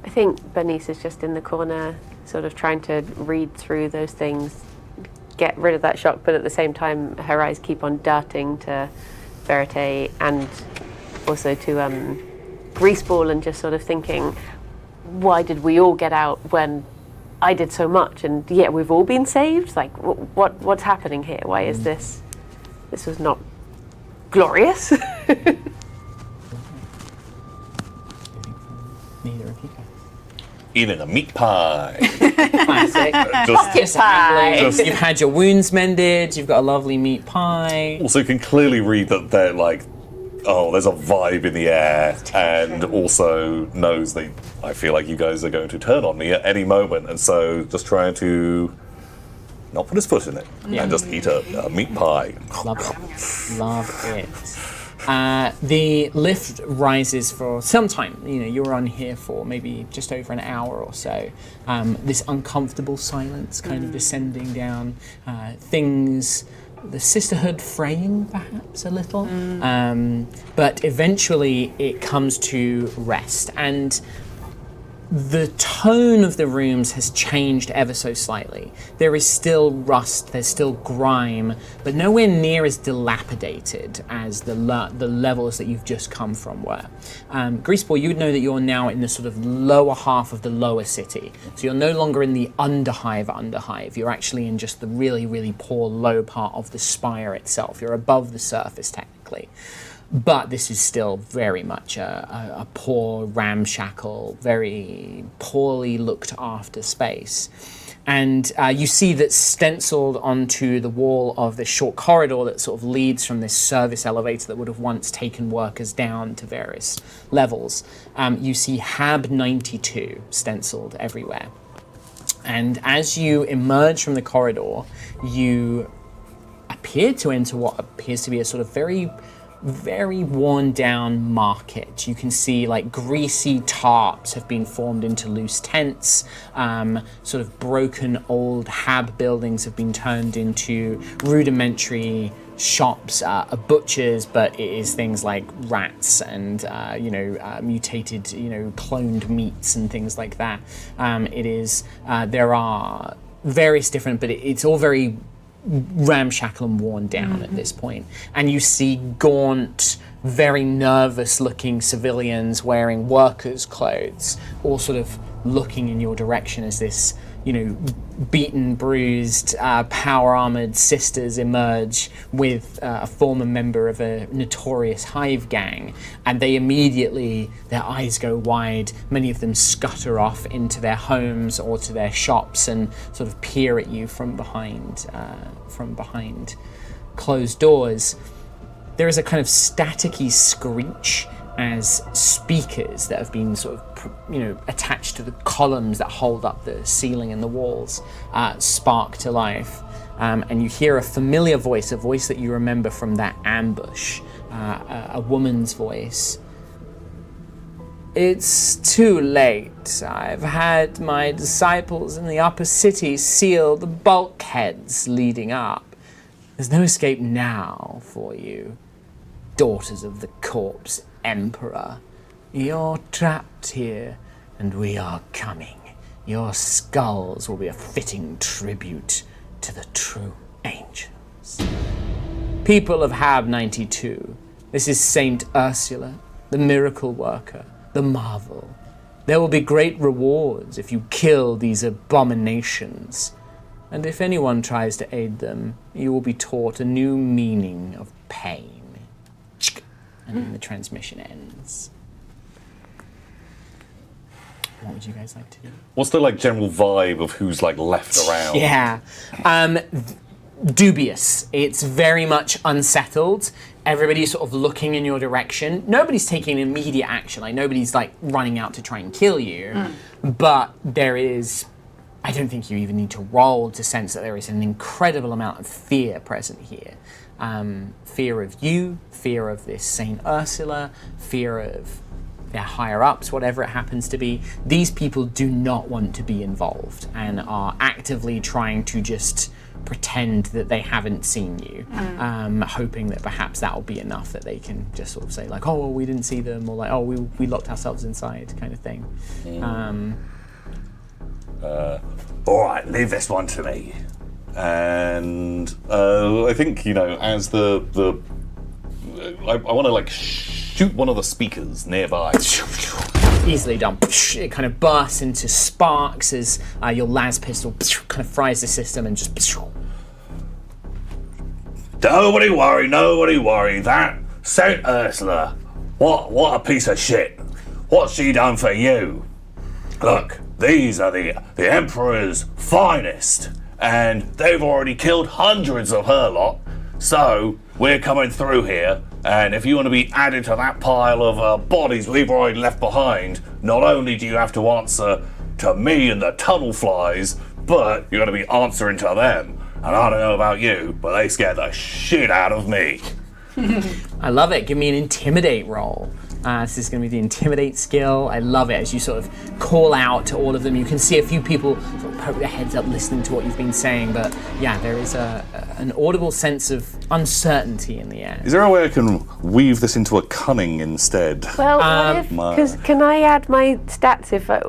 I think Bernice is just in the corner, sort of trying to read through those things, get rid of that shock, but at the same time her eyes keep on darting to Verite and also to Greaseball, and just sort of thinking, why did we all get out when I did so much, and yet we've all been saved? Like, what's happening here? Why is this was not glorious? Neither of you guys. Eating a meat pie. Classic. Just pie. You've had your wounds mended. You've got a lovely meat pie. also can clearly read that they're like, oh, there's a vibe in the air, and also knows that I feel like you guys are going to turn on me at any moment, and so just trying to not put his foot in it and just eat a meat pie. Love it. Love it. The lift rises for some time. You know, you're on here for maybe just over an hour or so. This uncomfortable silence kind of descending down. The sisterhood fraying perhaps a little. But eventually it comes to rest. And the tone of the rooms has changed ever so slightly. There is still rust, there's still grime, but nowhere near as dilapidated as the levels that you've just come from were. Greaseball, you would know that you're now in the sort of lower half of the lower city. So you're no longer in the underhive. You're actually in just the really, really poor low part of the spire itself. You're above the surface, technically. But this is still very much a poor, ramshackle, very poorly looked after space. And you see that stenciled onto the wall of this short corridor that sort of leads from this service elevator that would have once taken workers down to various levels. You see HAB 92 stenciled everywhere. And as you emerge from the corridor, you appear to enter what appears to be a sort of very worn down market. You can see like greasy tarps have been formed into loose tents. Sort of broken old HAB buildings have been turned into rudimentary shops, a butcher's, but it is things like rats and mutated, cloned meats and things like that. There are various different, but it's all very ramshackle and worn down at this point. And you see gaunt, very nervous looking civilians wearing workers' clothes, all sort of looking in your direction as this, beaten, bruised, power-armored sisters emerge with a former member of a notorious hive gang, and they immediately, their eyes go wide, many of them scutter off into their homes or to their shops and sort of peer at you from behind closed doors. There is a kind of staticky screech as speakers that have been sort of, attached to the columns that hold up the ceiling and the walls spark to life. And you hear a familiar voice, a voice that you remember from that ambush, a woman's voice. It's too late. I've had my disciples in the upper city seal the bulkheads leading up. There's no escape now for you, daughters of the corpse emperor. You're trapped here, and we are coming. Your skulls will be a fitting tribute to the true angels. People of HAB 92, this is Saint Ursula, the miracle worker, the marvel. There will be great rewards if you kill these abominations. And if anyone tries to aid them, you will be taught a new meaning of pain. And then the transmission ends. What would you guys like to do? What's the general vibe of who's left around? Yeah. Dubious. It's very much unsettled. Everybody's sort of looking in your direction. Nobody's taking immediate action. Nobody's running out to try and kill you. But there is, I don't think you even need to roll to sense that there is an incredible amount of fear present here. Fear of you, fear of this Saint Ursula, fear of their higher-ups, whatever it happens to be. These people do not want to be involved and are actively trying to just pretend that they haven't seen you, hoping that perhaps that'll be enough that they can just sort of say oh, well, we didn't see them, or oh, we locked ourselves inside, kind of thing. All right, leave this one to me. And I think as I want to shoot one of the speakers nearby. Easily done. It kind of bursts into sparks as your las pistol kind of fries the system and just. Nobody worry. That Saint Ursula, what a piece of shit. What's she done for you? Look, these are the Emperor's finest, and they've already killed hundreds of her lot. So we're coming through here, and if you want to be added to that pile of bodies we've already left behind, not only do you have to answer to me and the tunnel flies, but you're going to be answering to them. And I don't know about you, but they scare the shit out of me. I love it. Give me an intimidate roll. This is going to be the Intimidate skill. I love it as you sort of call out to all of them. You can see a few people sort of poke their heads up listening to what you've been saying, but yeah, there is an audible sense of uncertainty in the air. Is there a way I can weave this into a cunning instead? Well, what if? Because can I add my stats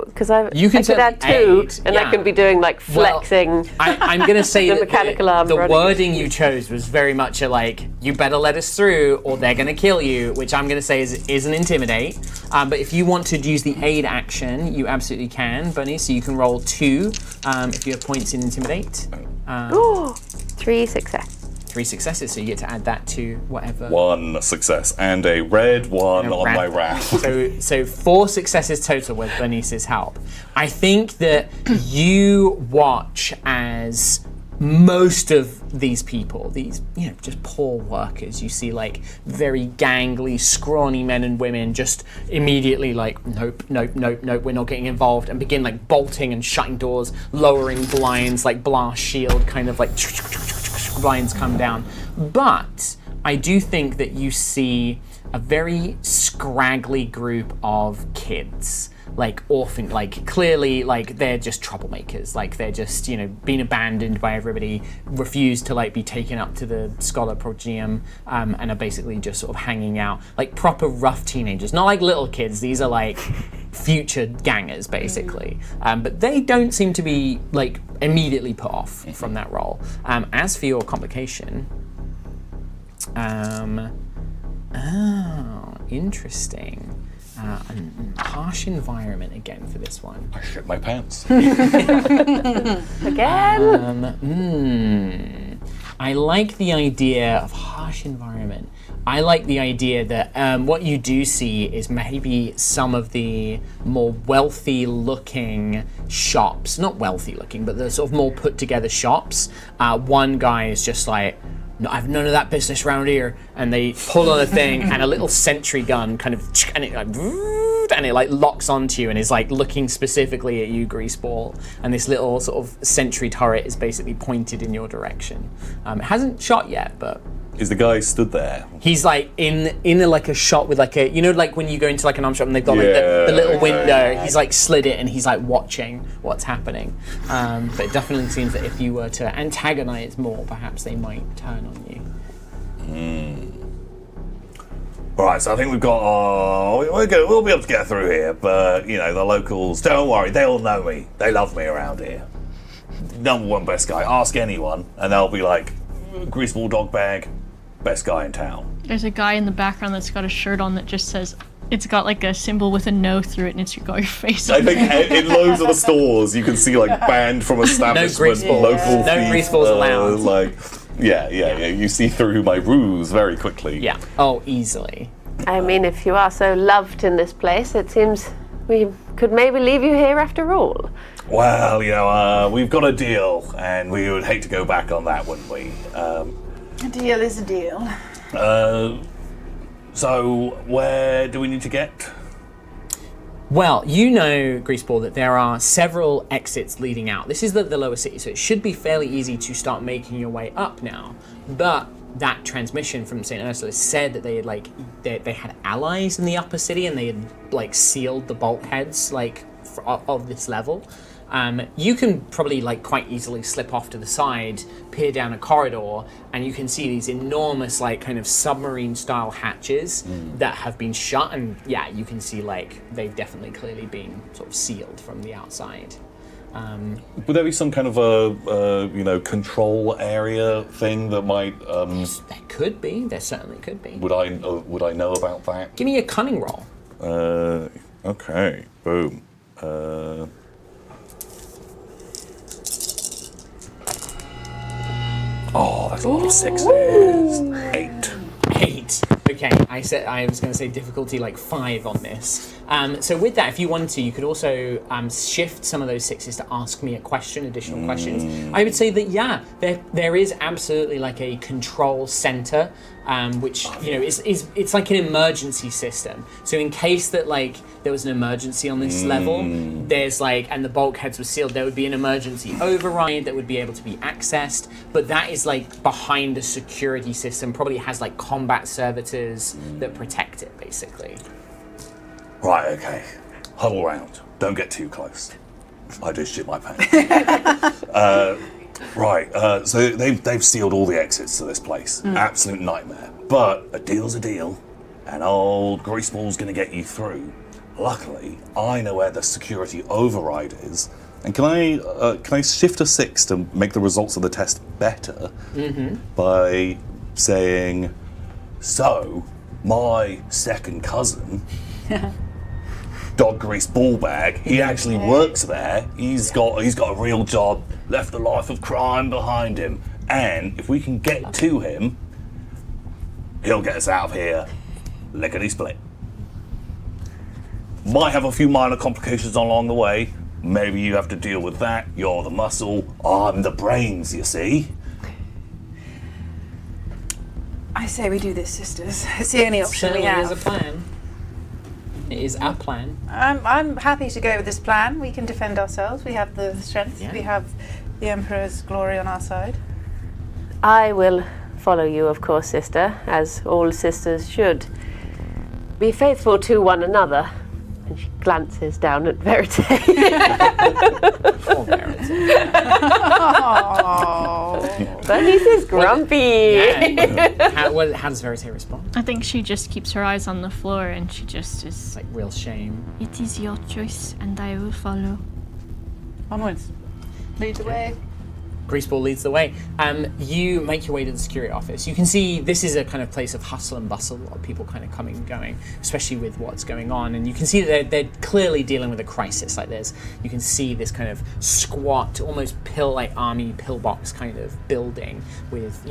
because I could add 2, and I can be doing like flexing. Well, I'm going to say the that mechanical arm. The wording you chose was very much a like, you better let us through, or they're going to kill you, which I'm going to say is an intimidate. But if you want to use the aid action, you absolutely can, Bunny. So you can roll 2 if you have points in intimidate. 3 success. 3 successes, so you get to add that to whatever. 1 success and a red one on my raft. So 4 successes total with Bernice's help. I think that you watch as most of these people, these just poor workers, you see like very gangly, scrawny men and women just immediately like, nope, we're not getting involved, and begin like bolting and shutting doors, lowering blinds, like blast shield, kind of like blinds come down. But I do think that you see a very scraggly group of kids, like orphan, like clearly like they're just troublemakers, like they're just being abandoned by everybody, refused to like be taken up to the scholar progenium, and are basically just sort of hanging out, like proper rough teenagers, not like little kids. These are like future gangers basically, but they don't seem to be like immediately put off from that role. As for your complication, interesting. Harsh environment again for this one. I shit my pants. Again? I like the idea of harsh environment. I like the idea that what you do see is maybe some of the more wealthy looking shops, not wealthy looking, but the sort of more put together shops. One guy is just like, no, I've none of that business around here, and they pull on a thing and a little sentry gun kind of, and it like locks onto you and is like looking specifically at you, Greaseball, and this little sort of sentry turret is basically pointed in your direction. It hasn't shot yet, but Is the guy stood there? he's like in like a shop with like a, like when you go into like an arm shop and they've got like the little window, he's like slid it and he's like watching what's happening. But it definitely seems that if you were to antagonize more, perhaps they might turn on you. Right, so I think we've got. We'll be able to get through here, but the locals. Don't worry, they all know me. They love me around here. Number 1 best guy. Ask anyone, and they'll be like, Greaseball dog bag, best guy in town. There's a guy in the background that's got a shirt on that just says, it's got like a symbol with a no through it, and it's got your face on I think in loads of the stores you can see like banned from establishment, Greaseball. local No thief, Greaseballs allowed. Yeah. You see through my ruse very quickly. Yeah. Oh, easily. I mean, if you are so loved in this place, it seems we could maybe leave you here after all. Well, we've got a deal, and we would hate to go back on that, wouldn't we? A deal is a deal. So where do we need to get? Well, Greaseball, that there are several exits leading out. This is the lower city, so it should be fairly easy to start making your way up now. But that transmission from St. Ursula said that they had they had allies in the upper city, and they had sealed the bulkheads of this level. You can probably quite easily slip off to the side, peer down a corridor, and you can see these enormous kind of submarine style hatches that have been shut, and yeah, you can see they've definitely clearly been sort of sealed from the outside. Would there be some kind of a control area thing that might? There could be. There certainly could be. Would I know about that? Give me a cunning roll. Okay. Boom. Oh, that's a lot of 6s. 8. 8. Okay, I was going to say difficulty 5 on this. So with that, if you wanted to, you could also shift some of those 6s to ask me additional questions. I would say that there is absolutely a control center, which it's like an emergency system. So in case that there was an emergency on this level, there's and the bulkheads were sealed, there would be an emergency override that would be able to be accessed. But that is behind a security system, probably has combat servitors that protect it basically. Right, okay. Huddle round. Don't get too close. I do shit my pants. So they've sealed all the exits to this place. Absolute nightmare. But a deal's a deal, and old Greaseball's going to get you through. Luckily, I know where the security override is. And can I shift a 6 to make the results of the test better by saying, so my second cousin, Dog Grease Ballbag, he actually works there. He's got a real job, left a life of crime behind him, and if we can get to him, he'll get us out of here lickety split. Might have a few minor complications along the way. Maybe you have to deal with that. You're the muscle, I'm the brains, you see. I say we do this, sisters. It's the only option we Certainly have. is a plan. It is a plan. I'm happy to go with this plan. We can defend ourselves. We have the strength. Yeah. We have the Emperor's glory on our side. I will follow you, of course, sister, as all sisters should. Be faithful to one another. And she glances down at Verite. Poor Verity. Bernice is grumpy. Yeah. How does Verite respond? I think she just keeps her eyes on the floor and she just is It's like real shame. it is your choice and I will follow. Onwards. Lead the way. Greaseball leads the way. You make your way to the security office. You can see this is a kind of place of hustle and bustle, a lot of people kind of coming and going, especially with what's going on. And you can see that they're clearly dealing with a crisis. Like you can see this kind of squat, almost army pillbox kind of building with,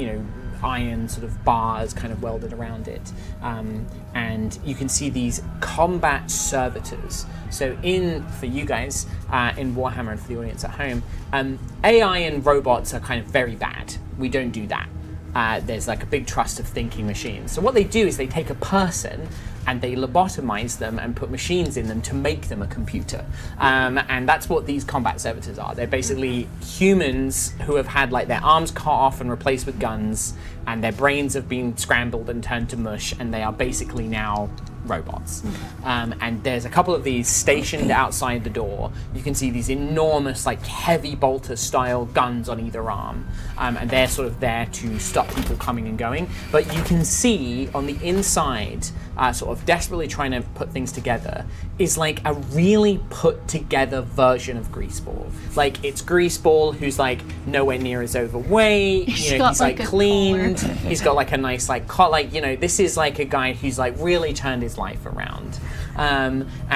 iron sort of bars kind of welded around it. And you can see these combat servitors. So for you guys in Warhammer and for the audience at home, AI and robots are kind of very bad. We don't do that. There's like a big trust of thinking machines. So what they do is they take a person and they lobotomize them and put machines in them to make them a computer. And that's what these combat servitors are. They're basically humans who have had like their arms cut off and replaced with guns, and their brains have been scrambled and turned to mush, and they are basically now robots. And there's a couple of these stationed outside the door. You can see these enormous, like heavy bolter style guns on either arm. And they're sort of there to stop people coming and going. But you can see on the inside, sort of desperately trying to put things together, is like a really put together version of Greaseball. Like it's Greaseball who's like nowhere near as overweight, He's he's got, like like, a cleaned, he's got like a nice like this is like a guy who's like really turned his life around.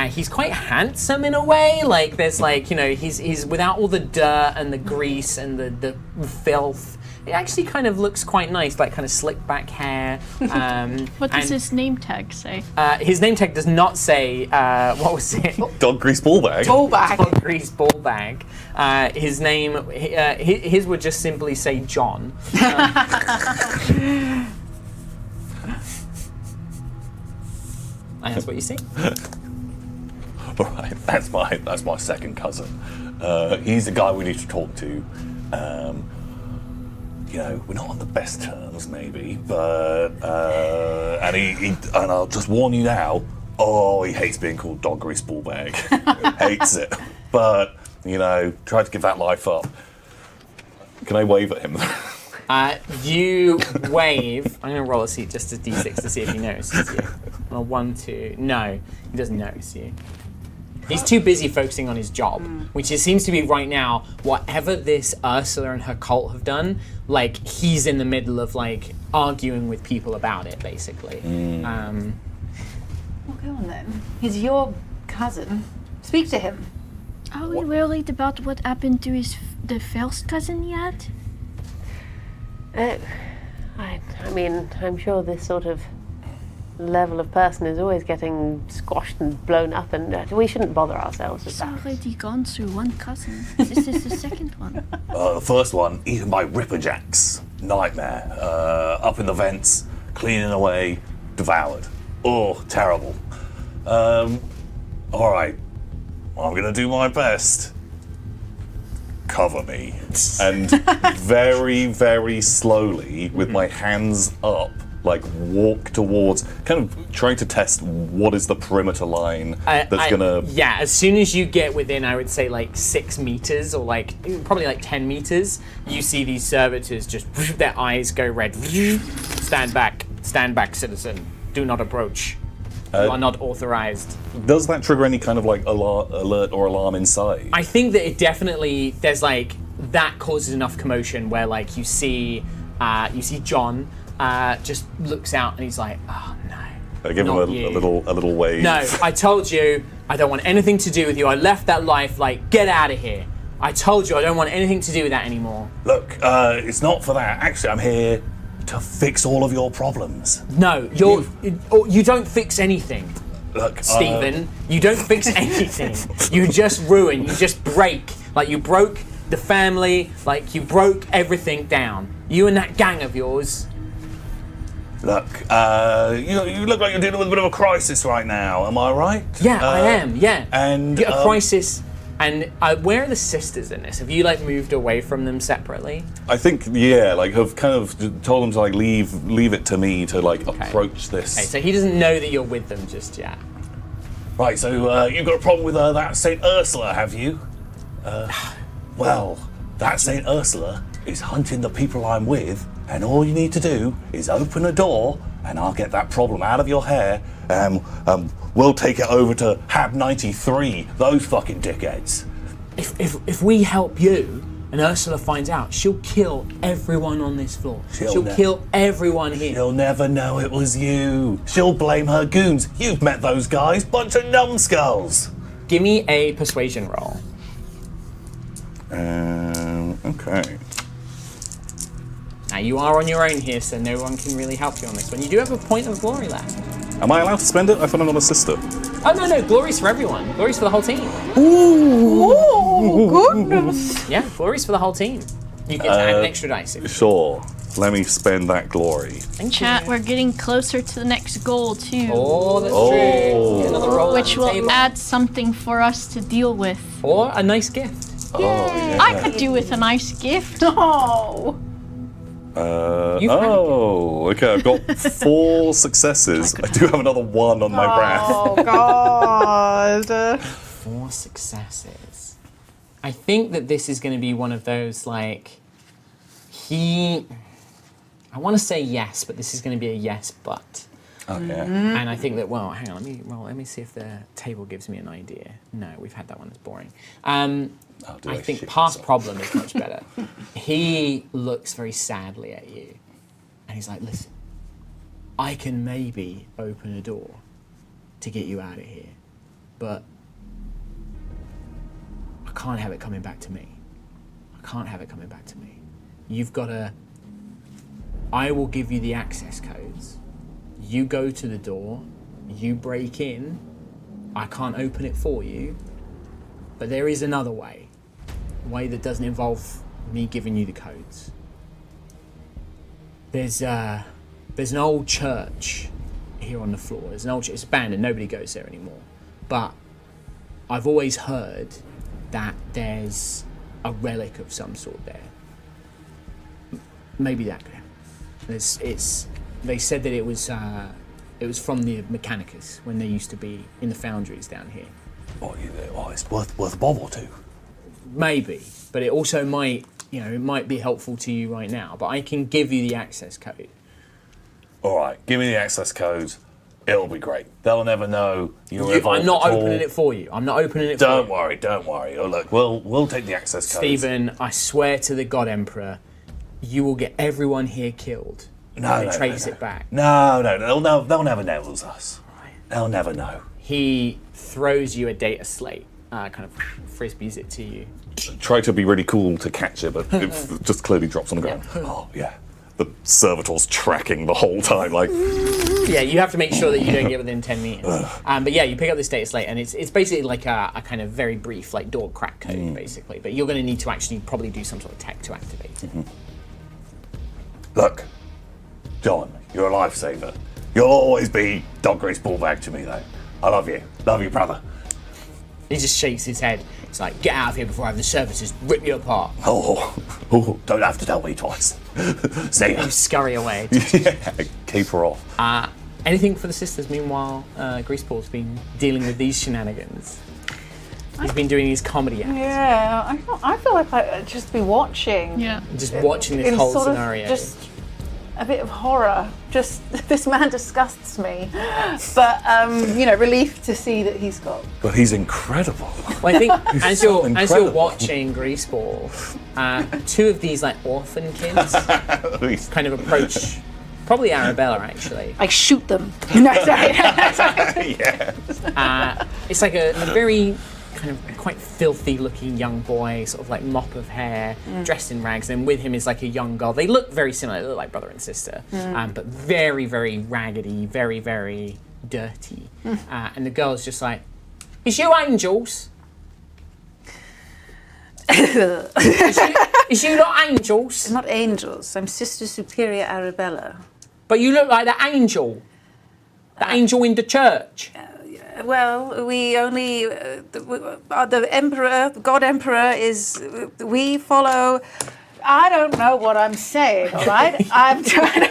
He's quite handsome in a way. Like there's like, he's without all the dirt and the grease and the filth. It actually kind of looks quite nice, like kind of slick back hair. What does his name tag say? His name tag does not say, what was it? Dog Grease Ballbag. Ballbag. Dog Grease Ballbag. His name, his would just simply say John. And that's what you see. All right, that's my second cousin. He's the guy we need to talk to. We're not on the best terms, maybe, but and I'll just warn you now. Oh, he hates being called Dog Grease Ballbag. Hates it. But try to give that life up. Can I wave at him? You wave. I'm going to roll a seat just a d6 to see if he notices you. Well, 1, 2. No, he doesn't notice you. He's too busy focusing on his job, which seems to be right now, whatever this Ursula and her cult have done, like, he's in the middle of, like, arguing with people about it, basically. Well, go on then. He's your cousin. Speak to him. Are we worried about what happened to the first cousin yet? I'm sure this sort of level of person is always getting squashed and blown up, and we shouldn't bother ourselves with He's that. already gone through one cousin. This is the second one. The first one, eaten by Ripperjacks. Nightmare. Up in the vents, cleaning away, devoured. Oh, terrible. All right, I'm gonna do my best. Cover me. And very, very slowly, with my hands up, like walk towards, kind of trying to test what is the perimeter line that's gonna. Yeah, as soon as you get within, I would say like 6 meters or like probably like 10 meters, you see these servitors just their eyes go red. Stand back, citizen. Do not approach. You are not authorized. Does that trigger any kind of like alert or alarm inside? I think that it definitely there's like that causes enough commotion where like you see John just looks out and he's like, oh no. I give him a little wave. No, I told you I don't want anything to do with you. I left that life. Like, get out of here. I told you I don't want anything to do with that anymore. Look, it's not for that. Actually, I'm here to fix all of your problems. No, you don't fix anything. Look, Stephen, you don't fix anything. You just ruin, you just break. Like, you broke the family, like, you broke everything down. You and that gang of yours. Look, you look like you're dealing with a bit of a crisis right now, am I right? Yeah, I am, yeah. And a crisis. And where are the sisters in this? Have you like moved away from them separately? I think, yeah, like have kind of told them to like leave it to me to like approach this. Okay, so he doesn't know that you're with them just yet. Right, so you've got a problem with that Saint Ursula, have you? Well, that Saint Ursula is hunting the people I'm with, and all you need to do is open a door, and I'll get that problem out of your hair. We'll take it over to Hab 93. Those fucking dickheads. If we help you, and Ursula finds out, she'll kill everyone on this floor. She'll kill everyone here. She'll never know it was you. She'll blame her goons. You've met those guys, bunch of numbskulls. Give me a persuasion roll. Okay. Now you are on your own here, so no one can really help you on this one. You do have a point of glory left. Am I allowed to spend it? I thought I'm on a sister. Oh no, glory's for everyone. Glory's for the whole team. Oh, goodness. Yeah, glory's for the whole team. You get to add an extra dice. Sure. Let me spend that glory. Chat, we're getting closer to the next goal too. Oh, that's true. Get another roll Which on the will table. add something for us to deal with. Or a nice gift. Oh, yeah. I could do with a nice gift. Oh. Okay, I've got 4 successes. I do have another 1 on my breath. Oh, God. 4 successes. I think that this is going to be one of those, like, I want to say yes, but this is going to be a yes, but. Okay. And I think that, well, hang on, let me see if the table gives me an idea. No, we've had that one, that's boring. I think past problem is much better. He looks very sadly at you, and he's like, listen, I can maybe open a door to get you out of here, but I can't have it coming back to me. I can't have it coming back to me. You've got to... I will give you the access codes. You go to the door, you break in. I can't open it for you, but there is another way. A way that doesn't involve me giving you the codes. There's an old church here on the floor. There's an old church. It's abandoned. Nobody goes there anymore. But I've always heard that there's a relic of some sort there. Maybe that could happen. They said that it was from the Mechanicus when they used to be in the foundries down here. It's worth a bob or two. Maybe, but it also might, it might be helpful to you right now. But I can give you the access code. All right, give me the access codes. It'll be great. They'll never know you're involved. I'm not at all. opening it for you. I'm not opening it for you. Don't worry. Oh, look, we'll take the access codes. Stephen, I swear to the God Emperor, you will get everyone here killed. No, trace it back. No, they'll never know it was us. Right. They'll never know. He throws you a data slate, kind of frisbees it to you. Try to be really cool to catch it, but it just clearly drops on the ground. Oh, yeah. The servitor's tracking the whole time, like... Yeah, you have to make sure that you don't get within 10 meters. But yeah, you pick up this data slate, and it's basically like a kind of very brief, like, door crack code, basically. But you're going to need to actually probably do some sort of tech to activate it. Mm-hmm. Look, John, you're a lifesaver. You'll always be Dog Greaseball back to me, though. I love you. Love you, brother. He just shakes his head. It's like, get out of here before I have the services rip you apart. Oh, don't have to tell me twice. See ya. You scurry away. Yeah, caper off. Anything for the sisters? Meanwhile, Greaseball's been dealing with these shenanigans. He's been doing his comedy acts. Yeah, I feel like I'd just be watching. Yeah. Just watching this in whole sort scenario. Of just a bit of horror. Just this man disgusts me, but relief to see that he's got. But he's incredible. Well, I think as you're incredible. watching Greaseball, two of these like orphan kids kind of approach, probably Arabella actually. I shoot them. No, sorry. Yeah. It's like a very kind of quite filthy looking young boy, sort of like mop of hair, dressed in rags, and with him is like a young girl. They look very similar, they look like brother and sister, but very, very raggedy, very, very dirty. And the girl's just like, is you angels? is you not angels? Not angels. I'm Sister Superior Arabella. But you look like the angel in the church. Well, we only the Emperor, the God Emperor is. We follow. I don't know what I'm saying. All right, I'm trying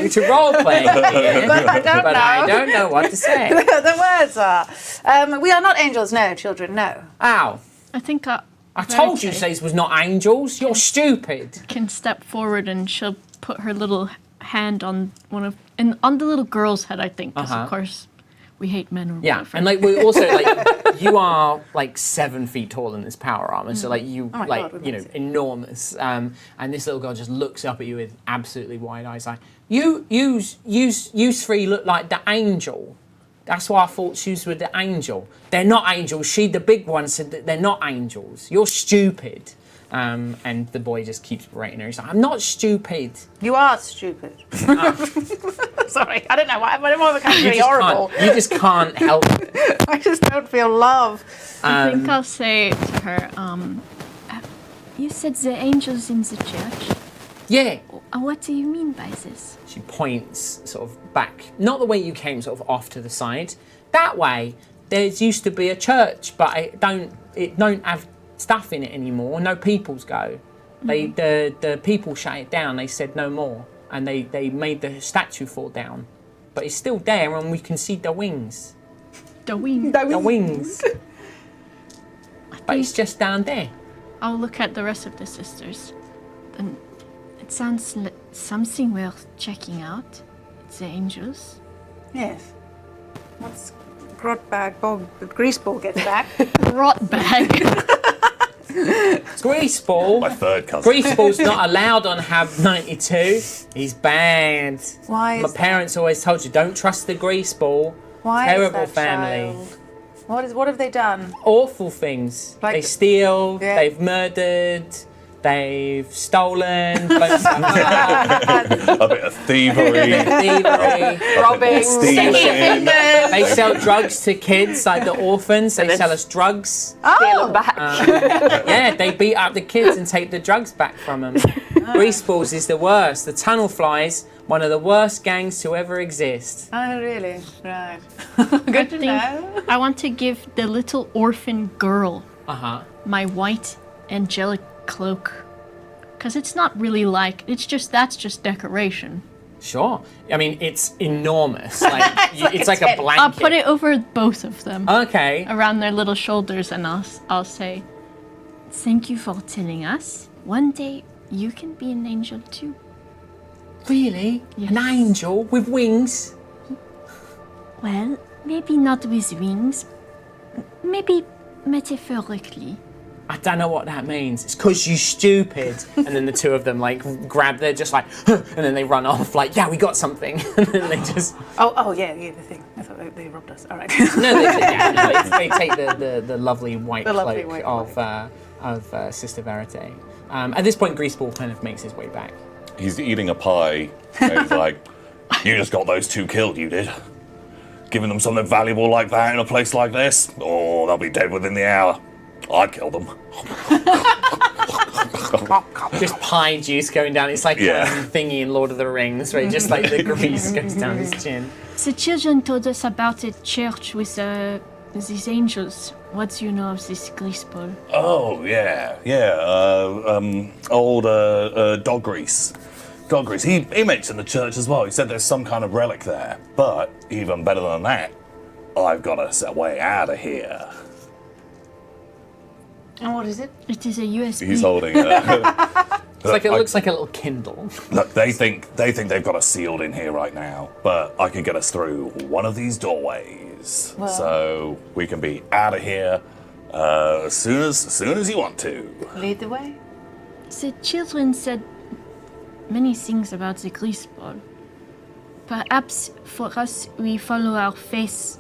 to roleplay here, but I don't know what to say. The words are. We are not angels, no, children, no. Ow! I think I told you Says was not angels. You're stupid. can step forward and she'll put her little hand on on the little girl's head, I think, because of course we hate men or Yeah, whatever. and like we also like you are like 7 feet tall in this power armor, so like you God, amazing. enormous. And this little girl just looks up at you with absolutely wide eyes, like you three look like the angel. That's why I thought you were the angel. They're not angels. She, the big one, said that they're not angels. You're stupid. And the boy just keeps berating her. He's like, I'm not stupid. You are stupid. Sorry, I don't know. I don't want to become really horrible. You just can't help it. I just don't feel love. I think I'll say to her, you said the angels in the church. Yeah. What do you mean by this? She points sort of back, not the way you came, sort of off to the side. That way, there used to be a church, but it don't have stuff in it anymore. No peoples go. The people shut it down. They said no more, and they made the statue fall down. But it's still there, and we can see the wings. The wing. The wings. But it's just down there. I'll look at the rest of the sisters. And it sounds like something worth checking out. It's the angels. Yes. Once Greaseball gets back. Rot bag. Greaseball. My third cousin. Greaseball's not allowed on Hab 92. He's banned. Why My is parents always told you, don't trust the Greaseball. Why Terrible is that family. child? What have they done? Awful things. Like- they steal, Yeah. they've murdered, they've stolen, A bit of thievery. robbing, Stealing. They sell drugs to kids, like the orphans. They sell us drugs. Steal them back. Yeah, they beat up the kids and take the drugs back from them. Greaseballs is the worst. The tunnel flies, one of the worst gangs to ever exist. Oh, really? Right. Good to know. I want to give the little orphan girl my white angelic cloak. Because it's not really like, that's just decoration. Sure. I mean, it's enormous. It's like a blanket. I'll put it over both of them. Okay. Around their little shoulders, and I'll say, thank you for telling us. One day you can be an angel too. Really? Yes. An angel with wings? Well, maybe not with wings. Maybe metaphorically. I don't know what that means. It's because you stupid. And then the two of them grab, they're just like, huh, and then they run off like, yeah, we got something. And then they just... Oh, yeah, the thing. I thought they robbed us. All right. they take the lovely white lovely cloak white of Sister Verite. At this point, Greaseball kind of makes his way back. He's eating a pie. And he's like, you just got those two killed, you did? Giving them something valuable like that in a place like this? Oh, they'll be dead within the hour. I'd kill them. Just pie juice going down. It's like thingy in Lord of the Rings, where just like the grease goes down his chin. The children told us about a church with these angels, what do you know of this Greaseball? Oh, yeah. Old dog grease. Dog grease. He mentioned the church as well. He said there's some kind of relic there. But even better than that, I've got us a way out of here. And what is it? It is a USB. He's holding a... It looks like a little Kindle. Look, they think they've got us sealed in here right now, but I can get us through one of these doorways, Well. so we can be out of here as soon as you want to. Lead the way. The children said many things about the Greaseball. Perhaps for us, we follow our faith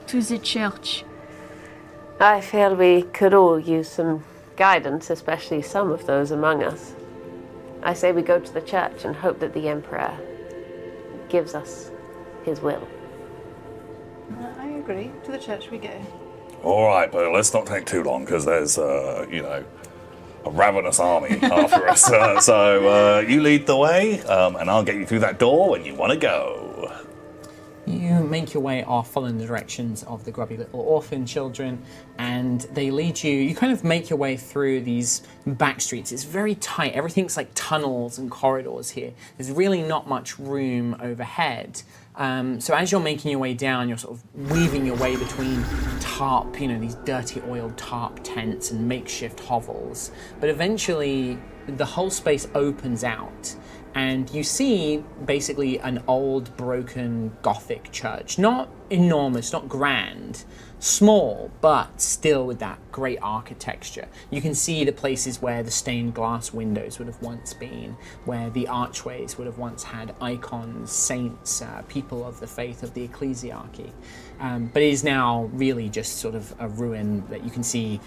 to the church. I feel we could all use some guidance, especially some of those among us. I say we go to the church and hope that the Emperor gives us his will. I agree. To the church we go. All right, but let's not take too long because there's a ravenous army after us. So you lead the way, and I'll get you through that door when you want to go. You make your way off following the directions of the grubby little orphan children, and they lead you. You kind of make your way through these back streets. It's very tight. Everything's like tunnels and corridors here. There's really not much room overhead. So as you're making your way down, you're sort of weaving your way between tarp, these dirty oiled tarp tents and makeshift hovels. But eventually, the whole space opens out. And you see basically an old, broken Gothic church. Not enormous, not grand, small, but still with that great architecture. You can see the places where the stained glass windows would have once been, where the archways would have once had icons, saints, people of the faith of the ecclesiarchy. But it is now really just sort of a ruin that you can see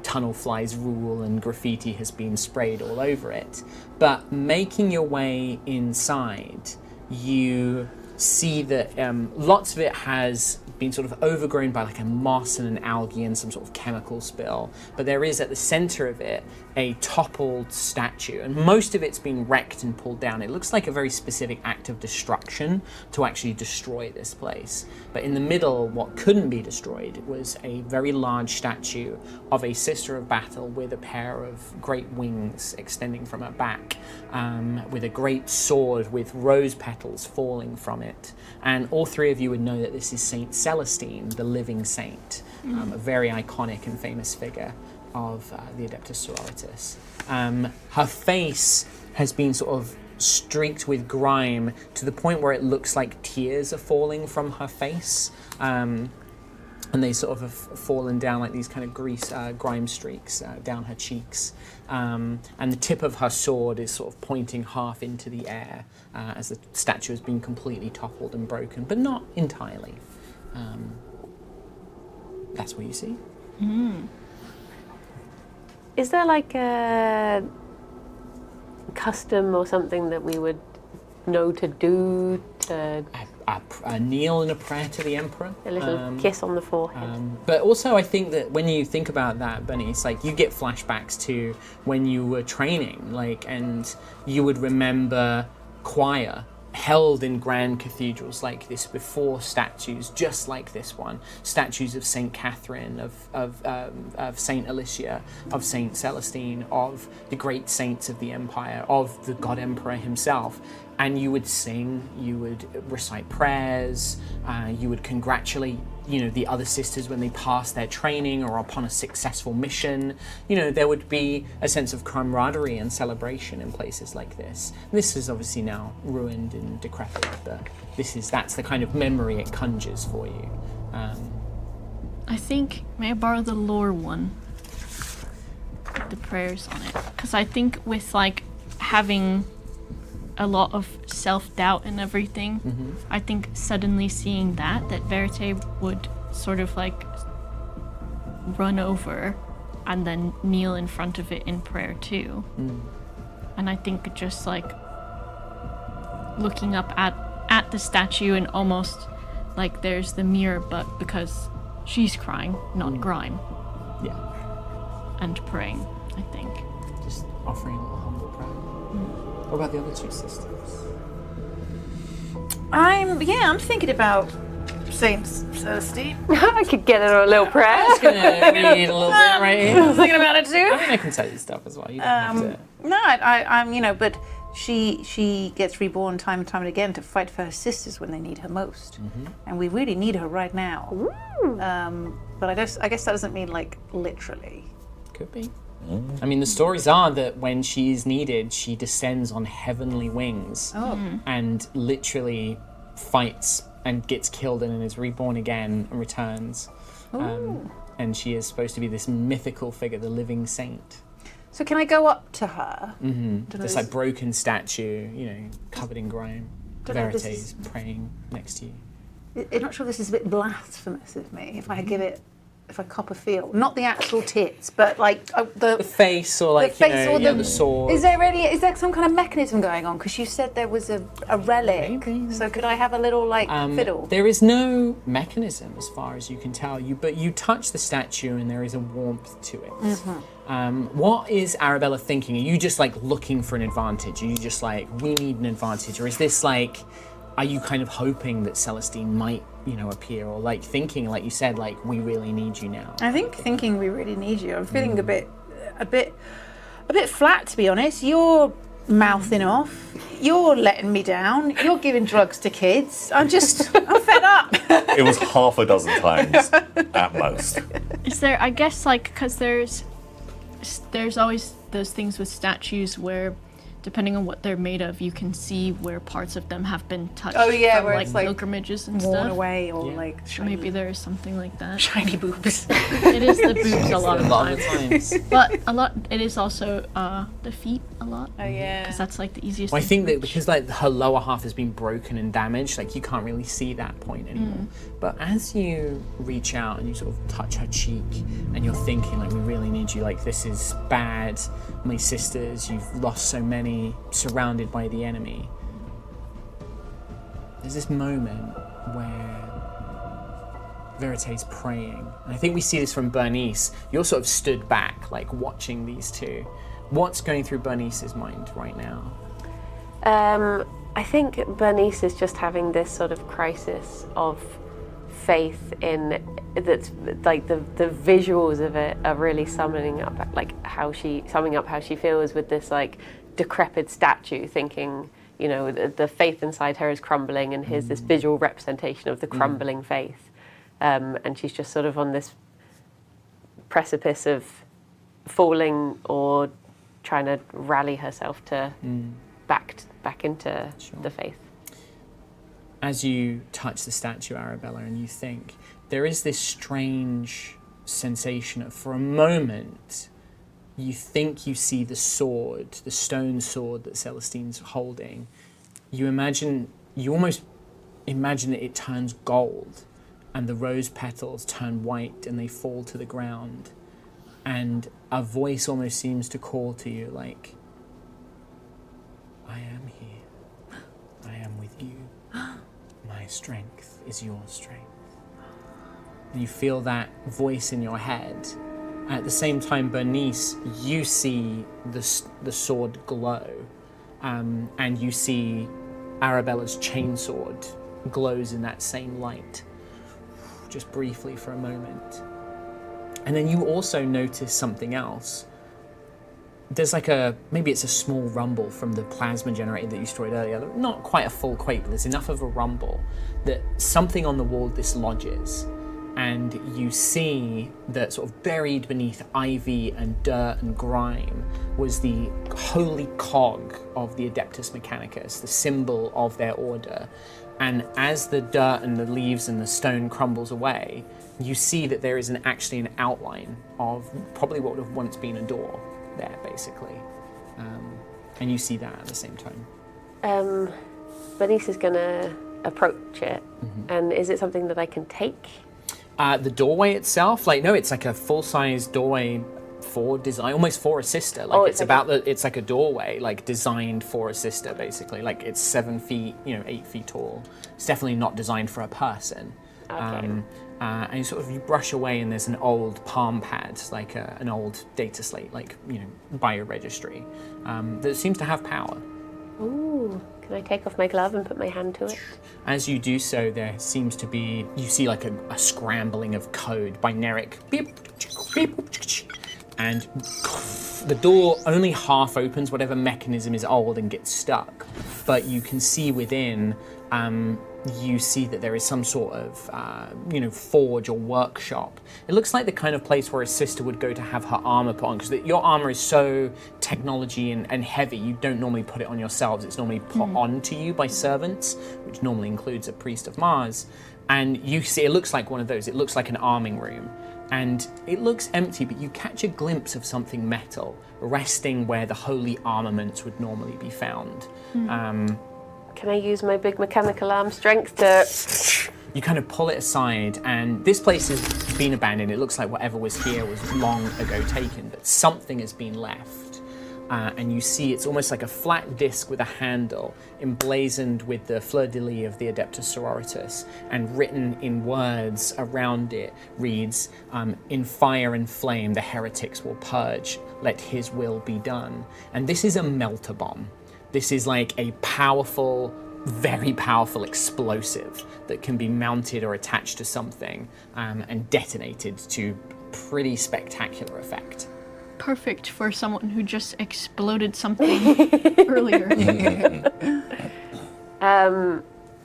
tunnel flies rule and graffiti has been sprayed all over it. But making your way inside, you see that lots of it has been sort of overgrown by like a moss and an algae and some sort of chemical spill. But there is at the center of it a toppled statue, and most of it's been wrecked and pulled down. It looks like a very specific act of destruction to actually destroy this place. But in the middle, what couldn't be destroyed was a very large statue of a sister of battle with a pair of great wings extending from her back, with a great sword with rose petals falling from it. And all three of you would know that this is Saint Celestine, the living saint, a very iconic and famous figure of the Adeptus Sororitas. Her face has been sort of streaked with grime to the point where it looks like tears are falling from her face. And they sort of have fallen down like these kind of grime streaks down her cheeks. And the tip of her sword is sort of pointing half into the air as the statue has been completely toppled and broken, but not entirely. That's what you see. Is there like a custom or something that we would know to do to... A kneel and a prayer to the Emperor. A little kiss on the forehead. But also I think that when you think about that, Bunny, it's like you get flashbacks to when you were training, and you would remember choir held in grand cathedrals like this before statues just like this one, statues of Saint Catherine, of Saint Alicia, of Saint Celestine, of the great saints of the empire, of the God Emperor himself. And you would sing, you would recite prayers, you would congratulate, the other sisters when they passed their training or upon a successful mission. There would be a sense of camaraderie and celebration in places like this. This is obviously now ruined and decrepit, but that's the kind of memory it conjures for you. I think, may I borrow the lore one? The prayers on it. Because I think with having a lot of self-doubt and everything, I think suddenly seeing that Verite would sort of run over and then kneel in front of it in prayer too. And I think just looking up at the statue and almost there's the mirror, but because she's crying, not grime. Yeah. And praying, I think. Just offering a little humble prayer. What about the other two sisters? I'm thinking about Saint Celestine. I could get her a little prayer. I'm just gonna read a little bit right here. I was thinking about it too. I mean, I can tell you stuff as well. You don't have to. No, I'm, but she gets reborn time and time again to fight for her sisters when they need her most, and we really need her right now. But I guess that doesn't mean like literally. Could be. I mean, the stories are that when she is needed, she descends on heavenly wings and literally fights and gets killed and then is reborn again and returns. And she is supposed to be this mythical figure, the living saint. So can I go up to her? This like broken statue, covered in grime. Don't know if this Veritas praying next to you. I'm not sure this is a bit blasphemous of me if I cop a feel. Not the actual tits, but like The face or like, the sword. Is there some kind of mechanism going on? Because you said there was a relic. Maybe. So could I have a little fiddle? There is no mechanism as far as you can tell. But you touch the statue and there is a warmth to it. What is Arabella thinking? Are you just like looking for an advantage? Are you just like, we need an advantage? Or is this like, are you kind of hoping that Celestine might, appear, or like thinking, like you said, like we really need you now? I think thinking we really need you. I'm feeling a bit flat, to be honest. You're mouthing off. You're letting me down. You're giving drugs to kids. I'm fed up. It was half a dozen times at most. Is there, I guess, like, because there's always those things with statues where, depending on what they're made of, you can see where parts of them have been touched Oh, yeah, from, where like, it's, like, pilgrimages and Worn stuff. away or Yeah. like So shiny, maybe there is something like that. shiny boobs. It is the boobs a lot A of lot of times. times. But it is also the feet a lot. Oh yeah. Because that's like the easiest Well, I thing think to that because like her lower half has been broken and damaged, like you can't really see that point anymore. But as you reach out and you sort of touch her cheek and you're thinking like, we really need you, like this is bad, my sisters, you've lost so many, surrounded by the enemy. There's this moment where Veritas praying. And I think we see this from Bernice. You're sort of stood back, like watching these two. What's going through Bernice's mind right now? I think Bernice is just having this sort of crisis of faith in that's like the visuals of it are really summing up how she feels with this like decrepit statue, thinking the faith inside her is crumbling, and here's this visual representation of the crumbling faith, and she's just sort of on this precipice of falling or trying to rally herself to back into the faith. As you touch the statue, Arabella, and you think, there is this strange sensation of, for a moment, you think you see the sword, the stone sword that Celestine's holding. You almost imagine that it turns gold, and the rose petals turn white and they fall to the ground. And a voice almost seems to call to you like, I am here. I am with you. My strength is your strength. And you feel that voice in your head. At the same time, Bernice, you see the sword glow, and you see Arabella's chainsword glows in that same light, just briefly for a moment. And then you also notice something else. There's like maybe it's a small rumble from the plasma generator that you destroyed earlier. Not quite a full quake, but there's enough of a rumble that something on the wall dislodges. And you see that sort of buried beneath ivy and dirt and grime was the holy cog of the Adeptus Mechanicus, the symbol of their order. And as the dirt and the leaves and the stone crumbles away, you see that there is actually an outline of probably what would have once been a door there, basically. And you see that at the same time. Bernice is going to approach it, and is it something that I can take? The doorway itself, it's like a full-size doorway for design, almost for a sister. It's like a doorway, like designed for a sister, basically. Like it's 7 feet, 8 feet tall. It's definitely not designed for a person. Okay. And you brush away, and there's an old palm pad, like an old data slate, bioregistry, that seems to have power. Ooh, Can I take off my glove and put my hand to it? As you do so, there seems to be, you see like a scrambling of code, binaric, beep, beep, and the door only half opens, whatever mechanism is old, and gets stuck. But you can see within, you see that there is some sort of, forge or workshop. It looks like the kind of place where a sister would go to have her armor put on, because your armor is so technology and heavy, you don't normally put it on yourselves. It's normally put onto you by servants, which normally includes a priest of Mars. And you see, it looks like one of those. It looks like an arming room. And it looks empty, but you catch a glimpse of something metal resting where the holy armaments would normally be found. Can I use my big mechanical arm strength to... You kind of pull it aside, and this place has been abandoned. It looks like whatever was here was long ago taken, but something has been left. And you see it's almost like a flat disc with a handle emblazoned with the fleur-de-lis of the Adeptus Sororitas, and written in words around it reads, "In fire and flame the heretics will purge, let his will be done." And this is a melter bomb. This is like a powerful, very powerful explosive that can be mounted or attached to something and detonated to pretty spectacular effect. Perfect for someone who just exploded something earlier.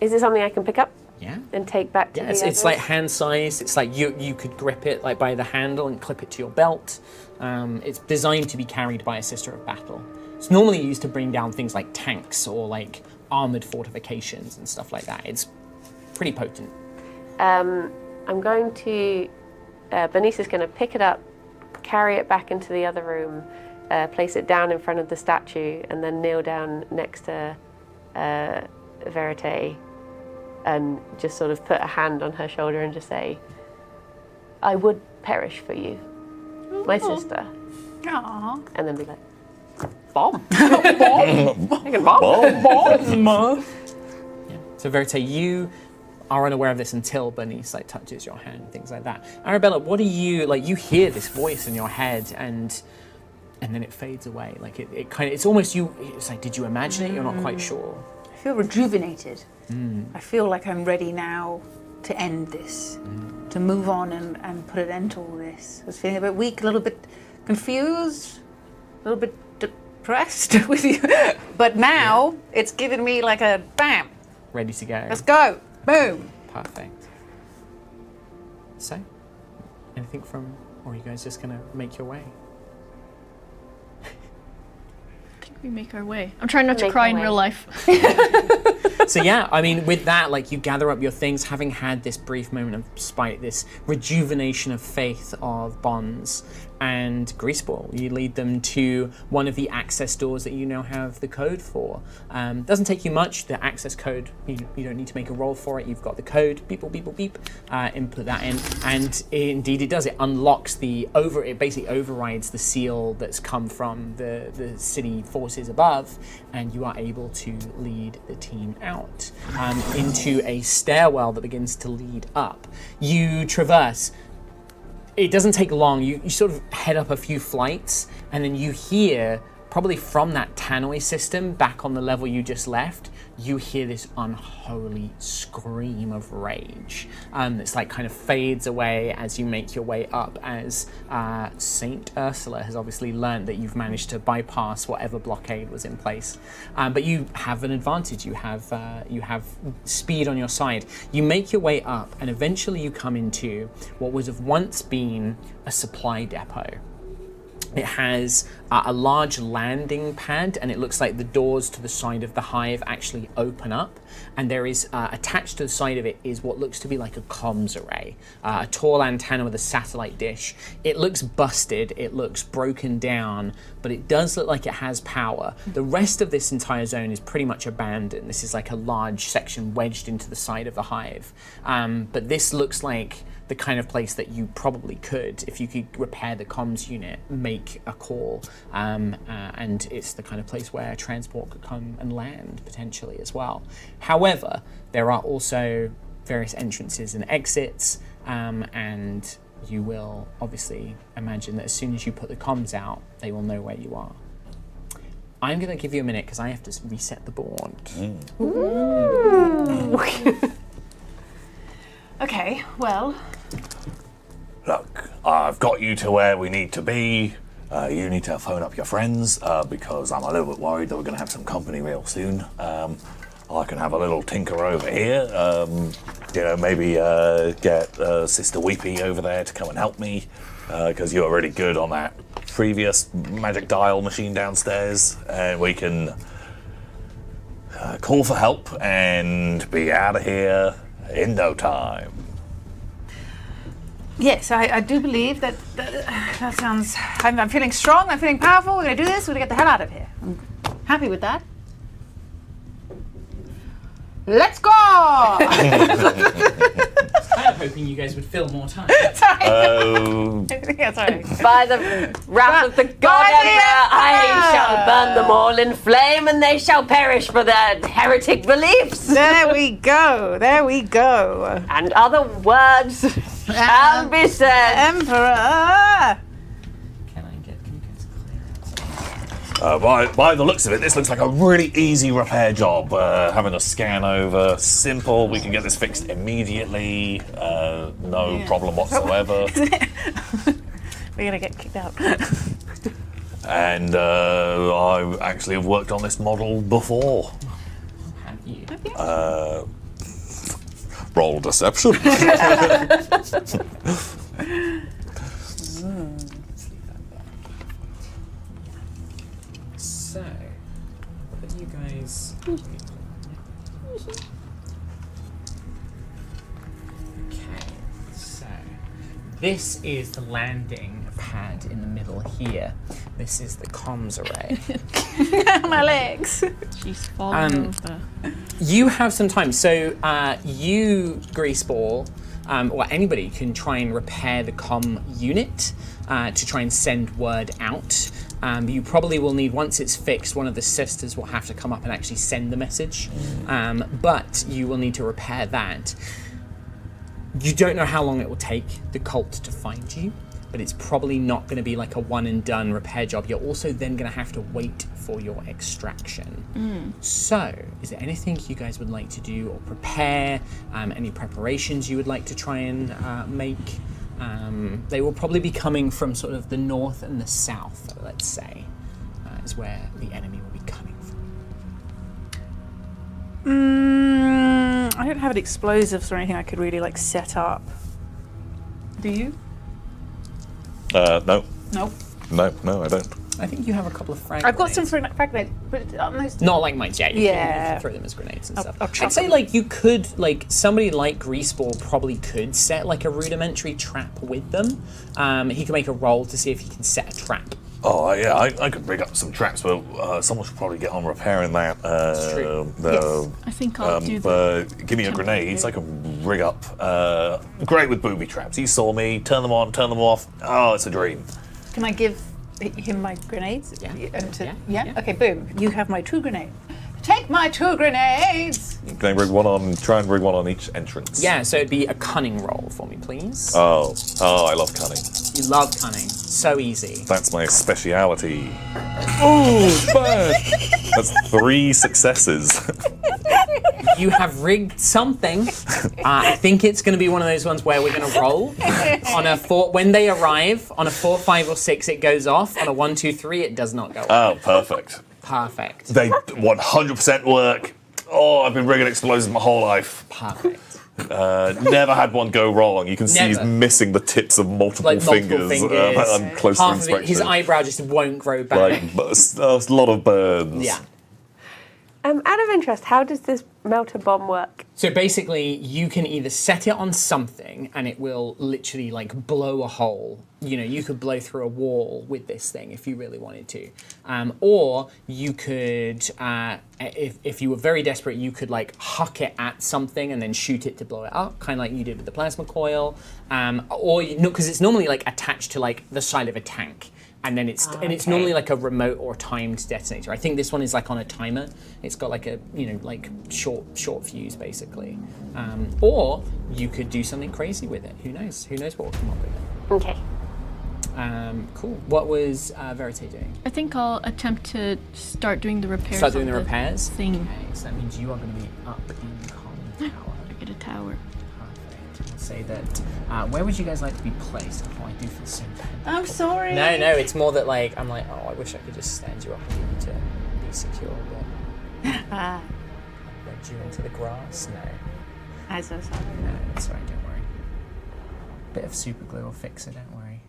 Is it something I can pick up Yeah. and take back to the It's others? like hand-sized. It's like you could grip it like by the handle and clip it to your belt. It's designed to be carried by a sister of battle. It's normally used to bring down things like tanks or like armored fortifications and stuff like that. It's pretty potent. I'm going to... Bernice is going to pick it up, carry it back into the other room, place it down in front of the statue, and then kneel down next to Verite and just sort of put a hand on her shoulder and just say, "I would perish for you, my sister." Aww. And then be like, "Bomb." Bomb. So Verite, you are unaware of this until Bernice like touches your hand, things like that. Arabella, what are you like? You hear this voice in your head, and then it fades away. Like it kind of, it's almost you. It's like, did you imagine it? You're not quite sure. I feel rejuvenated. I feel like I'm ready now to end this, to move on and put an end to all this. I was feeling a bit weak, a little bit confused, a little bit depressed with you. But now it's given me like a bam, Ready to go. let's go, boom. Perfect. So, anything from, or are you guys just gonna make your way? I think we make our way. I'm trying not to Make cry our in way. real life. So yeah, I mean, with that, like you gather up your things, having had this brief moment of spite, this rejuvenation of faith of bonds, and Greaseball, you lead them to one of the access doors that you now have the code for. Doesn't take you much. The access code, you don't need to make a roll for it. You've got the code, beep, beep, beep, beep, input that in, and indeed it does. It unlocks it basically overrides the seal that's come from the city forces above, and you are able to lead the team out into a stairwell that begins to lead up. You traverse. It doesn't take long. You sort of head up a few flights, and then you hear, probably from that tannoy system back on the level you just left, you hear this unholy scream of rage. It's like kind of fades away as you make your way up, as Saint Ursula has obviously learned that you've managed to bypass whatever blockade was in place. But you have an advantage. You have speed on your side. You make your way up, and eventually you come into what would have once been a supply depot. It has a large landing pad, and it looks like the doors to the side of the hive actually open up, and there is attached to the side of it is what looks to be like a comms array, a tall antenna with a satellite dish. It looks busted, it looks broken down, but it does look like it has power. The rest of this entire zone is pretty much abandoned. This is like a large section wedged into the side of the hive, but this looks like the kind of place that you probably could, if you could repair the comms unit, make a call, and it's the kind of place where transport could come and land potentially as well. However, there are also various entrances and exits, and you will obviously imagine that as soon as you put the comms out, they will know where you are. I'm going to give you a minute because I have to reset the board. Okay, well, Look, I've got you to where we need to be. You need to phone up your friends because I'm a little bit worried that we're going to have some company real soon. I can have a little tinker over here. Maybe get Sister Weepy over there to come and help me because you were really good on that previous magic dial machine downstairs, and we can call for help and be out of here in no time. yes, I do believe that sounds... I'm feeling strong, I'm feeling powerful, we're going to do this, we're going to get the hell out of here. I'm happy with that. Let's go! I'm hoping you guys would fill more time. Yeah, sorry. By the wrath of the God Emperor, I shall burn them all in flame, and they shall perish for their heretic beliefs. There we go, there we go. And other words shall be said. Emperor! Can you guys clearance? By the looks of it, this looks like a really easy repair job. Having a scan over, simple. We can get this fixed immediately. No problem whatsoever. We're going to get kicked out. And I actually have worked on this model before. Have you? Roll deception. So, what you guys... Okay, so this is the landing pad in the middle here. This is the comms array. My legs. She's falling over. You have some time. So you, Greaseball, or anybody can try and repair the comm unit to try and send word out. You probably will need, once it's fixed, one of the sisters will have to come up and actually send the message. But you will need to repair that. You don't know how long it will take the cult to find you, but it's probably not going to be like a one and done repair job. You're also then going to have to wait for your extraction. So, is there anything you guys would like to do or prepare? Any preparations you would like to try and make? They will probably be coming from sort of the north and the south, let's say, is where the enemy will be coming from. I don't have any explosives or anything I could really like set up. Do you? No, Nope. no, I don't. I think you have a couple of frag I've got some grenades. frag grenades, but almost. Not like mines, yeah. You Yeah. can throw them as grenades and stuff. I'll chuck I'd say them. like you could, like somebody like Greaseball probably could set like a rudimentary trap with them. He can make a roll to see if he can set a trap. Oh, yeah, I could rig up some traps, but someone should probably get on repairing that. true. Yes. I think I'll do that. Give me a grenade so I can rig up. Great with booby traps. He saw me, turn them on, turn them off. Oh, it's a dream. Can I give him my grenades? Yeah. Yeah? Okay, boom. You have my 2 grenades. Take my 2 grenades! Can I rig one on, try and rig one on each entrance? Yeah, so it'd be a cunning roll for me, please. Oh, I love cunning. You love cunning. So easy. That's my speciality. Oh, bad. That's 3 successes. You have rigged something. I think it's going to be one of those ones where we're going to roll. On a 4, when they arrive, on a 4, 5, or 6, it goes off. On a 1, 2, 3, it does not go off. Oh, perfect. Perfect. They 100% work. Oh, I've been rigging explosives my whole life. Perfect. Never had one go wrong. You can see he's Never. missing the tips of multiple Like multiple fingers. On closer Half of inspection. it, his eyebrow just won't grow back. Like, a lot of burns. Yeah. Out of interest, how does this melter bomb work? So basically, you can either set it on something and it will literally like blow a hole. You know, you could blow through a wall with this thing if you really wanted to. Or you could, if you were very desperate, you could like huck it at something and then shoot it to blow it up, kind of like you did with the plasma coil. Or, because it's normally like attached to like the side of a tank. And then it's normally like a remote or timed detonator. I think this one is like on a timer. It's got like a like short fuse basically. Or you could do something crazy with it. Who knows? Who knows what will come up with it? Okay. Cool. What was Verite doing? I think I'll attempt to start doing the repairs. Start doing on the repairs? Thing. Okay, so that means you are going to be up in Common Tower. I get a tower. Perfect. I'll say that. Where would you guys like to be placed? Oh, I do feel so bad. I'm sorry. No, it's more that like I'm like, oh, I wish I could just stand you up and get you to be secure, but Ah, wedge you into the grass. No, I'm so sorry. no, it's alright. Don't worry. Bit of super glue will fix it. Don't worry.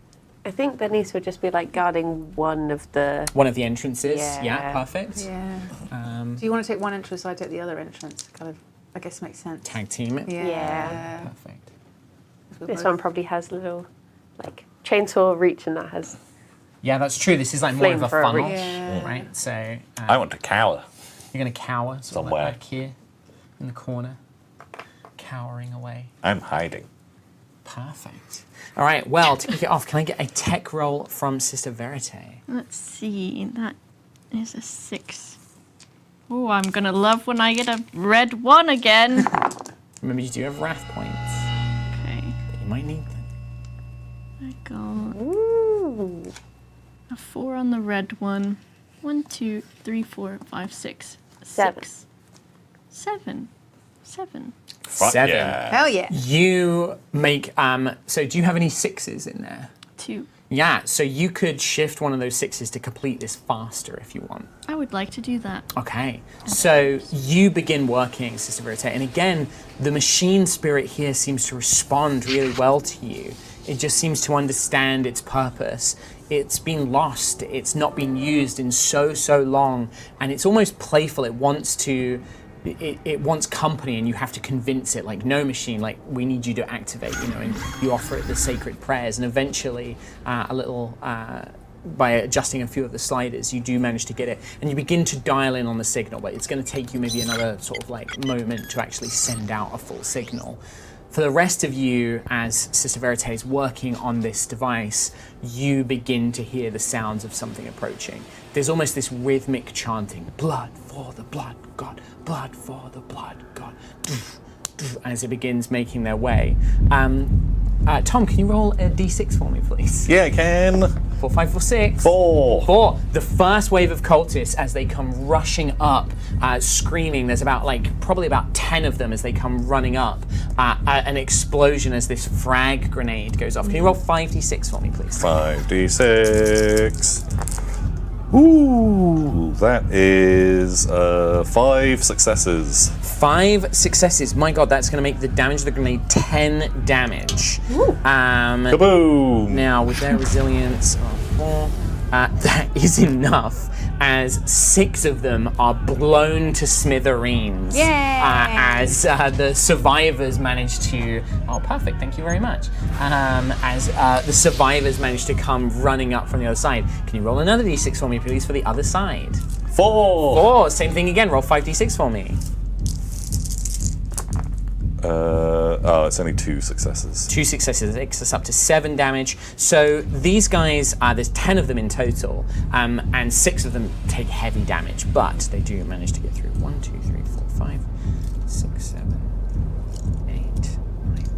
I think Bernice would just be like guarding one of the. One of the entrances. Yeah. Perfect. Yeah. Do you want to take one entrance, so I take the other entrance? Kind of, I guess makes sense. Tag team it. Yeah. Perfect. This one probably has a little, like, chainsaw reach, and that has. Yeah, that's true. This is like more of a Flame for a funnel, reach. Yeah. right? So I want to cower. you're gonna cower sort of Somewhere. like back here in the corner, cowering away. I'm hiding. Perfect. All right. Well, to kick it off, can I get a tech roll from Sister Verite? Let's see. That is a 6. Oh, I'm gonna love when I get a red 1 again. Remember, you do have wrath points, Okay. but you might need them. I got Ooh. a 4 on the red one. 1, 2, 3, 4, 5, 6. 7. 7. 7. Fuck 7. yeah. Hell yeah. You make. So, do you have any 6s in there? 2. Yeah. So you could shift one of those 6s to complete this faster if you want. I would like to do that. Okay, so you begin working, Sister Verite, and again, the machine spirit here seems to respond really well to you. It just seems to understand its purpose. It's been lost, it's not been used in so long, and it's almost playful. It wants to, it wants company, and you have to convince it, like, no machine, like, we need you to activate, and you offer it the sacred prayers, and eventually by adjusting a few of the sliders, you do manage to get it, and you begin to dial in on the signal, but it's going to take you maybe another sort of like moment to actually send out a full signal. For the rest of you, as Sister Verite is working on this device, you begin to hear the sounds of something approaching. There's almost this rhythmic chanting, blood for the blood god, blood for the blood god, as it begins making their way. Tom, can you roll a d6 for me, please? Yeah, I can. 4, 5, 4, 6. 4. 4. The first wave of cultists as they come rushing up, screaming. There's probably about 10 of them as they come running up. An explosion as this frag grenade goes off. Can you roll 5d6 for me, please? 5d6. Ooh, that is 5 successes. 5 successes. My god, that's going to make the damage of the grenade 10 damage. Kaboom! Now, with their resilience of 4, that is enough, as 6 of them are blown to smithereens. As the survivors manage to... Oh, perfect, thank you very much. As the survivors manage to come running up from the other side. Can you roll another d6 for me, please, for the other side? 4. 4, same thing again, roll 5d6 for me. It's only 2 successes. 2 successes, it takes us up to 7 damage. So these guys, there's 10 of them in total, and 6 of them take heavy damage, but they do manage to get through. 1, 2, 3, 4, 5, 6, 7, 8, 9,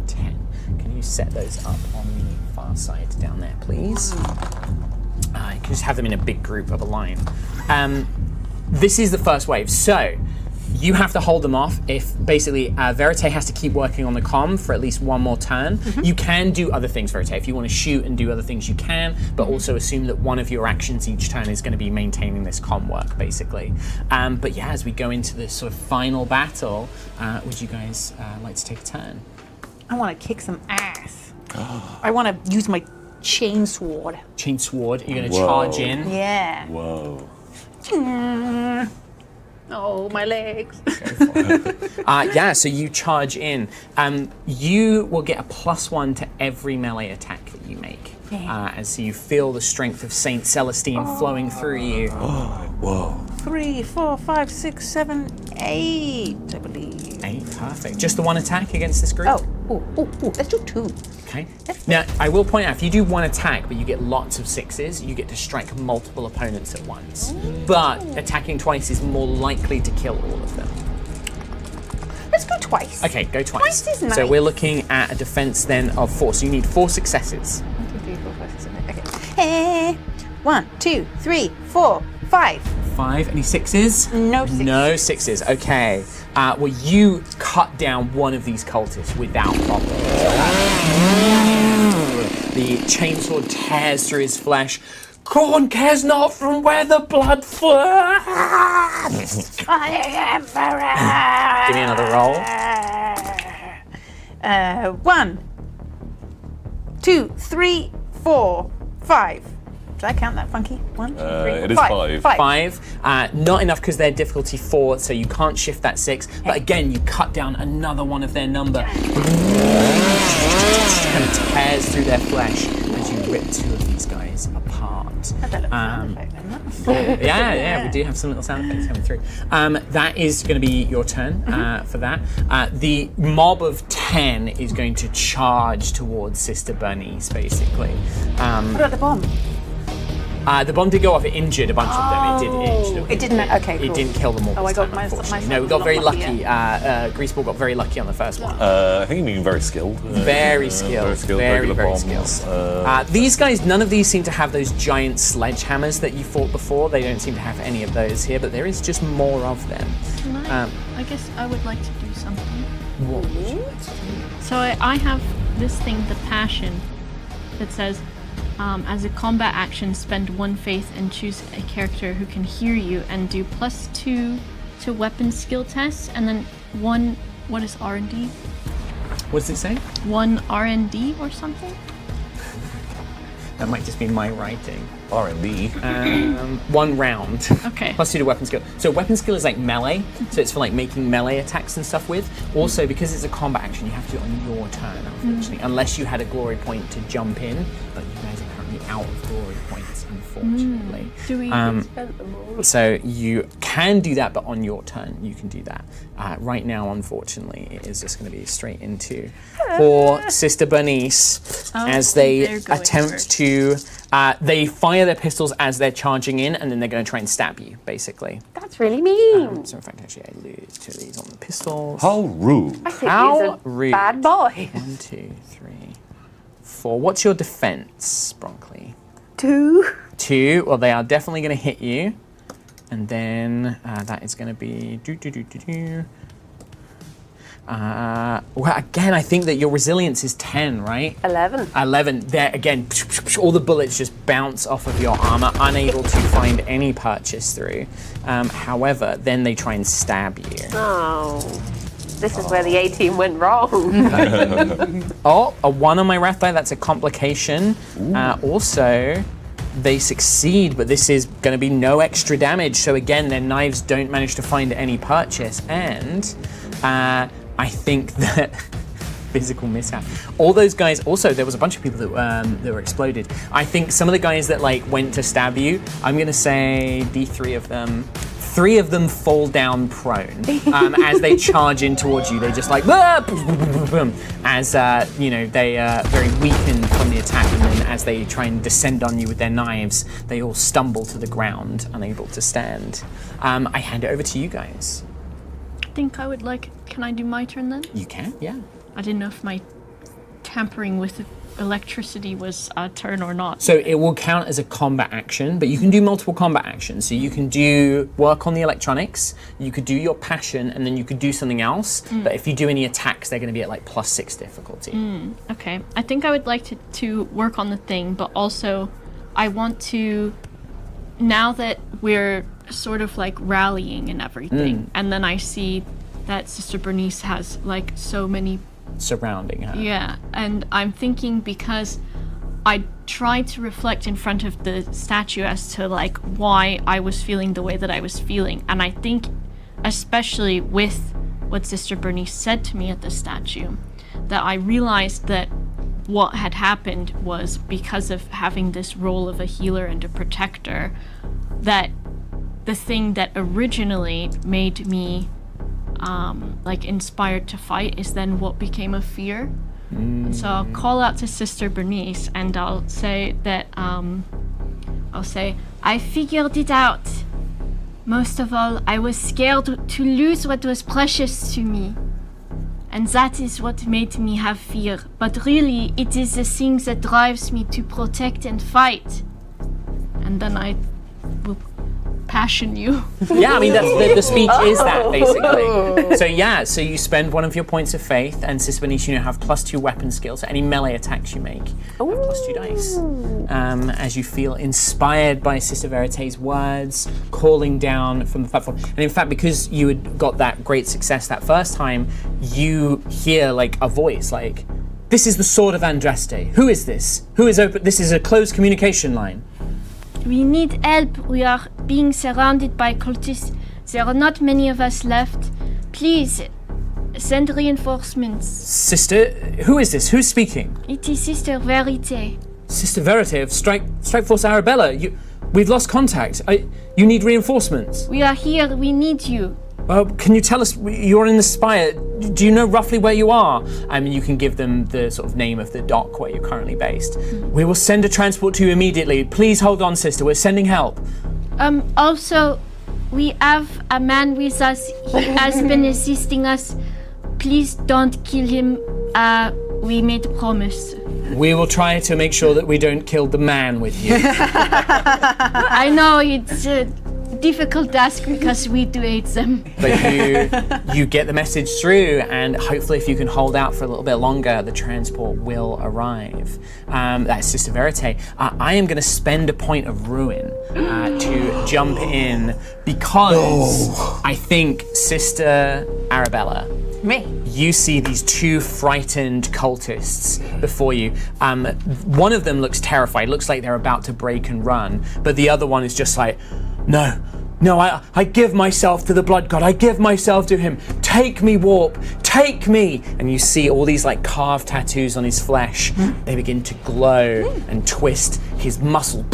10. Can you set those up on the far side down there, please? You can just have them in a big group of a line. This is the first wave, so you have to hold them off if basically Verite has to keep working on the comm for at least one more turn. You can do other things, Verite. If you want to shoot and do other things, you can, but also assume that one of your actions each turn is going to be maintaining this comm work, basically. But yeah, as we go into this sort of final battle, would you guys like to take a turn? I want to kick some ass. I want to use my chain sword. Chain sword, you're going to Whoa. charge in. Yeah. Whoa. Oh, my legs. Yeah, so you charge in. You will get a +1 to every melee attack that you make. As you feel the strength of Saint Celestine flowing through you. Whoa. 3, 4, 5, 6, 7, 8, I believe. 8, perfect. Just the one attack against this group? Oh, let's do 2. Okay. Now, I will point out, if you do one attack, but you get lots of 6s, you get to strike multiple opponents at once. But attacking twice is more likely to kill all of them. Let's go twice. Okay, go twice. Twice is So nice. we're looking at a defense then of 4. So you need 4 successes. 1, 2, 3, 4, 5, 6, 7, 8. Okay. Hey, 1, 2, 3, 4, 5. 5. Any 6s? No 6. No 6s. Okay. Well, you cut down one of these cultists without problem. The chainsaw tears through his flesh. Corn cares not from where the blood flows. Give me another roll. 1, 2, 3, 4, 5. Did I count that funky? 1, 2, 3, 4, It is 5. 5. Not enough because they're difficulty 4, so you can't shift that 6. But again, you cut down another one of their number. Kind of tears through their flesh as you rip 2 of these guys apart. Yeah, we do have some little sound effects coming through. That is going to be your turn for that. The mob of 10 is going to charge towards Sister Bernice, basically. What about the bomb? The bomb did go off. It injured a bunch of them. It did injure them. It didn't. Okay, cool. It didn't kill them all. Oh, I this got time, my unfortunately. son No, we got was very not lucky. lucky, Greaseball got very lucky on the first one. I think you mean very skilled. Very skilled. Very Very skilled. skilled. These guys, none of these seem to have those giant sledgehammers that you fought before. They don't seem to have any of those here, but there is just more of them. Can I guess I would like to do something. What would you like to do? So I have this thing, the passion, that says, as a combat action, spend 1 faith and choose a character who can hear you and do +2 to weapon skill tests, and then 1, what is R&D? What does it say? 1 R&D or something? That might just be my writing. R&D. 1 round. Okay. +2 to weapon skill. So weapon skill is like melee, so it's for like making melee attacks and stuff with. Also, because it's a combat action, you have to do it on your turn, unfortunately, unless you had a glory point to jump in. But you guys are currently out of glory points, unfortunately. Do we Spent them all. So you can do that, but on your turn you can do that. Right now, unfortunately, it is just going to be straight into poor Sister Bernice as they they're going attempt first. to. They fire their pistols as they're charging in, and then they're going to try and stab you, basically. That's really mean. So in fact, actually, I lose 2 of these on the pistols. How rude. I think How he's a rude. bad boy. 1, 2, 3, 4. What's your defense, Bronkley? 2. 2. Well, they are definitely going to hit you. And then that is going to be well, again, I think that your resilience is 10, right? 11. 11. There again, all the bullets just bounce off of your armor, unable to find any purchase through. However, then they try and stab you. Oh. This is where the A-team went wrong. Oh, a 1 on my wrath die. That's a complication. Also, they succeed, but this is going to be no extra damage. So again, their knives don't manage to find any purchase, and I think that physical mishap. All those guys. Also, there was a bunch of people that were exploded. I think some of the guys that like went to stab you. I'm going to say D3 of them. 3 of them fall down prone as they charge in towards you. They just like as they are very weakened from the attack, and then as they try and descend on you with their knives, they all stumble to the ground, unable to stand. I hand it over to you guys. I think I would like. Can I do my turn then? You can, yeah. I didn't know if my tampering with electricity was a turn or not. So it will count as a combat action, but you can do multiple combat actions. So you can do work on the electronics, you could do your passion, and then you could do something else. But if you do any attacks, they're going to be at like +6 difficulty. Okay. I think I would like to work on the thing, but also I want to, now that we're sort of like rallying and everything, and then I see that Sister Bernice has like so many. Surrounding her. Yeah, and I'm thinking because I tried to reflect in front of the statue as to like why I was feeling the way that I was feeling, and I think especially with what Sister Bernice said to me at the statue, that I realized that what had happened was because of having this role of a healer and a protector, that the thing that originally made me like inspired to fight is then what became a fear. And so I'll call out to Sister Bernice and I'll say that I figured it out. Most of all, I was scared to lose what was precious to me. And that is what made me have fear. But really, it is the thing that drives me to protect and fight. And then I will passion you. Yeah, I mean, that's the speech is that, basically. So yeah, so you spend one of your points of faith, and Sister Bernice, you now have +2 weapon skills. So any melee attacks you make have +2 dice. As you feel inspired by Sister Verité's words, calling down from the platform. And in fact, because you had got that great success that first time, you hear like a voice like, "This is the Sword of Andraste. Who is this? Who is open? This is a closed communication line." We need help. We are being surrounded by cultists. There are not many of us left. Please, send reinforcements. Sister, who is this? Who's speaking? It is Sister Verité. Sister Verité of Strike Force Arabella. We've lost contact. You need reinforcements. We are here. We need you. Can you tell us, you're in the spire, do you know roughly where you are? I mean, you can give them the sort of name of the dock where you're currently based. We will send a transport to you immediately. Please hold on, sister, we're sending help. Also, we have a man with us. He has been assisting us. Please don't kill him. We made a promise. We will try to make sure that we don't kill the man with you. I know it's a difficult task because we do hate them. But you get the message through, and hopefully if you can hold out for a little bit longer, the transport will arrive. That's Sister Verité. I am going to spend a point of ruin to jump in because I think Sister Arabella, you see these 2 frightened cultists before you. One of them looks terrified, looks like they're about to break and run, but the other one is just like, No, I give myself to the blood god. I give myself to him. Take me, warp. Take me. And you see all these like carved tattoos on his flesh. They begin to glow and twist. His muscle,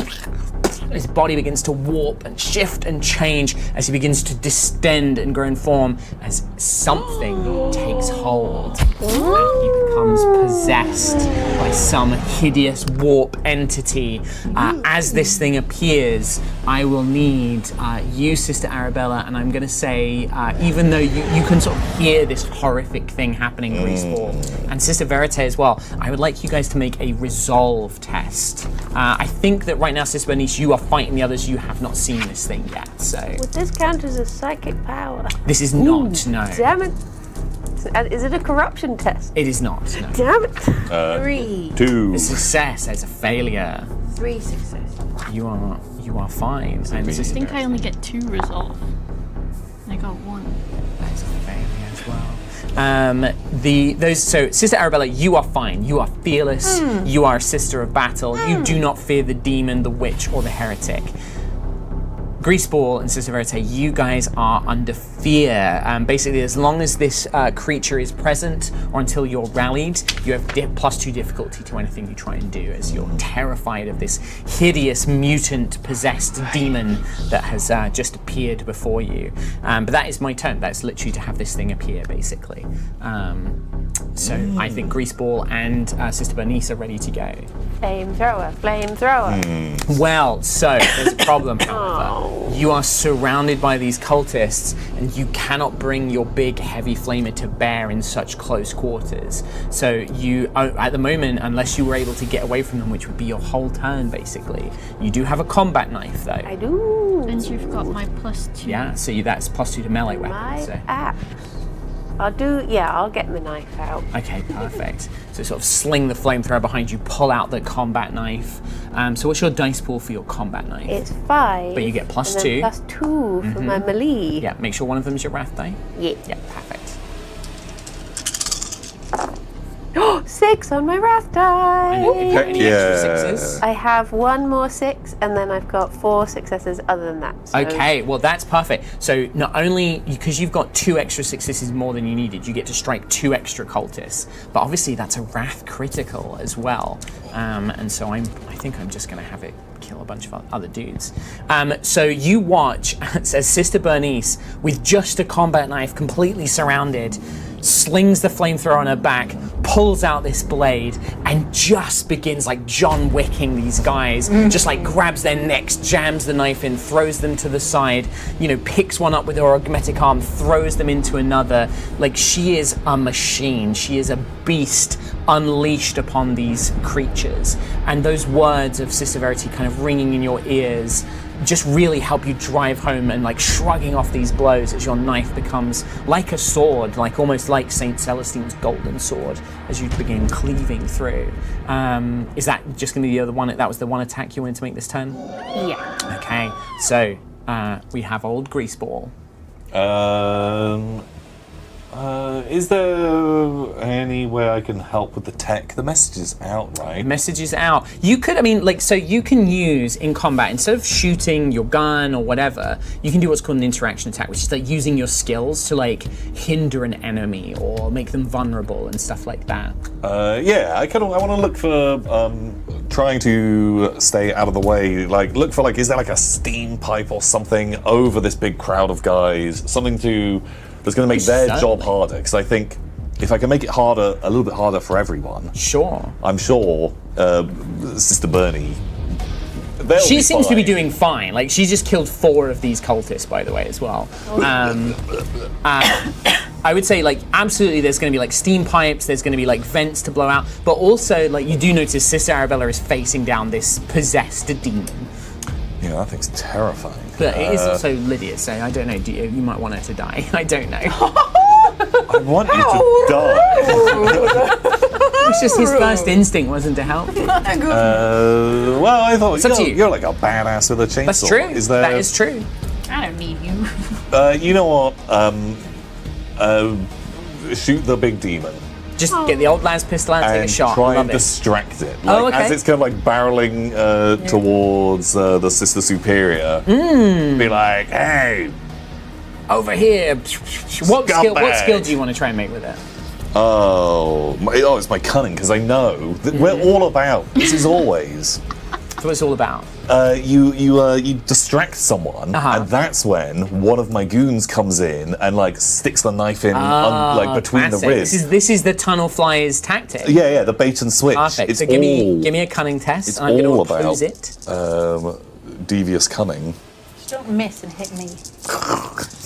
his body begins to warp and shift and change as he begins to distend and grow in form as something takes hold. And he becomes possessed by some hideous warp entity. As this thing appears, I will need you, Sister Arabella, and I'm going to say, even though you can sort of hear this horrific thing happening, Greaseball, and Sister Verité as well, I would like you guys to make a resolve test. I think that right now, Sister Bernice, you are fighting the others. You have not seen this thing yet, so. Would this count as a psychic power? This is not, no. Damn it. Is it a corruption test? It is not, no. Damn it. 3. 2. A success as a failure. 3 successes. You are fine. And I think I only get 2 resolve. I got 1. That's a failure as well. So Sister Arabella, you are fine. You are fearless. You are a sister of battle. You do not fear the demon, the witch, or the heretic. Greaseball and Sister Verité, you guys are under fear. Basically, as long as this creature is present or until you're rallied, you have +2 difficulty to anything you try and do, as you're terrified of this hideous, mutant, possessed demon that has just appeared before you. But that is my turn. That's literally to have this thing appear, basically. So I think Greaseball and Sister Bernice are ready to go. Flamethrower, flamethrower. Well, so there's a problem, however. You are surrounded by these cultists, and you cannot bring your big, heavy flamer to bear in such close quarters. So you, at the moment, unless you were able to get away from them, which would be your whole turn, basically, you do have a combat knife, though. I do. And you've got my +2. Yeah, so that's +2 to melee weapons. My So. axe. I'll get my knife out. Okay, perfect. So sort of sling the flamethrower behind you, pull out the combat knife. So what's your dice pool for your combat knife? It's 5. But you get +2. And then +2 for my melee. Yeah, make sure one of them's your wrath die. Yeah. Yeah, perfect. 6 on my wrath die. Any extra 6s? I have 1 more 6, and then I've got 4 successes other than that. So Okay, well that's perfect. So not only, because you've got 2 extra successes more than you needed, you get to strike 2 extra cultists. But obviously that's a wrath critical as well. And so I think I'm just going to have it kill a bunch of other dudes. So you watch as Sister Bernice, with just a combat knife, completely surrounded, slings the flamethrower on her back, pulls out this blade and just begins like John Wicking these guys, just like grabs their necks, jams the knife in, throws them to the side, you know, picks one up with her augmetic arm, throws them into another. Like, she is a machine. She is a beast unleashed upon these creatures. And those words of Sister Verity kind of ringing in your ears just really help you drive home, and like shrugging off these blows as your knife becomes like a sword, like almost like Saint Celestine's golden sword as you begin cleaving through. Is that just going to be the other one? That was the one attack you wanted to make this turn? Yeah. Okay, so we have old Greaseball. Is there any way I can help with the tech? The message is out, right? Message is out. You could, I mean, like, so you can use in combat, instead of shooting your gun or whatever, you can do what's called an interaction attack, which is like using your skills to like hinder an enemy or make them vulnerable and stuff like that. Yeah, I want to look for trying to stay out of the way. Like, look for like, is there like a steam pipe or something over this big crowd of guys? Something that's going to make their job harder, because I think if I can make it harder, a little bit harder for everyone, Sure. I'm sure Sister Briony, She seems to be doing fine. Like, she just killed 4 of these cultists, by the way, as well. I would say, like, absolutely there's going to be, like, steam pipes, there's going to be, like, vents to blow out, but also, like, you do notice Sister Arabella is facing down this possessed demon. Yeah, that thing's terrifying. But it is also Lydia, so I don't know, you might want her to die. I don't know. I want you to die. It's just his first instinct wasn't to help you. Well, I thought you're like a badass with a chainsaw. That's true. That is true. I don't need you. You know what? Shoot the big demon. Just get the old lad's pistol out and take a shot. Try Love and it. distract it. Like, okay. as it's kind of like barreling towards the Sister Superior. Be like, hey, over here. What skill do you want to try and make with it? It's my cunning, because I know that we're all about. This is always. That's what it's all about. You distract someone, and that's when one of my goons comes in and like sticks the knife in like between the ribs. This is the tunnel flyer's tactic. Yeah, the bait and switch. Perfect. It's So give me a cunning test. It's and I'm all going to oppose it. Devious cunning. Just don't miss and hit me.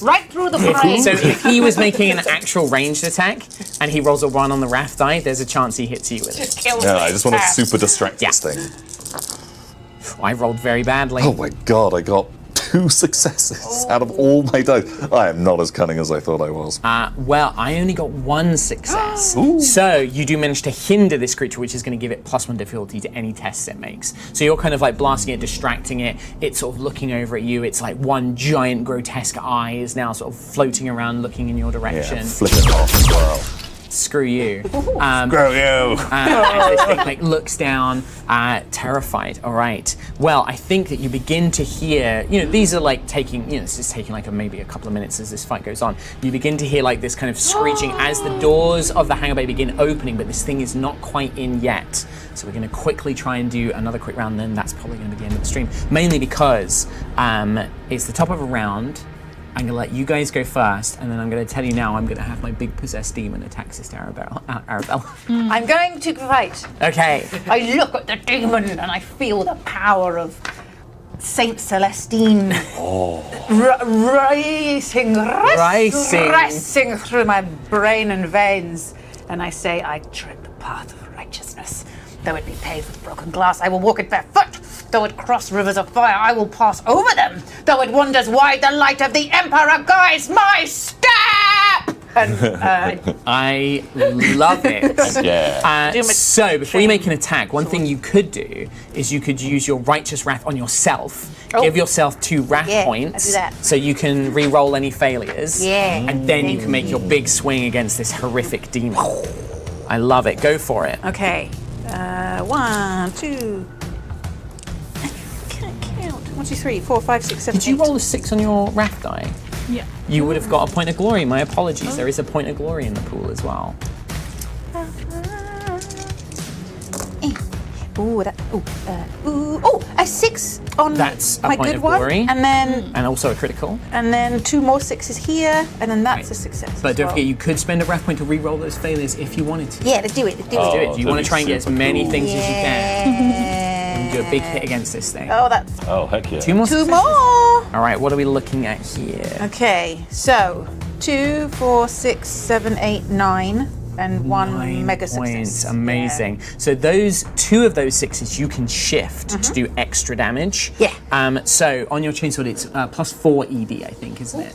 Right through the brain. So if he was making an actual ranged attack and he rolls a 1 on the wrath die, there's a chance he hits you with it. Just kill Yeah, me. I just want to super distract this thing. I rolled very badly. Oh my god, I got 2 successes out of all my dice. I am not as cunning as I thought I was. Well, I only got 1 success. So you do manage to hinder this creature, which is going to give it +1 difficulty to any tests it makes. So you're kind of like blasting it, distracting it. It's sort of looking over at you. It's like one giant grotesque eye is now sort of floating around, looking in your direction. Yeah, flipping off as well. Screw you. Screw you. As this thing like looks down, terrified. All right. Well, I think that you begin to hear. These are like taking. This is taking like maybe a couple of minutes as this fight goes on. You begin to hear like this kind of screeching as the doors of the hangar bay begin opening, but this thing is not quite in yet. So we're going to quickly try and do another quick round. Then that's probably going to be the end of the stream. Mainly because it's the top of a round. I'm going to let you guys go first, and then I'm going to tell you now I'm going to have my big possessed demon attack Sister Arabella. I'm going to fight. Okay. I look at the demon and I feel the power of Saint Celestine racing through my brain and veins. And I say, I tread the path of righteousness. Though it be paved with broken glass, I will walk it barefoot. Though it cross rivers of fire, I will pass over them. Though it wanders wide, the light of the Emperor guides my step! And, I love it. Yeah. So, before you make an attack, one thing you could do is you could use your righteous wrath on yourself. Give yourself 2 wrath points, I do that. so you can re-roll any failures. Yeah. And then you can make your big swing against this horrific demon. I love it. Go for it. okay. 1, 2. I can't count. 1, 2, 3, 4, 5, 6, 7, Did you 8. roll a 6 on your wrath die? Yeah. You would have got a point of glory. My apologies. There is a point of glory in the pool as well. A 6. on That's a my point good of one, glory. and then And also a critical. 2 more 6s here, and then that's Right. a success. But as don't well. forget, you could spend a wrap point to re-roll those failures if you wanted to. Yeah, let's do it. Let's do Let's it. do it. Do you want to that'd try and be get as super many cool. things as you can? Yeah. Do a big hit against this thing. Oh, that's Oh, heck yeah. 2 more 2 successes. more. All right, what are we looking at here? Okay, so 2, 4, 6, 7, 8, 9, and 1 9 mega points. success. Amazing. So those 2 of those 6s you can shift to do extra damage. Yeah. So on your chainsword, it's plus 4 ED, I think, isn't it?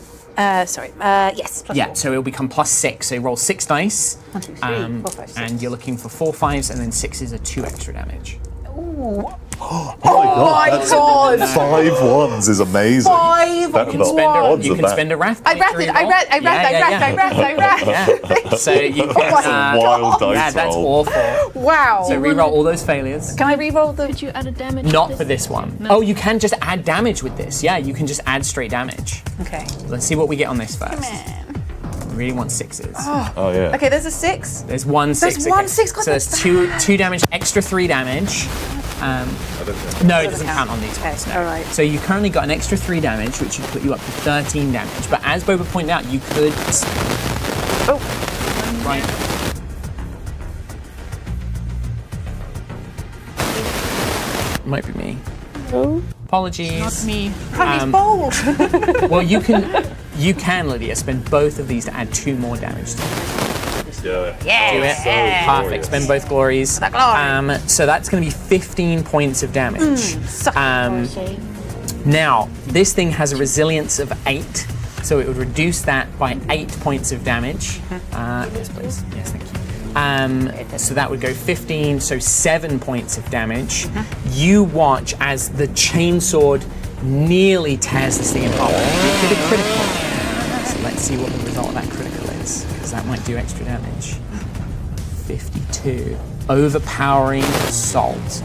Sorry. Yes. Plus Yeah. 4. So it'll become plus 6. So you roll 6 dice. 1, 2, 3, 4, 5, 6. And you're looking for 4 5s, and then 6s are 2 extra damage. Ooh. Oh my my God. 5 ones is amazing. 5 That- You the can spend a, odds you of can that. spend a wrath. I point to ratted, I re-roll. ratted, I Yeah, ratted. yeah. So you can. Wild dice Yeah, that's roll. awful. Wow. So re-roll all those failures. Can I re-roll the... Could you add a damage? Not with for this one. Oh, you can just add damage with this. Yeah, you can just add straight damage. Okay. Let's see what we get on this first. Man. We really want 6s. Oh, yeah. Okay, there's a 6. There's 1 6. There's one 6, God, So there's that's 2 damage, extra 3 damage. No, it doesn't count on these Okay, ones. No. all right. So you currently got an extra 3 damage, which would put you up to 13 damage. But as Boba pointed out, you could. Oh. Right. Might be me. Apologies. Not me. Honey's bold. Well, you can, Lydia, spend both of these to add 2 more damage. Yeah. Do it. Perfect. Spend both glories. That glory. So that's going to be 15 points of damage. Suck. Now, this thing has a resilience of 8, so it would reduce that by 8 points of damage. Yes, please. Yes, thank you. So that would go 15, so 7 points of damage. You watch as the chainsword nearly tears this thing in half. You did a critical. So let's see what the result of that critical is, because that might do extra damage. 52. Overpowering assault.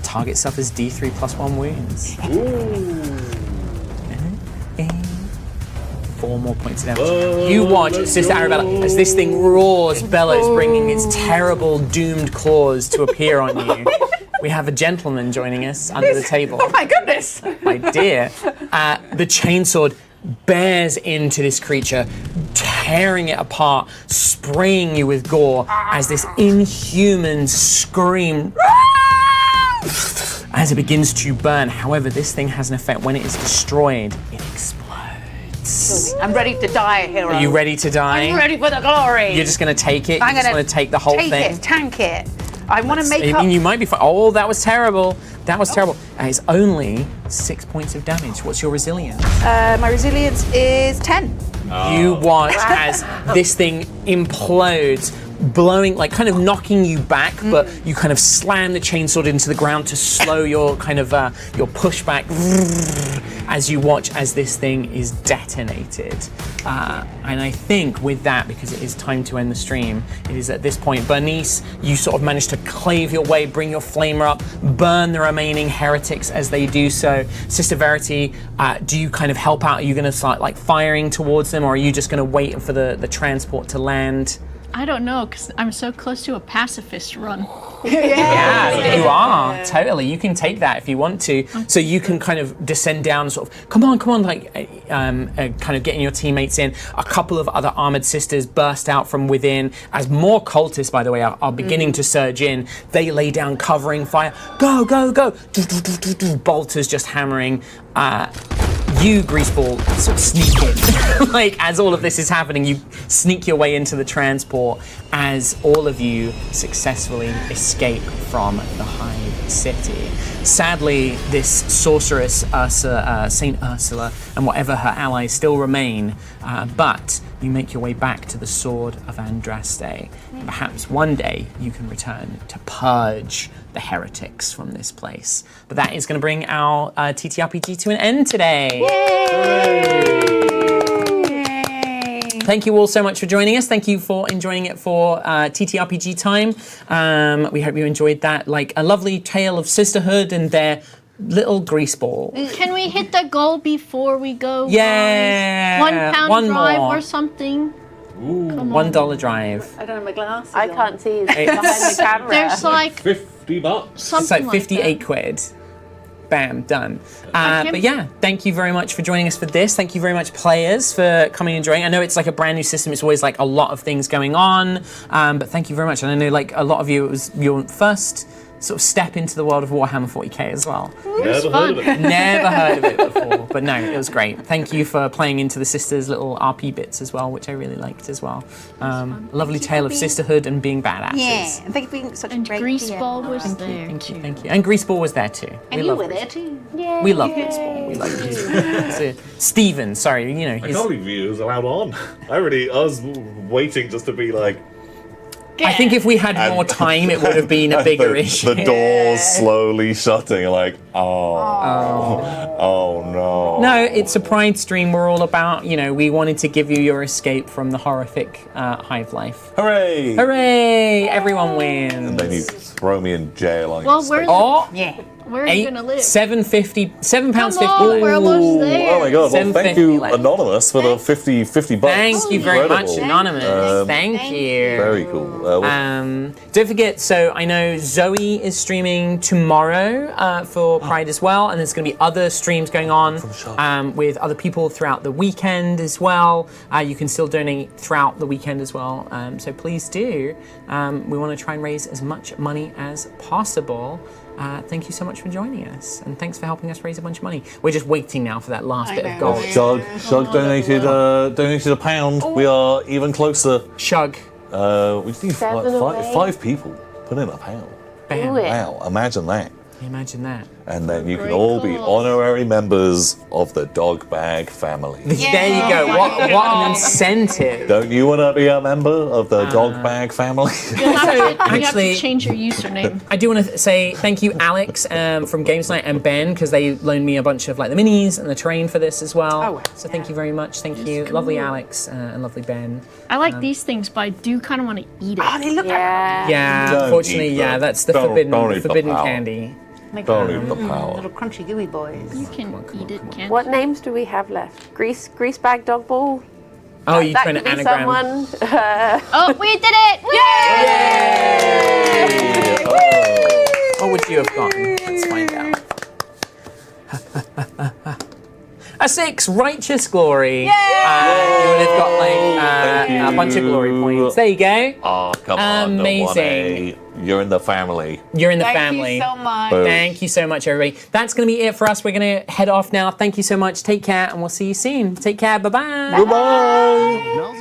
Target suffers D3 plus 1 wounds. 4 more points of damage. You watch Sister Arabella as this thing roars, bellows, bringing its terrible, doomed claws to appear on you. We have a gentleman joining us under the table. Oh my goodness. My dear. The chainsword bears into this creature, tearing it apart, spraying you with gore as this inhuman scream as it begins to burn. However, this thing has an effect. When it is destroyed, it explodes. I'm ready to die, hero. Are you ready to die? I'm ready for the glory. You're just going to take it? I'm You just gonna want to take the whole take thing? it, tank it. I want to I make up. mean, you might be fine. Oh, that was terrible. That was terrible. And it's only 6 points of damage. What's your resilience? My resilience is 10. You watch as this thing implodes, blowing, like kind of knocking you back, but you kind of slam the chainsword into the ground to slow your kind of your pushback as you watch as this thing is detonated. And I think with that, because it is time to end the stream, it is at this point, Bernice, you sort of manage to clave your way, bring your flamer up, burn the remaining heretics as they do so. Sister Verity, do you kind of help out? Are you going to start like firing towards them, or are you just going to wait for the transport to land? I don't know, because I'm so close to a pacifist run. Yeah, you are. Totally. You can take that if you want to. So you can kind of descend down, sort of, come on, like, kind of getting your teammates in. A couple of other armored sisters burst out from within as more cultists, by the way, are beginning to surge in. They lay down covering fire. Go, go, go. Bolters just hammering. You, Greaseball, sort of sneak in. Like, as all of this is happening, you sneak your way into the transport as all of you successfully escape from the Hive City. Sadly, this sorceress, Saint Ursula, and whatever her allies still remain, but you make your way back to the Sword of Andraste. Perhaps one day you can return to purge the heretics from this place. But that is going to bring our TTRPG to an end today. Thank you all so much for joining us. Thank you for enjoying it for TTRPG time. We hope you enjoyed that, like a lovely tale of sisterhood and their little Greaseball. Can we hit the goal before we go? Yeah, guys? £1 one drive more. or something? Come on. $1 drive. I don't have my glasses. I can't see behind the camera. There's like $50. something It's like like 58 that. quid. bam, done. But yeah, thank you very much for joining us for this. Thank you very much, players, for coming and joining. I know it's like a brand new system. It's always like a lot of things going on. But thank you very much. And I know like a lot of you, it was your first sort of step into the world of Warhammer 40k as well. Never heard of it. Never heard of it before, but no, it was great. Thank you for playing into the sisters' little RP bits as well, which I really liked as well. Lovely tale of sisterhood and being badasses. Yeah, and thank you for being such a And great Greaseball was there. Thank you, too. thank you. And Greaseball was there too. And you were there too. Yeah. We love Greaseball. We love Greaseball. So, Stephen, sorry, you know, I he's, can't believe he was allowed on. I was waiting just to be like, I think if we had more time, it would have been a bigger issue. The doors slowly shutting, like, oh no. No, it's a Pride stream. We're all about, you know, we wanted to give you your escape from the horrific hive life. Hooray! Hooray! Everyone wins. And then you throw me in jail on Well, your we're- state. Oh, Yeah. Where are you gonna live? £7.50. Come on, we're almost there. Oh my god, well thank you $7.50 left. Anonymous for the 50 bucks. Thank you very much, Incredible. Anonymous. Thank you. Very cool. Don't forget, so I know Zoe is streaming tomorrow for Pride as well, and there's going to be other streams going on with other people throughout the weekend as well. You can still donate throughout the weekend as well, so please do. We want to try and raise as much money as possible. Thank you so much for joining us, and thanks for helping us raise a bunch of money. We're just waiting now for that last bit of gold. Shug donated £1. We are even closer. Shug. We just need Seven away. five people put in £1. Bam. Do it. Wow, imagine that. Imagine that. And then you can all be honorary members of the Dog Bag family. There you go. What an incentive. Don't you want to be a member of the Dog Bag family? You have Actually- to change your username. I do want to say thank you, Alex from Games Night and Ben, because they loaned me a bunch of like the minis and the terrain for this as well. Oh, so thank you very much. Thank you, lovely Alex and lovely Ben. I like these things, but I do kind of want to eat it. Oh, they look Yeah. Yeah, Don't unfortunately, eat yeah, them. that's the Don't eat the forbidden power. candy. like Don't eat the power. little crunchy gooey boys. You can eat it, can't What names do we have left? Greasebag Dog Ball? Oh, you That trying could to be anagram? someone. Oh, we did it! Woo! What would you have gotten? Let's find out. A 6, righteous glory. You would have got like a bunch of glory points. There you go. Oh, come on. Amazing. The 1A. You're in the family. You're in the Thank family. you so much. Boom. Thank you so much, everybody. That's going to be it for us. We're going to head off now. Thank you so much. Take care, and we'll see you soon. Take care. Bye-bye. Goodbye. Now